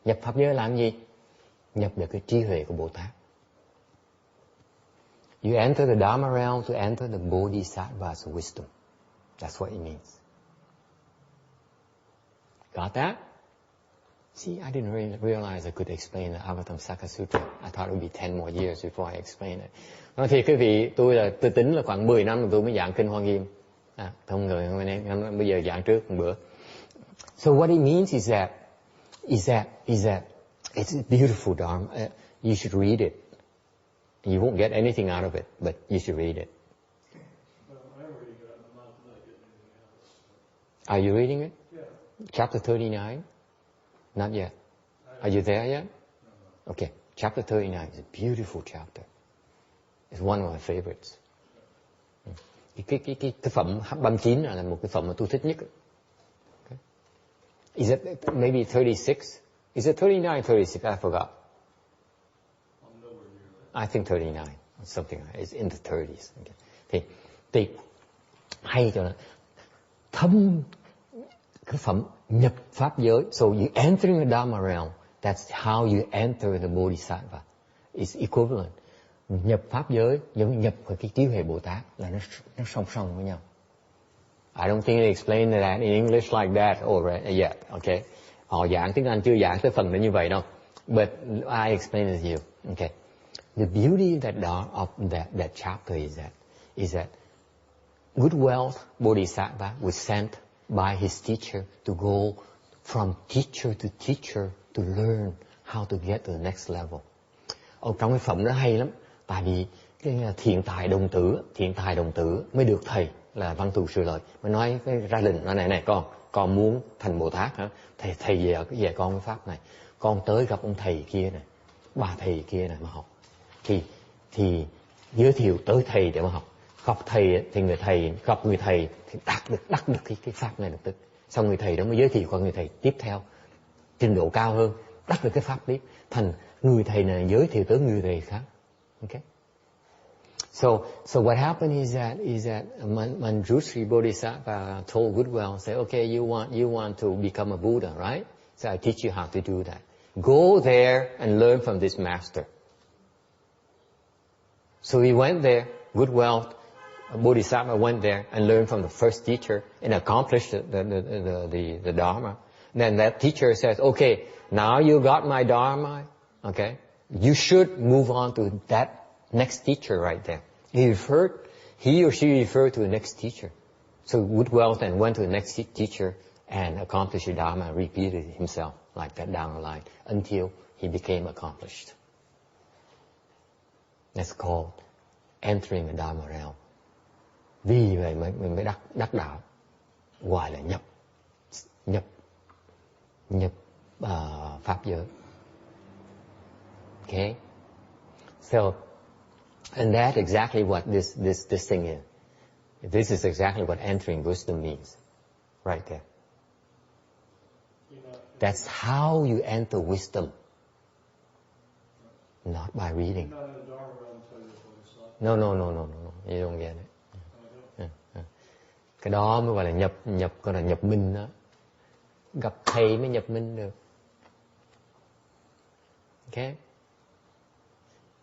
Nhập pháp giới làm gì? Nhập được cái trí huệ của Bồ Tát. You enter the Dharma realm to enter the Bodhisattva's wisdom. That's what it means. Got that? See, I didn't really realize I could explain the Avatamsaka Sutra. I thought it would be 10 more years before I explain it. Nói thiệt quý vị, tôi tính là khoảng 10 năm rồi tôi mới giảng kinh Hoa Nghiêm. Không ngờ bây giờ giảng trước một bữa. So what it means is that it's a beautiful Dharma. You should read it. You won't get anything out of it, but you should read it. I'm reading it. I'm not getting anything else. Are you reading it? Yeah. Chapter 39? Not yet. Are you there yet? No. Okay. Chapter 39 is a beautiful chapter. It's one of my favorites. Cái phẩm 39 là một cái phẩm mà tôi thích nhất. Okay. Is it maybe 36? Is it 39 or 36? I forgot. I think 39, something like that. It's in the 30s. Okay. Thì hay cho nó thâm cái phẩm nhập pháp giới. So you entering the Dharma realm. That's how you enter the Bodhisattva. It's equivalent. Nhập pháp giới giống nhập vào cái trí huệ Bồ Tát là nó song song với nhau. I don't think they explain that in English like that already yet. Okay. Họ giảng tiếng Anh chưa giảng tới phần đó như vậy đâu. But I explain it to you. Okay. The beauty of that chapter is that Good Wealth Bodhisattva was sent by his teacher to go from teacher to teacher to learn how to get to the next level. Ở trong cái phẩm đó hay lắm, tại vì cái thiện tài đồng tử mới được thầy là Văn Thù Sư Lợi mới nói ra lệnh nói này con muốn thành Bồ Tát hả? Thầy về con cái pháp này, con tới gặp ông thầy kia này, bà thầy kia này mà học. Thì giới thiệu tới thầy để mà học. Gặp thầy thì người thầy gặp người thầy thì đắc được cái pháp này lập tức. Xong người thầy đó mới giới thiệu qua người thầy tiếp theo trình độ cao hơn, đắc được cái pháp tiếp. Thành người thầy này giới thiệu tới người thầy khác. Okay. So what happened is that Manjushri Bodhisattva told Goodwill, say, okay, you want to become a Buddha, right? So I teach you how to do that. Go there and learn from this master. So he went there, Goodwill Bodhisattva went there and learned from the first teacher and accomplished the Dharma. Then that teacher says, okay, now you got my Dharma, okay, you should move on to that next teacher right there. He or she referred to the next teacher. So Goodwill then went to the next teacher and accomplished the Dharma, repeated himself like that down the line until he became accomplished. That's called entering the Dharma realm. Vì vậy mình mới đắc đạo, gọi là nhập pháp giới. Okay, so and that's exactly what this thing is. This is exactly what entering wisdom means, right there. That's how you enter wisdom, not by reading. No. You don't get it. Cái đó mới gọi là gọi là nhập minh đó. Gặp thầy mới nhập minh được. Okay?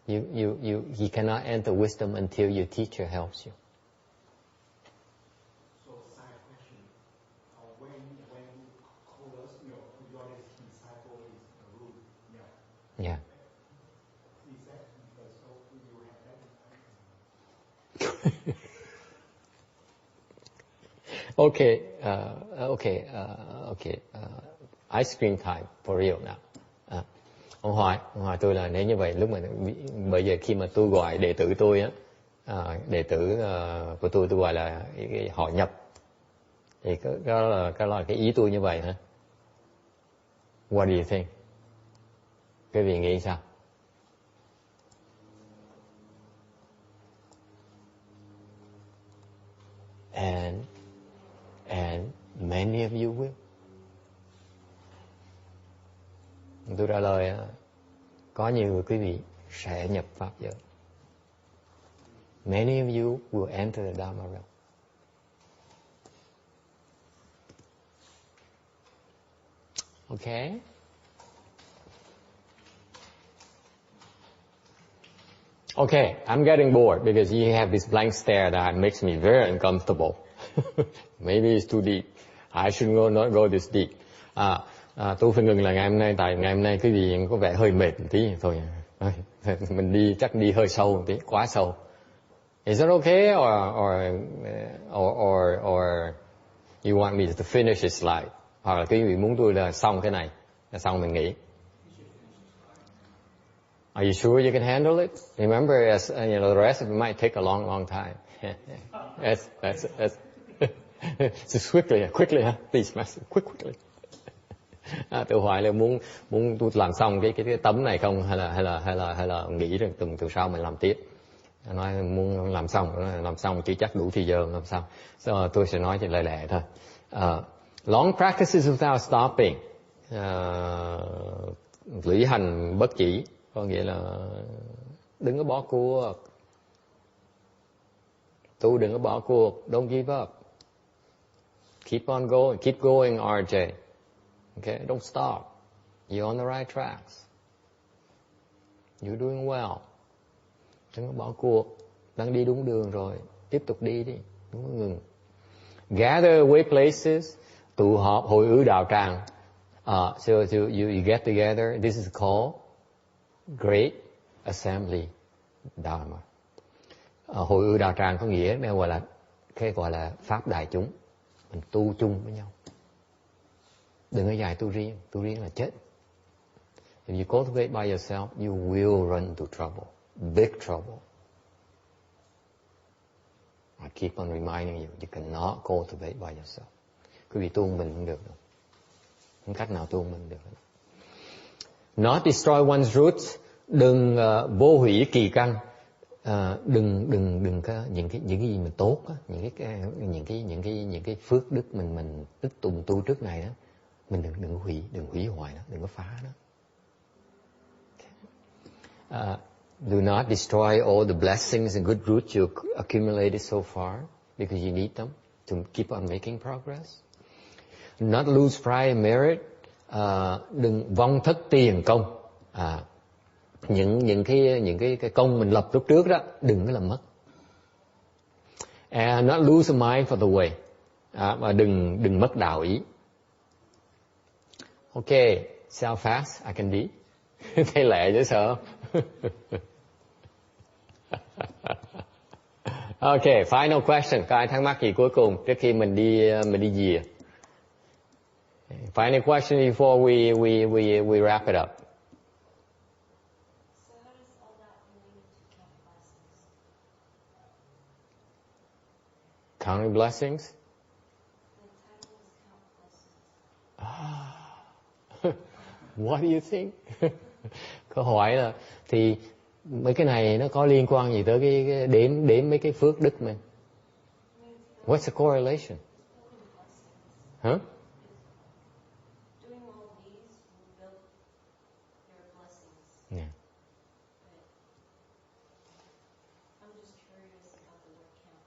You cannot enter wisdom until your teacher helps you. So side question. When call us, your disciple is a root. Yeah. Is that because you have that? Okay. Ice cream time for real now. Ông hỏi tôi là nếu như vậy lúc mà bây giờ khi mà tôi gọi đệ tử tôi á, đệ tử của tôi gọi là họ nhập, thì cái là cái ý tôi như vậy hả? What do you think? Quý vị nghĩ sao? And many of you will. Tôi trả lời, có nhiều người quý vị sẽ nhập pháp giới. Many of you will enter the Dharma realm. Okay? Okay, I'm getting bored because you have this blank stare that makes me very uncomfortable. Maybe it's too deep. I should not go this deep. Tôi phải ngừng lại ngày hôm nay, tại ngày hôm nay quý vị có vẻ hơi mệt một tí thôi. Mình chắc đi hơi sâu một tí, quá sâu. Is that okay, or you want me to finish this slide? Hoặc là quý vị muốn tôi là xong cái này, là xong mình nghỉ. Are you sure you can handle it? Remember, as you know, the rest of it might take a long time. That's just quickly, please, master, quickly. Tôi hỏi là muốn tôi làm xong cái tấm này không, hay là nghĩ rằng từ sau mình làm tiếp. Nói muốn làm xong chứ chắc đủ thời giờ làm xong. So, tôi sẽ nói cho lẹ thôi. Long practices without stopping. Lũy hành bất chỉ, có nghĩa là đừng có bỏ cuộc. Tu đừng có bỏ cuộc. Don't give up. Keep on going. Keep going, RJ. Okay, don't stop. You're on the right tracks. You're doing well. Đừng có bỏ cuộc. Đang đi đúng đường rồi. Tiếp tục đi đi. Đừng có ngừng. Gather away places. Tụ họp, hội ứ đạo tràng. So you get together. This is called Great Assembly Dharma. Hội ứ đạo tràng có nghĩa là gọi là pháp đại chúng. Mình tu chung với nhau. Đừng có dài tu riêng là chết. If you cultivate by yourself, you will run into trouble, big trouble. I keep on reminding you cannot cultivate by yourself. Quý vị tu mình không được đâu. Không cách nào tu mình được. Not destroy one's roots. Đừng vô hủy kỳ căn. Đừng có những cái gì mình tốt á, những cái phước đức mình tích tùng tu trước này đó, mình đừng hủy hoại nó, đừng có phá nó. Do not destroy all the blessings and good roots you accumulated so far because you need them to keep on making progress. Not lose pride and merit. Đừng vong thất tiền công. Những cái công mình lập lúc trước đó, đừng có làm mất. And not lose a mind for the way. Và đừng mất đạo ý. Okay, see how fast I can be. Thấy lẹ chứ sợ. Okay, final question. Có ai thắc mắc gì cuối cùng trước khi mình đi về? Final question before we wrap it up. So how does all that relate to count blessings? Counting blessings? The title is Count Blessings. What do you think? Câu hỏi là thì mấy cái này nó có liên quan gì tới cái đếm mấy cái phước đức mình? What's the correlation? Huh? Doing all these will build your blessings. Yeah. I'm just curious about the word count.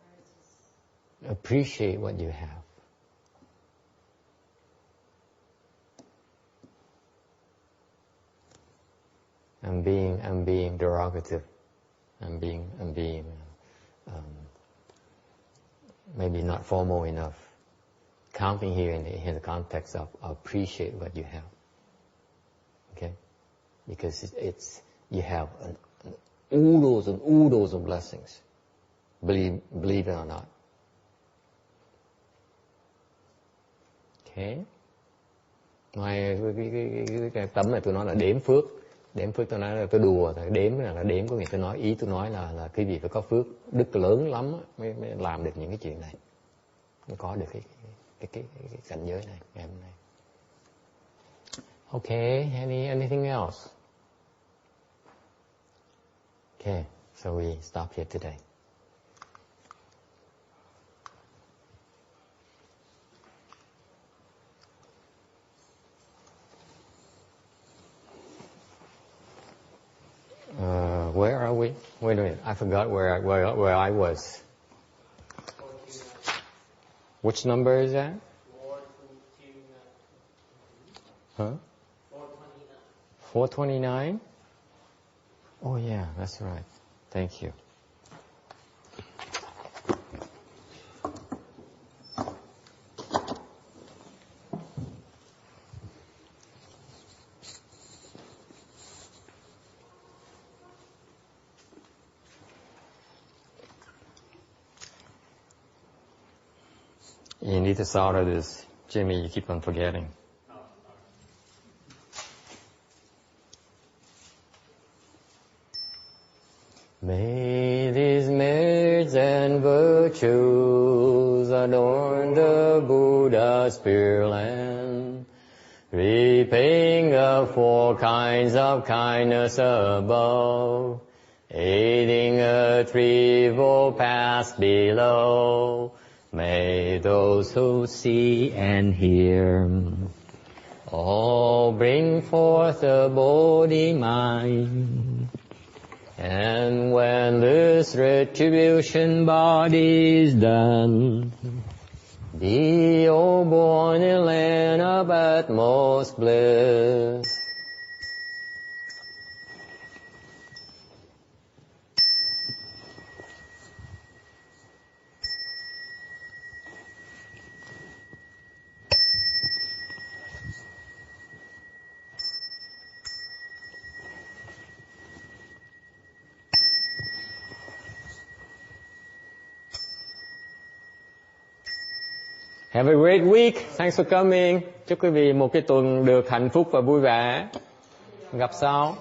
Or it's just... Appreciate what you have. I'm being derogative. I'm being maybe not formal enough. Counting here in the context of appreciate what you have. Okay? Because it's you have an oodles of blessings. Believe it or not. Okay? Ngoài cái tấm này tôi nói là đếm phước tôi nói là tôi đùa, đếm là đếm có nghĩa tôi nói ý tôi nói là cái gì phải có phước đức lớn lắm mới làm được những cái chuyện này, mới có được cái cảnh giới này ngày hôm nay. Okay, anything else? Okay, so we stop here today. I forgot where I was. Which number is that? 429. Huh? 429? Oh yeah, that's right. Thank you. You need to solder this. Jimmy, you keep on forgetting. May these merits and virtues adorn the Buddha's Pure Land, repaying the 4 kinds of kindness above, aiding a threefold path below. May those who see and hear all bring forth the Bodhi mind. And when this retribution body is done, be all born in land of utmost bliss. Have a great week. Thanks for coming. Chúc quý vị một cái tuần được hạnh phúc và vui vẻ. Gặp sau.